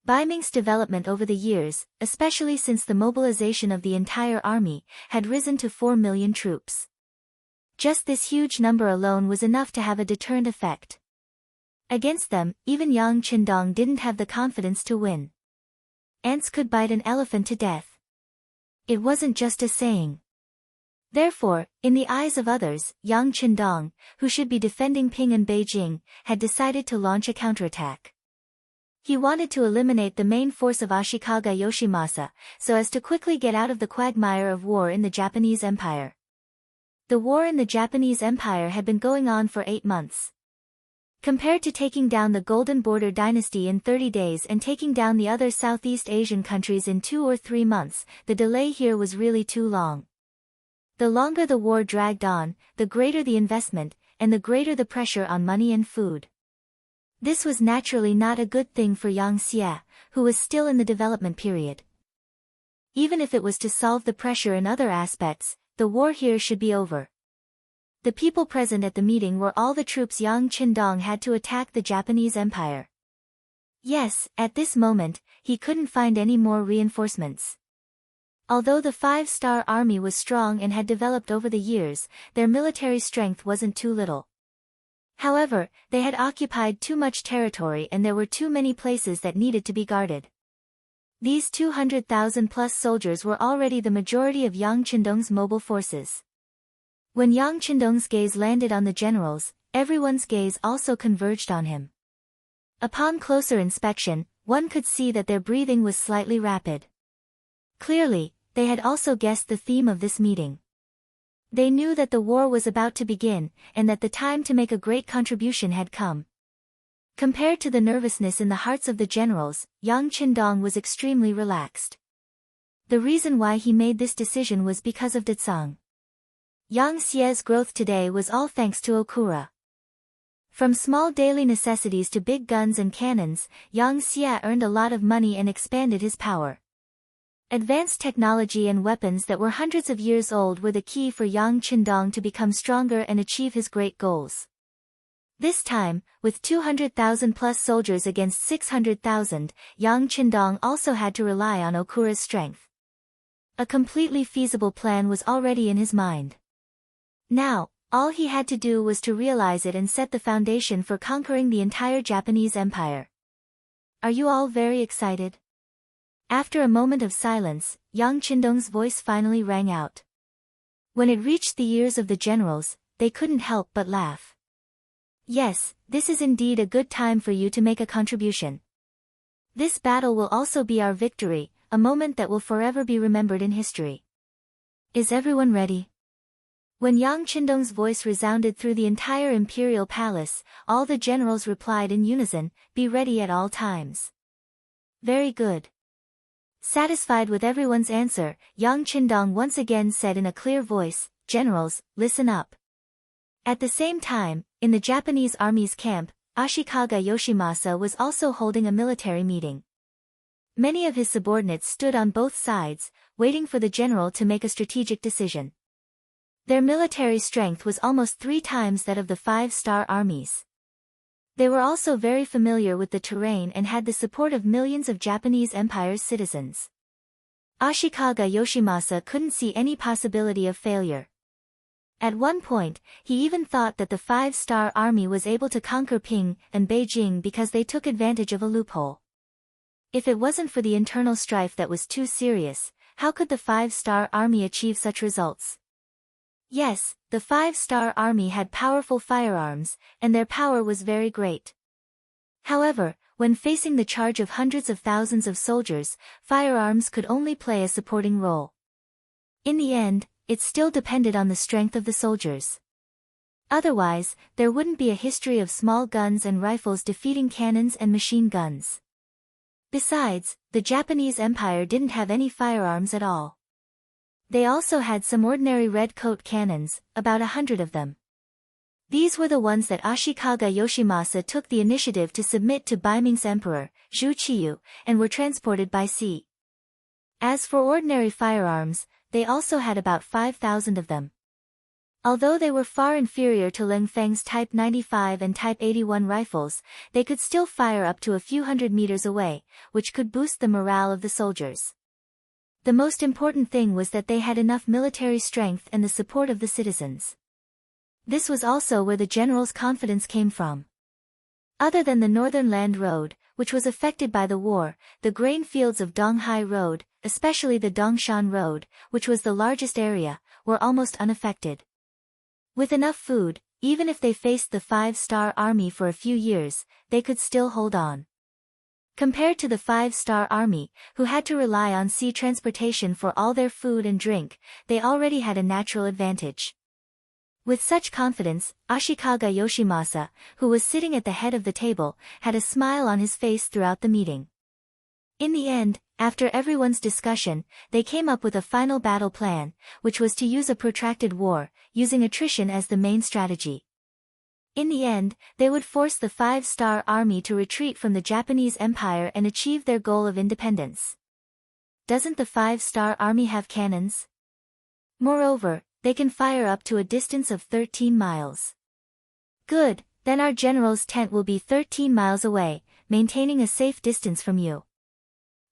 Baiming's development over the years, especially since the mobilization of the entire army, had risen to 4 million troops. Just this huge number alone was enough to have a deterrent effect. Against them, even Yang Qindong didn't have the confidence to win. Ants could bite an elephant to death. It wasn't just a saying. Therefore, in the eyes of others, Yang Qindong, who should be defending Ping and Beijing, had decided to launch a counterattack. He wanted to eliminate the main force of Ashikaga Yoshimasa, so as to quickly get out of the quagmire of war in the Japanese Empire. The war in the Japanese Empire had been going on for 8 months. Compared to taking down the Golden Border dynasty in 30 days and taking down the other Southeast Asian countries in 2 or 3 months, the delay here was really too long. The longer the war dragged on, the greater the investment, and the greater the pressure on money and food. This was naturally not a good thing for Yang Xie, who was still in the development period. Even if it was to solve the pressure in other aspects, the war here should be over. The people present at the meeting were all the troops Yang Qindong had to attack the Japanese Empire. Yes, at this moment, he couldn't find any more reinforcements. Although the 5-star army was strong and had developed over the years, their military strength wasn't too little. However, they had occupied too much territory and there were too many places that needed to be guarded. These 200,000 plus soldiers were already the majority of Yang Qindong's mobile forces. When Yang Qindong's gaze landed on the generals, everyone's gaze also converged on him. Upon closer inspection, one could see that their breathing was slightly rapid. Clearly, they had also guessed the theme of this meeting. They knew that the war was about to begin, and that the time to make a great contribution had come. Compared to the nervousness in the hearts of the generals, Yang Qindong was extremely relaxed. The reason why he made this decision was because of Dacang. Yang Xie's growth today was all thanks to Okura. From small daily necessities to big guns and cannons, Yang Xie earned a lot of money and expanded his power. Advanced technology and weapons that were hundreds of years old were the key for Yang Qindong to become stronger and achieve his great goals. This time, with 200,000 plus soldiers against 600,000, Yang Qindong also had to rely on Okura's strength. A completely feasible plan was already in his mind. Now, all he had to do was to realize it and set the foundation for conquering the entire Japanese empire. Are you all very excited? After a moment of silence, Yang Qindong's voice finally rang out. When it reached the ears of the generals, they couldn't help but laugh. Yes, this is indeed a good time for you to make a contribution. This battle will also be our victory, a moment that will forever be remembered in history. Is everyone ready? When Yang Qindong's voice resounded through the entire imperial palace, all the generals replied in unison, "Be ready at all times." Very good. Satisfied with everyone's answer, Yang Qindong once again said in a clear voice, "Generals, listen up." At the same time, in the Japanese army's camp, Ashikaga Yoshimasa was also holding a military meeting. Many of his subordinates stood on both sides, waiting for the general to make a strategic decision. Their military strength was almost 3 times that of the 5-star armies. They were also very familiar with the terrain and had the support of millions of Japanese Empire's citizens. Ashikaga Yoshimasa couldn't see any possibility of failure. At one point, he even thought that the 5-star army was able to conquer Qing and Beijing because they took advantage of a loophole. If it wasn't for the internal strife that was too serious, how could the 5-star army achieve such results? Yes, the 5-star army had powerful firearms, and their power was very great. However, when facing the charge of hundreds of thousands of soldiers, firearms could only play a supporting role. In the end, it still depended on the strength of the soldiers. Otherwise, there wouldn't be a history of small guns and rifles defeating cannons and machine guns. Besides, the Japanese Empire didn't have any firearms at all. They also had some ordinary red coat cannons, about 100 of them. These were the ones that Ashikaga Yoshimasa took the initiative to submit to Baiming's emperor, Zhu Qiyu, and were transported by sea. As for ordinary firearms, they also had about 5,000 of them. Although they were far inferior to Lin Feng's Type 95 and Type 81 rifles, they could still fire up to a few hundred meters away, which could boost the morale of the soldiers. The most important thing was that they had enough military strength and the support of the citizens. This was also where the general's confidence came from. Other than the Northern Land Road, which was affected by the war, the grain fields of Donghai Road, especially the Dongshan Road, which was the largest area, were almost unaffected. With enough food, even if they faced the 5-star army for a few years, they could still hold on. Compared to the 5-star army, who had to rely on sea transportation for all their food and drink, they already had a natural advantage. With such confidence, Ashikaga Yoshimasa, who was sitting at the head of the table, had a smile on his face throughout the meeting. In the end, after everyone's discussion, they came up with a final battle plan, which was to use a protracted war, using attrition as the main strategy. In the end, they would force the 5-star army to retreat from the Japanese Empire and achieve their goal of independence. Doesn't the 5-star army have cannons? Moreover, they can fire up to a distance of 13 miles. Good, then our general's tent will be 13 miles away, maintaining a safe distance from you.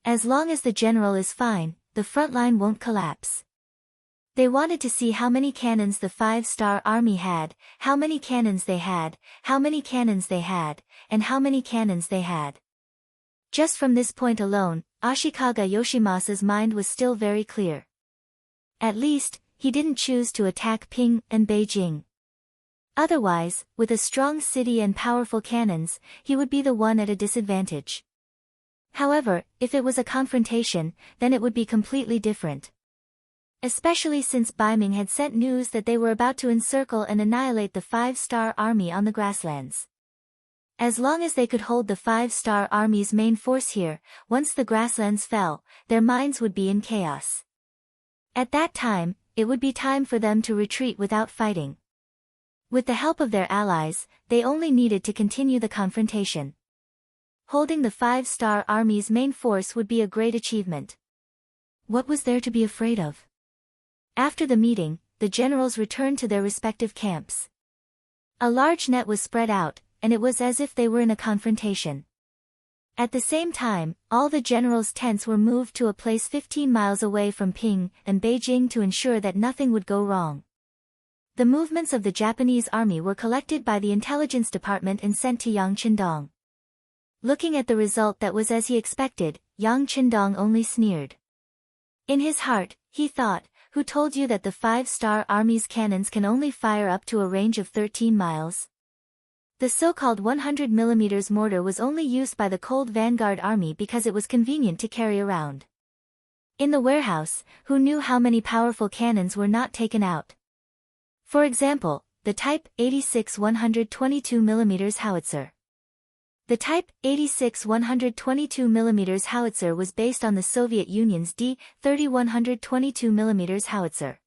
As long as the general is fine, the front line won't collapse. They wanted to see how many cannons the 5-star army had, how many cannons they had, how many cannons they had, and how many cannons they had. Just from this point alone, Ashikaga Yoshimasa's mind was still very clear. At least, he didn't choose to attack Qing and Beijing. Otherwise, with a strong city and powerful cannons, he would be the one at a disadvantage. However, if it was a confrontation, then it would be completely different. Especially since Baiming had sent news that they were about to encircle and annihilate the five-star army on the grasslands. As long as they could hold the five-star army's main force here, once the grasslands fell, their minds would be in chaos. At that time, it would be time for them to retreat without fighting. With the help of their allies, they only needed to continue the confrontation. Holding the five-star army's main force would be a great achievement. What was there to be afraid of? After the meeting, the generals returned to their respective camps. A large net was spread out, and it was as if they were in a confrontation. At the same time, all the generals' tents were moved to a place 15 miles away from Qing and Beijing to ensure that nothing would go wrong. The movements of the Japanese army were collected by the intelligence department and sent to Yang Qindong. Looking at the result that was as he expected, Yang Qindong only sneered. In his heart, he thought, "Who told you that the five-star army's cannons can only fire up to a range of 13 miles? The so-called 100mm mortar was only used by the Cold Vanguard Army because it was convenient to carry around. In the warehouse, who knew how many powerful cannons were not taken out? For example, the Type 86 122mm howitzer. The Type 86 122mm howitzer was based on the Soviet Union's D-30 122mm howitzer.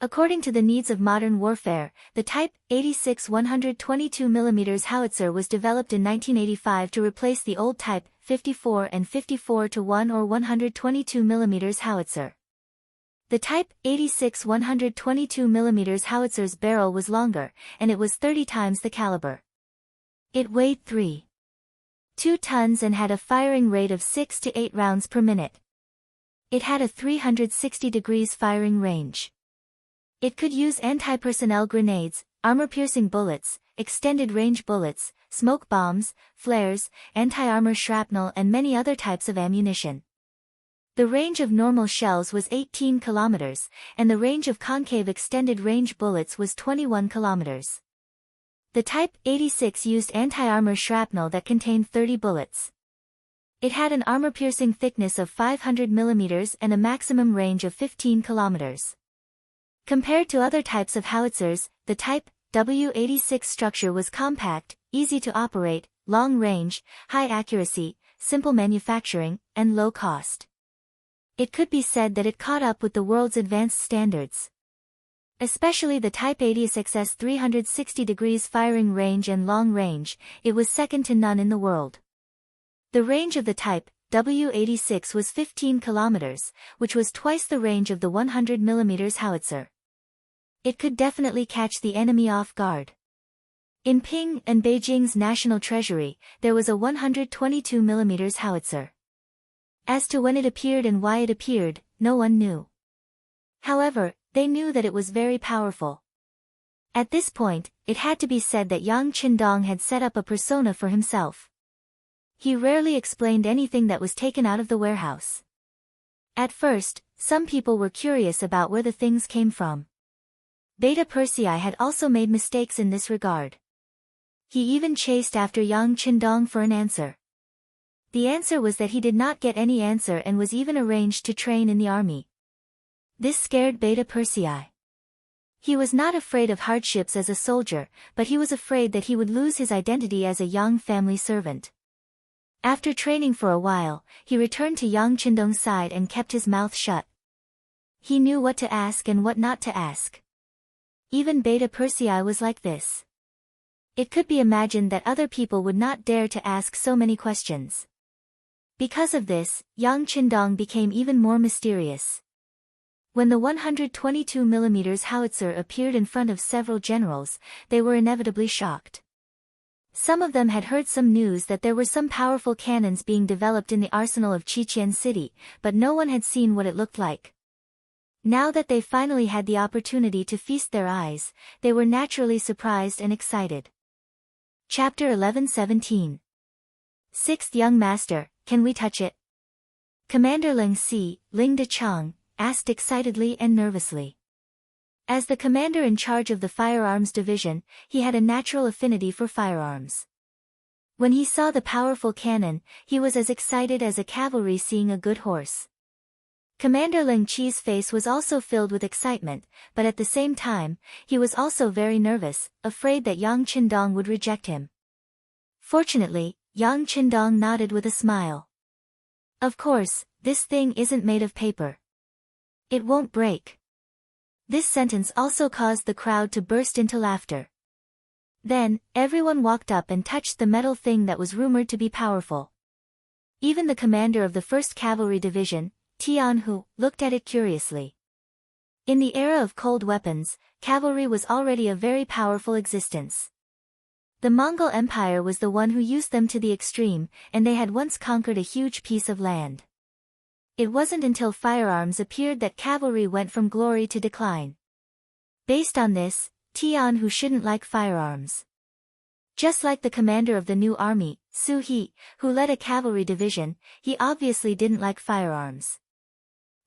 According to the needs of modern warfare, the Type 86 122mm howitzer was developed in 1985 to replace the old Type 54 and 54-1 or 122mm howitzer. The Type 86 122mm howitzer's barrel was longer, and it was 30 times the caliber. It weighed 3.2 tons and had a firing rate of 6 to 8 rounds per minute. It had a 360 degrees firing range. It could use anti-personnel grenades, armor-piercing bullets, extended-range bullets, smoke bombs, flares, anti-armor shrapnel and many other types of ammunition. The range of normal shells was 18 kilometers, and the range of concave extended-range bullets was 21 kilometers. The Type 86 used anti-armor shrapnel that contained 30 bullets. It had an armor-piercing thickness of 500 millimeters and a maximum range of 15 kilometers. Compared to other types of howitzers, the Type W86 structure was compact, easy to operate, long range, high accuracy, simple manufacturing, and low cost. It could be said that it caught up with the world's advanced standards. Especially the Type 86's 360 degrees firing range and long range, it was second to none in the world. The range of the Type W86 was 15 kilometers, which was twice the range of the 100mm howitzer. It could definitely catch the enemy off guard. In Qing and Beijing's national treasury, there was a 122mm howitzer. As to when it appeared and why it appeared, no one knew. However, they knew that it was very powerful. At this point, it had to be said that Yang Qindong had set up a persona for himself. He rarely explained anything that was taken out of the warehouse. At first, some people were curious about where the things came from. Beta Persei had also made mistakes in this regard. He even chased after Yang Qindong for an answer. The answer was that he did not get any answer and was even arranged to train in the army. This scared Beta Persei. He was not afraid of hardships as a soldier, but he was afraid that he would lose his identity as a young family servant. After training for a while, he returned to Yang Qindong's side and kept his mouth shut. He knew what to ask and what not to ask. Even Beta Persei was like this. It could be imagined that other people would not dare to ask so many questions. Because of this, Yang Qindong became even more mysterious. When the 122mm howitzer appeared in front of several generals, they were inevitably shocked. Some of them had heard some news that there were some powerful cannons being developed in the arsenal of Qiqian City, but no one had seen what it looked like. Now that they finally had the opportunity to feast their eyes, they were naturally surprised and excited. Chapter 11-17. Sixth Young Master, can we touch it? Commander Ling Si, Ling Dechang, asked excitedly and nervously. As the commander in charge of the firearms division, he had a natural affinity for firearms. When he saw the powerful cannon, he was as excited as a cavalry seeing a good horse. Commander Ling Qi's face was also filled with excitement, but at the same time, he was also very nervous, afraid that Yang Qindong would reject him. Fortunately, Yang Qindong nodded with a smile. Of course, this thing isn't made of paper. It won't break. This sentence also caused the crowd to burst into laughter. Then, everyone walked up and touched the metal thing that was rumored to be powerful. Even the commander of the 1st Cavalry Division, Tian Hu, looked at it curiously. In the era of cold weapons, cavalry was already a very powerful existence. The Mongol Empire was the one who used them to the extreme, and they had once conquered a huge piece of land. It wasn't until firearms appeared that cavalry went from glory to decline. Based on this, Tian Hu shouldn't like firearms. Just like the commander of the new army, Su He, who led a cavalry division, he obviously didn't like firearms.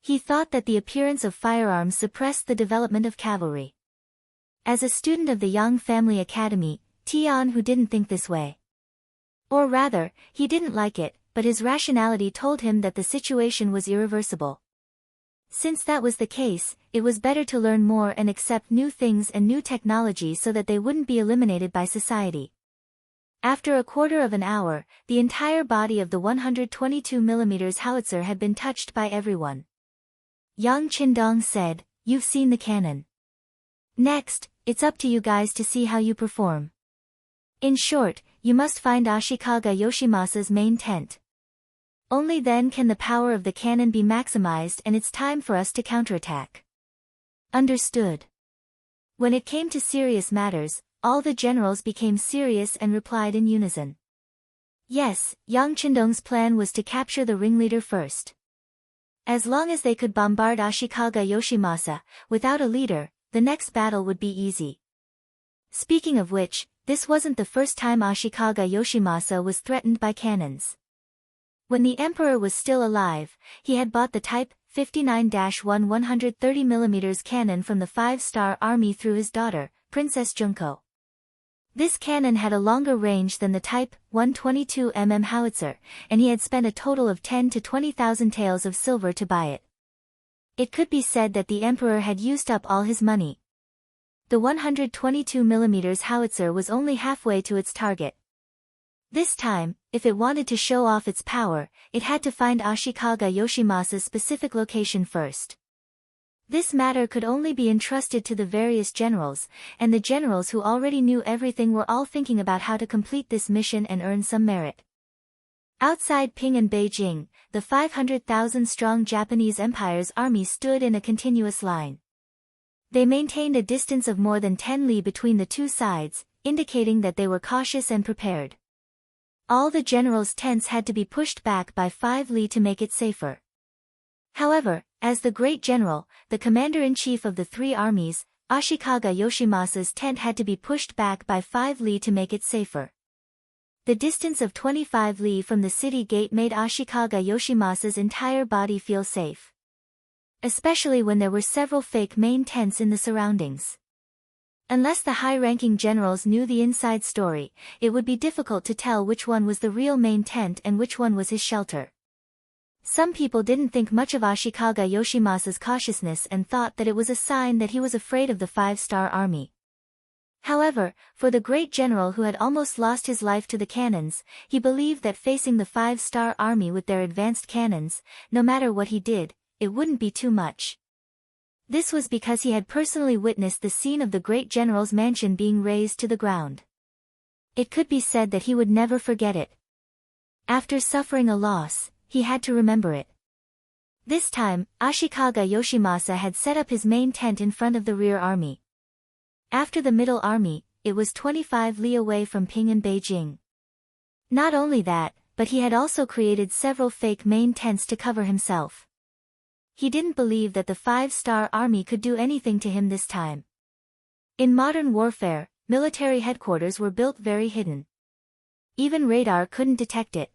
He thought that the appearance of firearms suppressed the development of cavalry. As a student of the Yang Family Academy, Tian Hu didn't think this way. Or rather, he didn't like it, but his rationality told him that the situation was irreversible. Since that was the case, it was better to learn more and accept new things and new technology so that they wouldn't be eliminated by society. After a quarter of an hour, the entire body of the 122mm howitzer had been touched by everyone. Yang Qindong said, "You've seen the cannon. Next, it's up to you guys to see how you perform. In short, you must find Ashikaga Yoshimasa's main tent. Only then can the power of the cannon be maximized and it's time for us to counterattack." Understood. When it came to serious matters, all the generals became serious and replied in unison. Yes, Yang Qindong's plan was to capture the ringleader first. As long as they could bombard Ashikaga Yoshimasa, without a leader, the next battle would be easy. Speaking of which, this wasn't the first time Ashikaga Yoshimasa was threatened by cannons. When the emperor was still alive, he had bought the Type 59-1 130mm cannon from the 5-star army through his daughter, Princess Junko. This cannon had a longer range than the Type 122mm howitzer, and he had spent a total of 10,000 to 20,000 taels of silver to buy it. It could be said that the emperor had used up all his money. The 122mm howitzer was only halfway to its target. This time, if it wanted to show off its power, it had to find Ashikaga Yoshimasa's specific location first. This matter could only be entrusted to the various generals, and the generals who already knew everything were all thinking about how to complete this mission and earn some merit. Outside Qing and Beijing, the 500,000-strong Japanese Empire's army stood in a continuous line. They maintained a distance of more than 10 li between the two sides, indicating that they were cautious and prepared. All the generals' tents had to be pushed back by 5 li to make it safer. However, as the great general, the commander-in-chief of the three armies, Ashikaga Yoshimasa's tent had to be pushed back by 5 li to make it safer. The distance of 25 li from the city gate made Ashikaga Yoshimasa's entire body feel safe. Especially when there were several fake main tents in the surroundings. Unless the high-ranking generals knew the inside story, it would be difficult to tell which one was the real main tent and which one was his shelter. Some people didn't think much of Ashikaga Yoshimasa's cautiousness and thought that it was a sign that he was afraid of the 5-star army. However, for the great general who had almost lost his life to the cannons, he believed that facing the 5-star army with their advanced cannons, no matter what he did, it wouldn't be too much. This was because he had personally witnessed the scene of the great general's mansion being razed to the ground. It could be said that he would never forget it. After suffering a loss, he had to remember it. This time, Ashikaga Yoshimasa had set up his main tent in front of the rear army. After the middle army, it was 25 li away from Qing and Beijing. Not only that, but he had also created several fake main tents to cover himself. He didn't believe that the 5-star army could do anything to him this time. In modern warfare, military headquarters were built very hidden. Even radar couldn't detect it.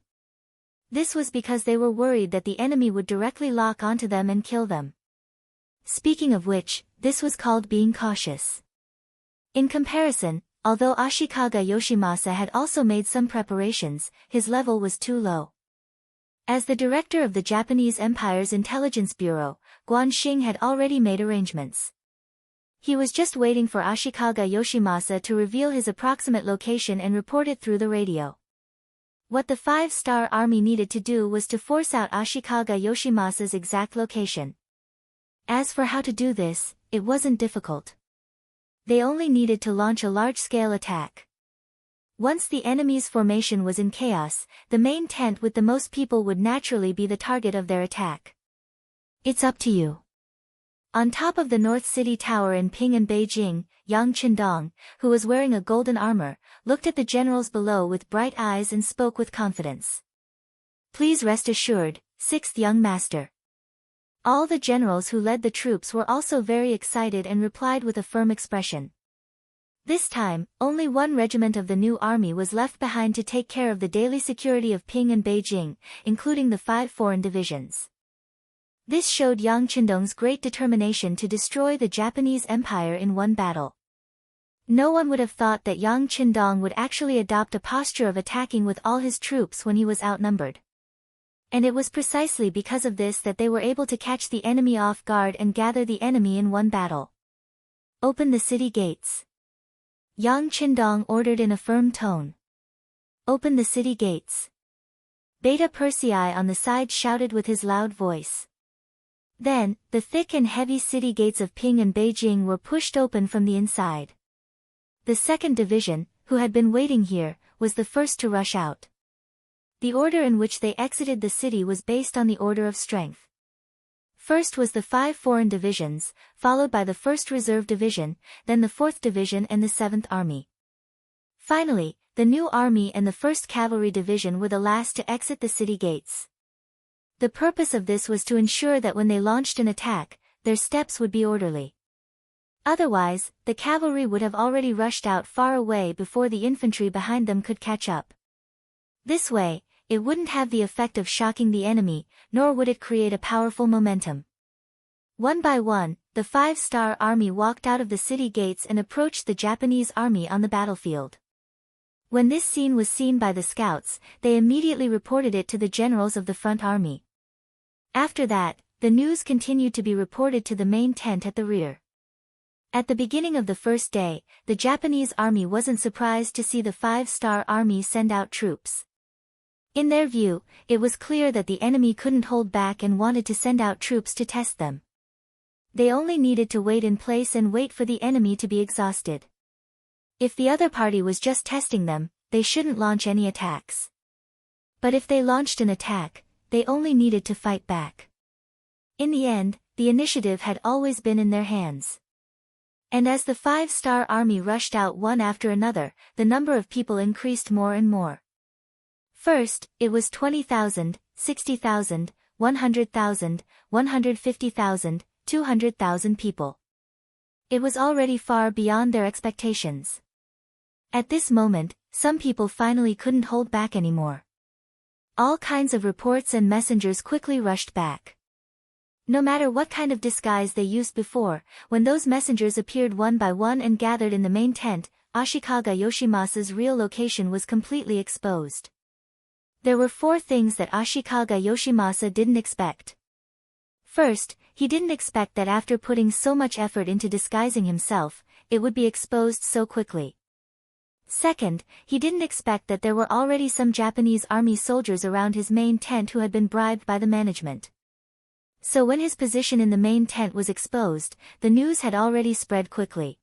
This was because they were worried that the enemy would directly lock onto them and kill them. Speaking of which, this was called being cautious. In comparison, although Ashikaga Yoshimasa had also made some preparations, his level was too low. As the director of the Japanese Empire's Intelligence Bureau, Guan Xing had already made arrangements. He was just waiting for Ashikaga Yoshimasa to reveal his approximate location and report it through the radio. What the five-star army needed to do was to force out Ashikaga Yoshimasa's exact location. As for how to do this, it wasn't difficult. They only needed to launch a large-scale attack. Once the enemy's formation was in chaos, the main tent with the most people would naturally be the target of their attack. It's up to you. On top of the North City Tower in Qing and Beijing, Yang Qindong, who was wearing a golden armor, looked at the generals below with bright eyes and spoke with confidence. Please rest assured, sixth young master. All the generals who led the troops were also very excited and replied with a firm expression. This time, only one regiment of the new army was left behind to take care of the daily security of Qing and Beijing, including the 5 foreign divisions. This showed Yang Qindong's great determination to destroy the Japanese Empire in one battle. No one would have thought that Yang Qindong would actually adopt a posture of attacking with all his troops when he was outnumbered. And it was precisely because of this that they were able to catch the enemy off guard and gather the enemy in one battle. Open the city gates. Yang Qindong ordered in a firm tone. Open the city gates. Beta Persei on the side shouted with his loud voice. Then, the thick and heavy city gates of Qing and Beijing were pushed open from the inside. The 2nd Division, who had been waiting here, was the first to rush out. The order in which they exited the city was based on the order of strength. First was the 5 foreign divisions, followed by the 1st Reserve Division, then the 4th Division and the 7th Army. Finally, the new army and the 1st Cavalry Division were the last to exit the city gates. The purpose of this was to ensure that when they launched an attack, their steps would be orderly. Otherwise, the cavalry would have already rushed out far away before the infantry behind them could catch up. This way, it wouldn't have the effect of shocking the enemy, nor would it create a powerful momentum. One by one, the 5-star army walked out of the city gates and approached the Japanese army on the battlefield. When this scene was seen by the scouts, they immediately reported it to the generals of the front army. After that, the news continued to be reported to the main tent at the rear. At the beginning of the first day, the Japanese army wasn't surprised to see the 5-star army send out troops. In their view, it was clear that the enemy couldn't hold back and wanted to send out troops to test them. They only needed to wait in place and wait for the enemy to be exhausted. If the other party was just testing them, they shouldn't launch any attacks. But if they launched an attack, they only needed to fight back. In the end, the initiative had always been in their hands. And as the 5-star army rushed out one after another, the number of people increased more and more. First, it was 20,000, 60,000, 100,000, 150,000, 200,000 people. It was already far beyond their expectations. At this moment, some people finally couldn't hold back anymore. All kinds of reports and messengers quickly rushed back. No matter what kind of disguise they used before, when those messengers appeared one by one and gathered in the main tent, Ashikaga Yoshimasa's real location was completely exposed. There were 4 things that Ashikaga Yoshimasa didn't expect. First, he didn't expect that after putting so much effort into disguising himself, it would be exposed so quickly. Second, he didn't expect that there were already some Japanese army soldiers around his main tent who had been bribed by the management. So when his position in the main tent was exposed, the news had already spread quickly.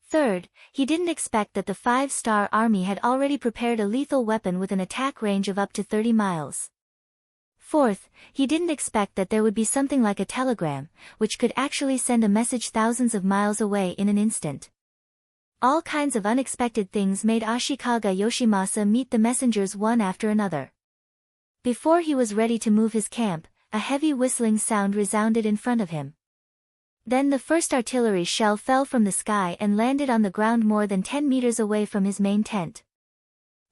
Third, he didn't expect that the 5-star army had already prepared a lethal weapon with an attack range of up to 30 miles. Fourth, he didn't expect that there would be something like a telegram, which could actually send a message thousands of miles away in an instant. All kinds of unexpected things made Ashikaga Yoshimasa meet the messengers one after another. Before he was ready to move his camp, a heavy whistling sound resounded in front of him. Then the first artillery shell fell from the sky and landed on the ground more than 10 meters away from his main tent.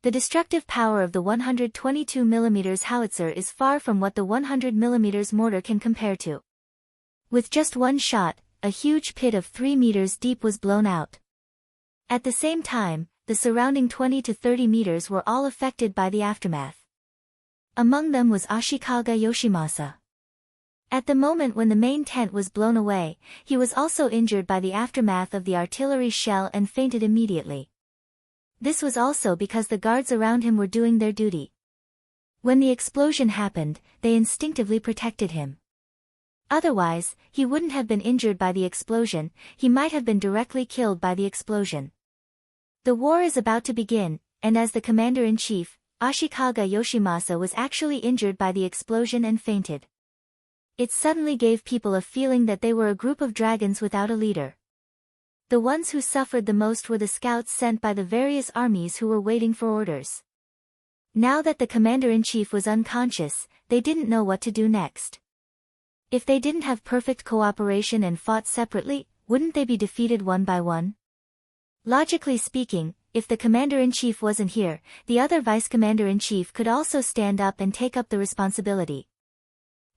The destructive power of the 122 mm howitzer is far from what the 100 mm mortar can compare to. With just one shot, a huge pit of 3 meters deep was blown out. At the same time, the surrounding 20 to 30 meters were all affected by the aftermath. Among them was Ashikaga Yoshimasa. At the moment when the main tent was blown away, he was also injured by the aftermath of the artillery shell and fainted immediately. This was also because the guards around him were doing their duty. When the explosion happened, they instinctively protected him. Otherwise, he wouldn't have been injured by the explosion, he might have been directly killed by the explosion. The war is about to begin, and as the commander-in-chief, Ashikaga Yoshimasa was actually injured by the explosion and fainted. It suddenly gave people a feeling that they were a group of dragons without a leader. The ones who suffered the most were the scouts sent by the various armies who were waiting for orders. Now that the commander-in-chief was unconscious, they didn't know what to do next. If they didn't have perfect cooperation and fought separately, wouldn't they be defeated one by one? Logically speaking, if the commander-in-chief wasn't here, the other vice-commander-in-chief could also stand up and take up the responsibility.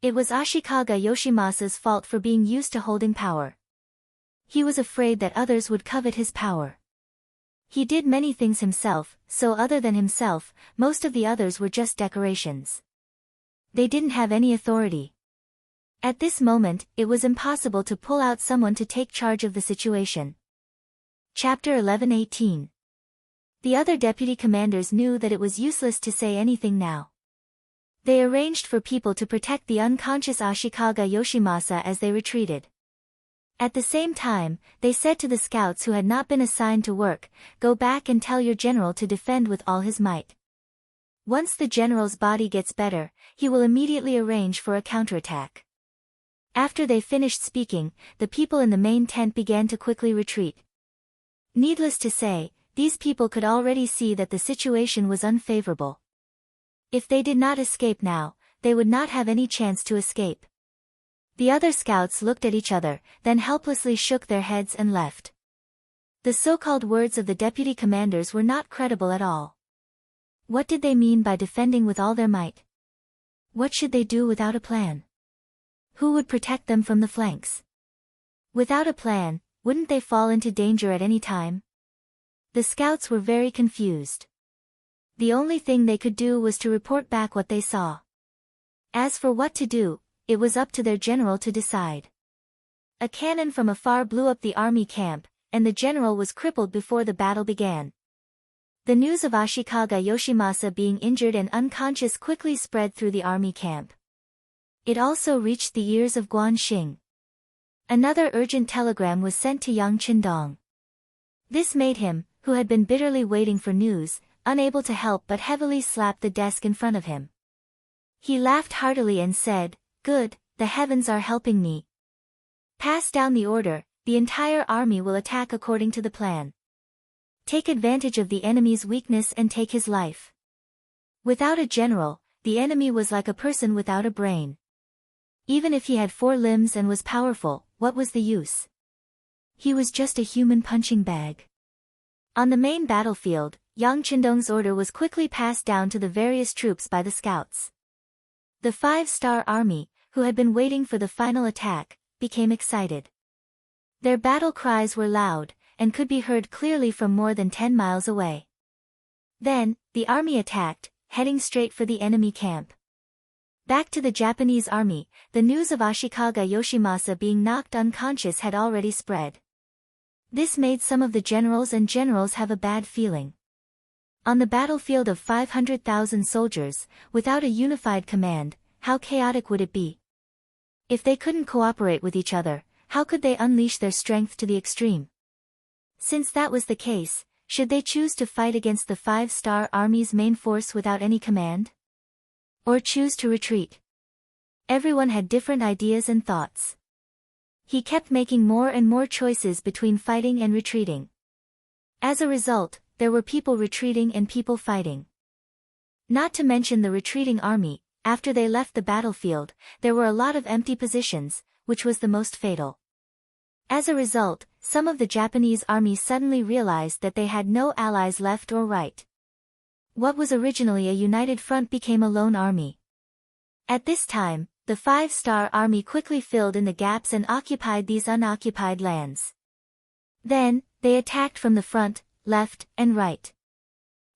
It was Ashikaga Yoshimasa's fault for being used to holding power. He was afraid that others would covet his power. He did many things himself, so other than himself, most of the others were just decorations. They didn't have any authority. At this moment, it was impossible to pull out someone to take charge of the situation. Chapter 11:18. The other deputy commanders knew that it was useless to say anything now. They arranged for people to protect the unconscious Ashikaga Yoshimasa as they retreated. At the same time, they said to the scouts who had not been assigned to work, "Go back and tell your general to defend with all his might. Once the general's body gets better, he will immediately arrange for a counterattack." After they finished speaking, the people in the main tent began to quickly retreat. Needless to say, these people could already see that the situation was unfavorable. If they did not escape now, they would not have any chance to escape. The other scouts looked at each other, then helplessly shook their heads and left. The so-called words of the deputy commanders were not credible at all. What did they mean by defending with all their might? What should they do without a plan? Who would protect them from the flanks? Without a plan, wouldn't they fall into danger at any time? The scouts were very confused. The only thing they could do was to report back what they saw. As for what to do, it was up to their general to decide. A cannon from afar blew up the army camp, and the general was crippled before the battle began. The news of Ashikaga Yoshimasa being injured and unconscious quickly spread through the army camp. It also reached the ears of Qing. Another urgent telegram was sent to Yang Qindong. This made him, who had been bitterly waiting for news, unable to help but heavily slapped the desk in front of him. He laughed heartily and said, "Good, the heavens are helping me. Pass down the order, the entire army will attack according to the plan. Take advantage of the enemy's weakness and take his life." Without a general, the enemy was like a person without a brain. Even if he had 4 limbs and was powerful, what was the use? He was just a human punching bag. On the main battlefield, Yang Qindong's order was quickly passed down to the various troops by the scouts. The 5-star army, who had been waiting for the final attack, became excited. Their battle cries were loud, and could be heard clearly from more than 10 miles away. Then, the army attacked, heading straight for the enemy camp. Back to the Japanese army, the news of Ashikaga Yoshimasa being knocked unconscious had already spread. This made some of the generals have a bad feeling. On the battlefield of 500,000 soldiers, without a unified command, how chaotic would it be? If they couldn't cooperate with each other, how could they unleash their strength to the extreme? Since that was the case, should they choose to fight against the 5-star army's main force without any command? Or choose to retreat? Everyone had different ideas and thoughts. He kept making more and more choices between fighting and retreating. As a result, there were people retreating and people fighting. Not to mention the retreating army, after they left the battlefield, there were a lot of empty positions, which was the most fatal. As a result, some of the Japanese army suddenly realized that they had no allies left or right. What was originally a united front became a lone army. At this time, the 5-star army quickly filled in the gaps and occupied these unoccupied lands. Then, They attacked from the front, left, and right.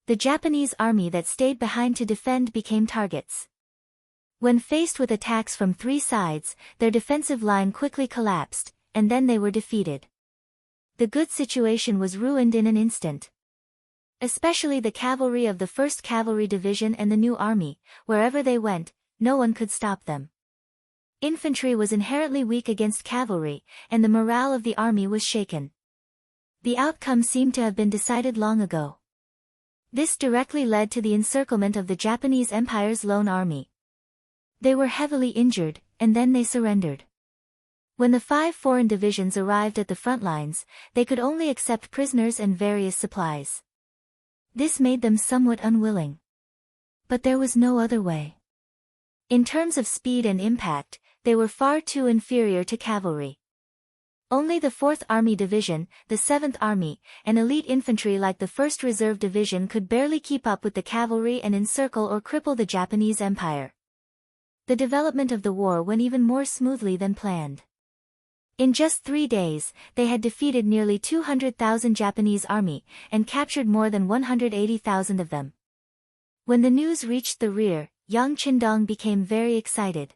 The Japanese army that stayed behind to defend became targets. When faced with attacks from three sides, their defensive line quickly collapsed, and then they were defeated. The good situation was ruined in an instant. Especially the cavalry of the 1st Cavalry Division and the new army, wherever they went, no one could stop them. Infantry was inherently weak against cavalry, and the morale of the army was shaken. The outcome seemed to have been decided long ago. This directly led to the encirclement of the Japanese Empire's lone army. They were heavily injured, and then they surrendered. When the 5 foreign divisions arrived at the front lines, they could only accept prisoners and various supplies. This made them somewhat unwilling. But there was no other way. In terms of speed and impact, they were far too inferior to cavalry. Only the 4th Army Division, the 7th Army, and elite infantry like the 1st Reserve Division could barely keep up with the cavalry and encircle or cripple the Japanese Empire. The development of the war went even more smoothly than planned. In just 3 days, they had defeated nearly 200,000 Japanese army, and captured more than 180,000 of them. When the news reached the rear, Yang Qindong became very excited.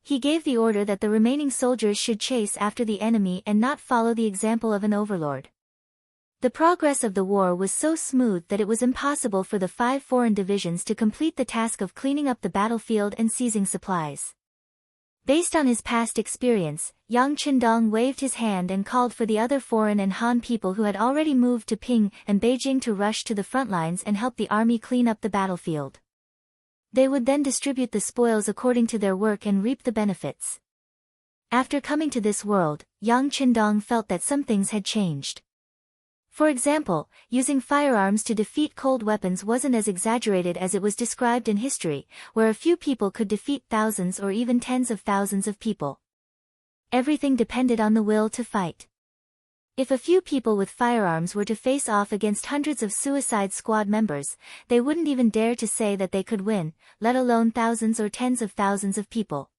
He gave the order that the remaining soldiers should chase after the enemy and not follow the example of an overlord. The progress of the war was so smooth that it was impossible for the 5 foreign divisions to complete the task of cleaning up the battlefield and seizing supplies. Based on his past experience, Yang Qindong waved his hand and called for the other foreign and Han people who had already moved to Qing and Beijing to rush to the front lines and help the army clean up the battlefield. They would then distribute the spoils according to their work and reap the benefits. After coming to this world, Yang Qindong felt that some things had changed. For example, using firearms to defeat cold weapons wasn't as exaggerated as it was described in history, where a few people could defeat thousands or even tens of thousands of people. Everything depended on the will to fight. If a few people with firearms were to face off against hundreds of Suicide Squad members, they wouldn't even dare to say that they could win, let alone thousands or tens of thousands of people.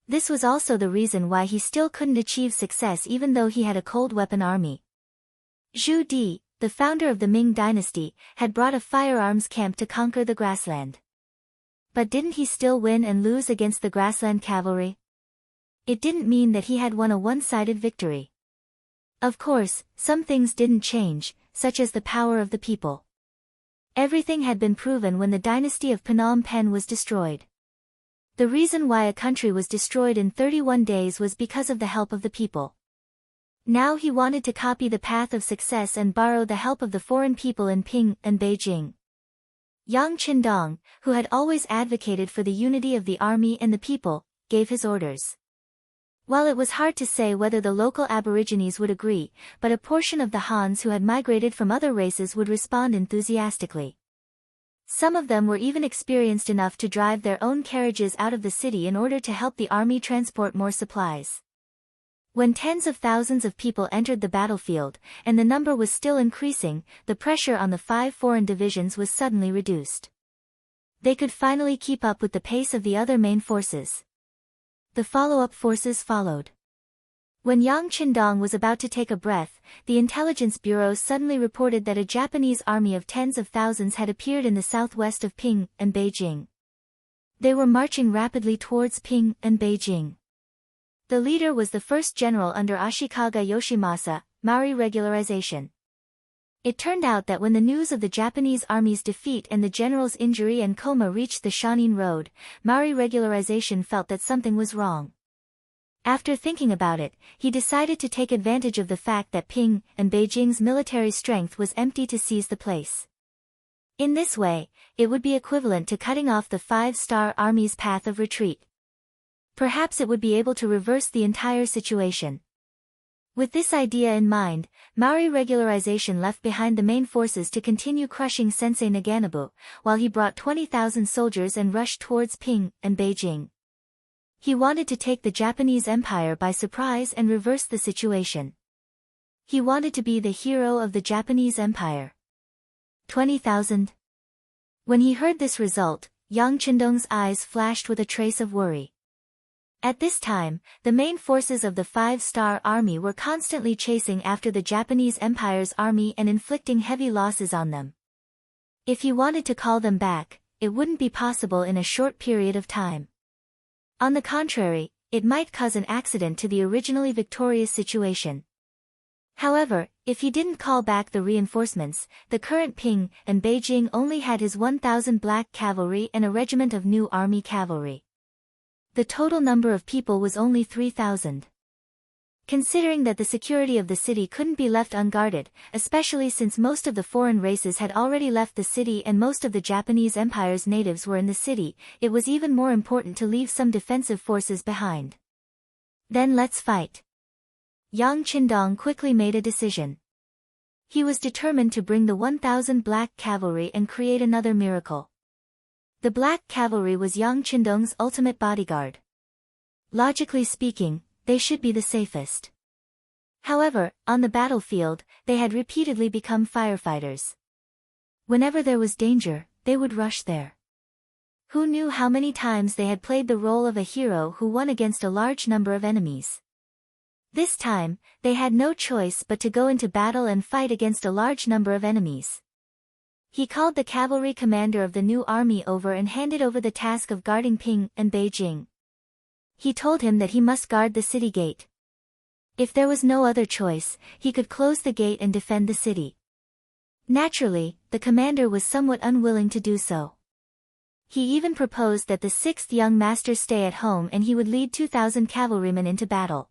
This was also the reason why he still couldn't achieve success even though he had a cold weapon army. Zhu Di, the founder of the Ming dynasty, had brought a firearms camp to conquer the grassland. But didn't he still win and lose against the grassland cavalry? It didn't mean that he had won a one-sided victory. Of course, some things didn't change, such as the power of the people. Everything had been proven when the dynasty of Phnom Penh was destroyed. The reason why a country was destroyed in 31 days was because of the help of the people. Now he wanted to copy the path of success and borrow the help of the foreign people in Qing and Beijing. Yang Qindong, who had always advocated for the unity of the army and the people, gave his orders. While it was hard to say whether the local aborigines would agree, but a portion of the Hans who had migrated from other races would respond enthusiastically. Some of them were even experienced enough to drive their own carriages out of the city in order to help the army transport more supplies. When tens of thousands of people entered the battlefield, and the number was still increasing, the pressure on the 5 foreign divisions was suddenly reduced. They could finally keep up with the pace of the other main forces. The follow-up forces followed. When Yang Qindong was about to take a breath, the intelligence bureaus suddenly reported that a Japanese army of tens of thousands had appeared in the southwest of Qing and Beijing. They were marching rapidly towards Qing and Beijing. The leader was the first general under Ashikaga Yoshimasa, Maori regularization. It turned out that when the news of the Japanese army's defeat and the general's injury and coma reached the Shanin Road, Maori regularization felt that something was wrong. After thinking about it, he decided to take advantage of the fact that Qing and Beijing's military strength was empty to seize the place. In this way, it would be equivalent to cutting off the 5-star army's path of retreat. Perhaps it would be able to reverse the entire situation. With this idea in mind, Maori regularization left behind the main forces to continue crushing Sensei Naganabu, while he brought 20,000 soldiers and rushed towards Qing and Beijing. He wanted to take the Japanese Empire by surprise and reverse the situation. He wanted to be the hero of the Japanese Empire. 20,000. When he heard this result, Yang Qindong's eyes flashed with a trace of worry. At this time, the main forces of the five-star army were constantly chasing after the Japanese Empire's army and inflicting heavy losses on them. If you wanted to call them back, it wouldn't be possible in a short period of time. On the contrary, it might cause an accident to the originally victorious situation. However, if he didn't call back the reinforcements, the current Qing and Beijing only had his 1,000 black cavalry and a regiment of new army cavalry. The total number of people was only 3,000. Considering that the security of the city couldn't be left unguarded, especially since most of the foreign races had already left the city and most of the Japanese Empire's natives were in the city, it was even more important to leave some defensive forces behind. Then let's fight. Yang Qindong quickly made a decision. He was determined to bring the 1,000 black cavalry and create another miracle. The black cavalry was Yang Qindong's ultimate bodyguard. Logically speaking, they should be the safest. However, on the battlefield, they had repeatedly become firefighters. Whenever there was danger, they would rush there. Who knew how many times they had played the role of a hero who won against a large number of enemies? This time, they had no choice but to go into battle and fight against a large number of enemies. He called the cavalry commander of the new army over and handed over the task of guarding Qing and Beijing. He told him that he must guard the city gate. If there was no other choice, he could close the gate and defend the city. Naturally, the commander was somewhat unwilling to do so. He even proposed that the sixth young master stay at home and he would lead 2,000 cavalrymen into battle.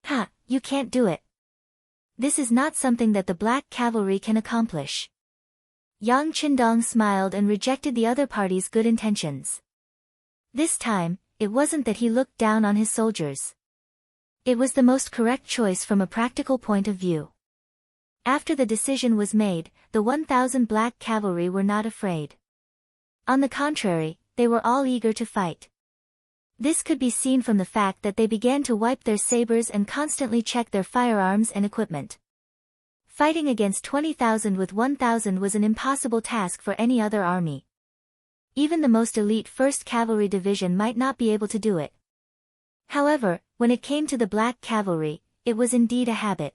Ha, you can't do it. This is not something that the black cavalry can accomplish. Yang Qindong smiled and rejected the other party's good intentions. This time, it wasn't that he looked down on his soldiers. It was the most correct choice from a practical point of view. After the decision was made, the 1,000 black cavalry were not afraid. On the contrary, they were all eager to fight. This could be seen from the fact that they began to wipe their sabers and constantly check their firearms and equipment. Fighting against 20,000 with 1,000 was an impossible task for any other army. Even the most elite 1st Cavalry Division might not be able to do it. However, when it came to the black cavalry, it was indeed a habit.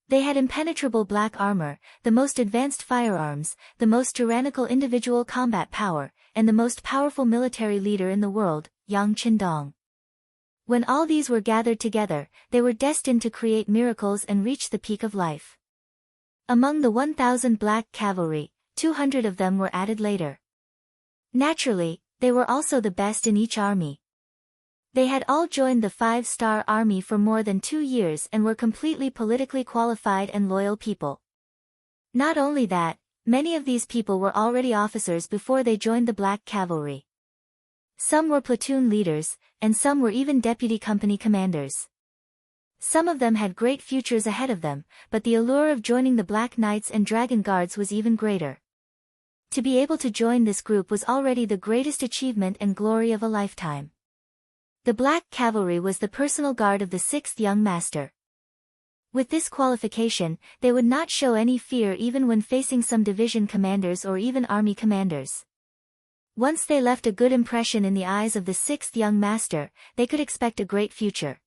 They had impenetrable black armor, the most advanced firearms, the most tyrannical individual combat power, and the most powerful military leader in the world, Yang Qindong. When all these were gathered together, they were destined to create miracles and reach the peak of life. Among the 1,000 black cavalry, 200 of them were added later. Naturally, they were also the best in each army. They had all joined the 5-star army for more than 2 years and were completely politically qualified and loyal people. Not only that, many of these people were already officers before they joined the black cavalry. Some were platoon leaders, and some were even deputy company commanders. Some of them had great futures ahead of them, but the allure of joining the Black Knights and Dragon Guards was even greater. To be able to join this group was already the greatest achievement and glory of a lifetime. The Black Cavalry was the personal guard of the 6th young master. With this qualification, they would not show any fear even when facing some division commanders or even army commanders. Once they left a good impression in the eyes of the 6th young master, they could expect a great future.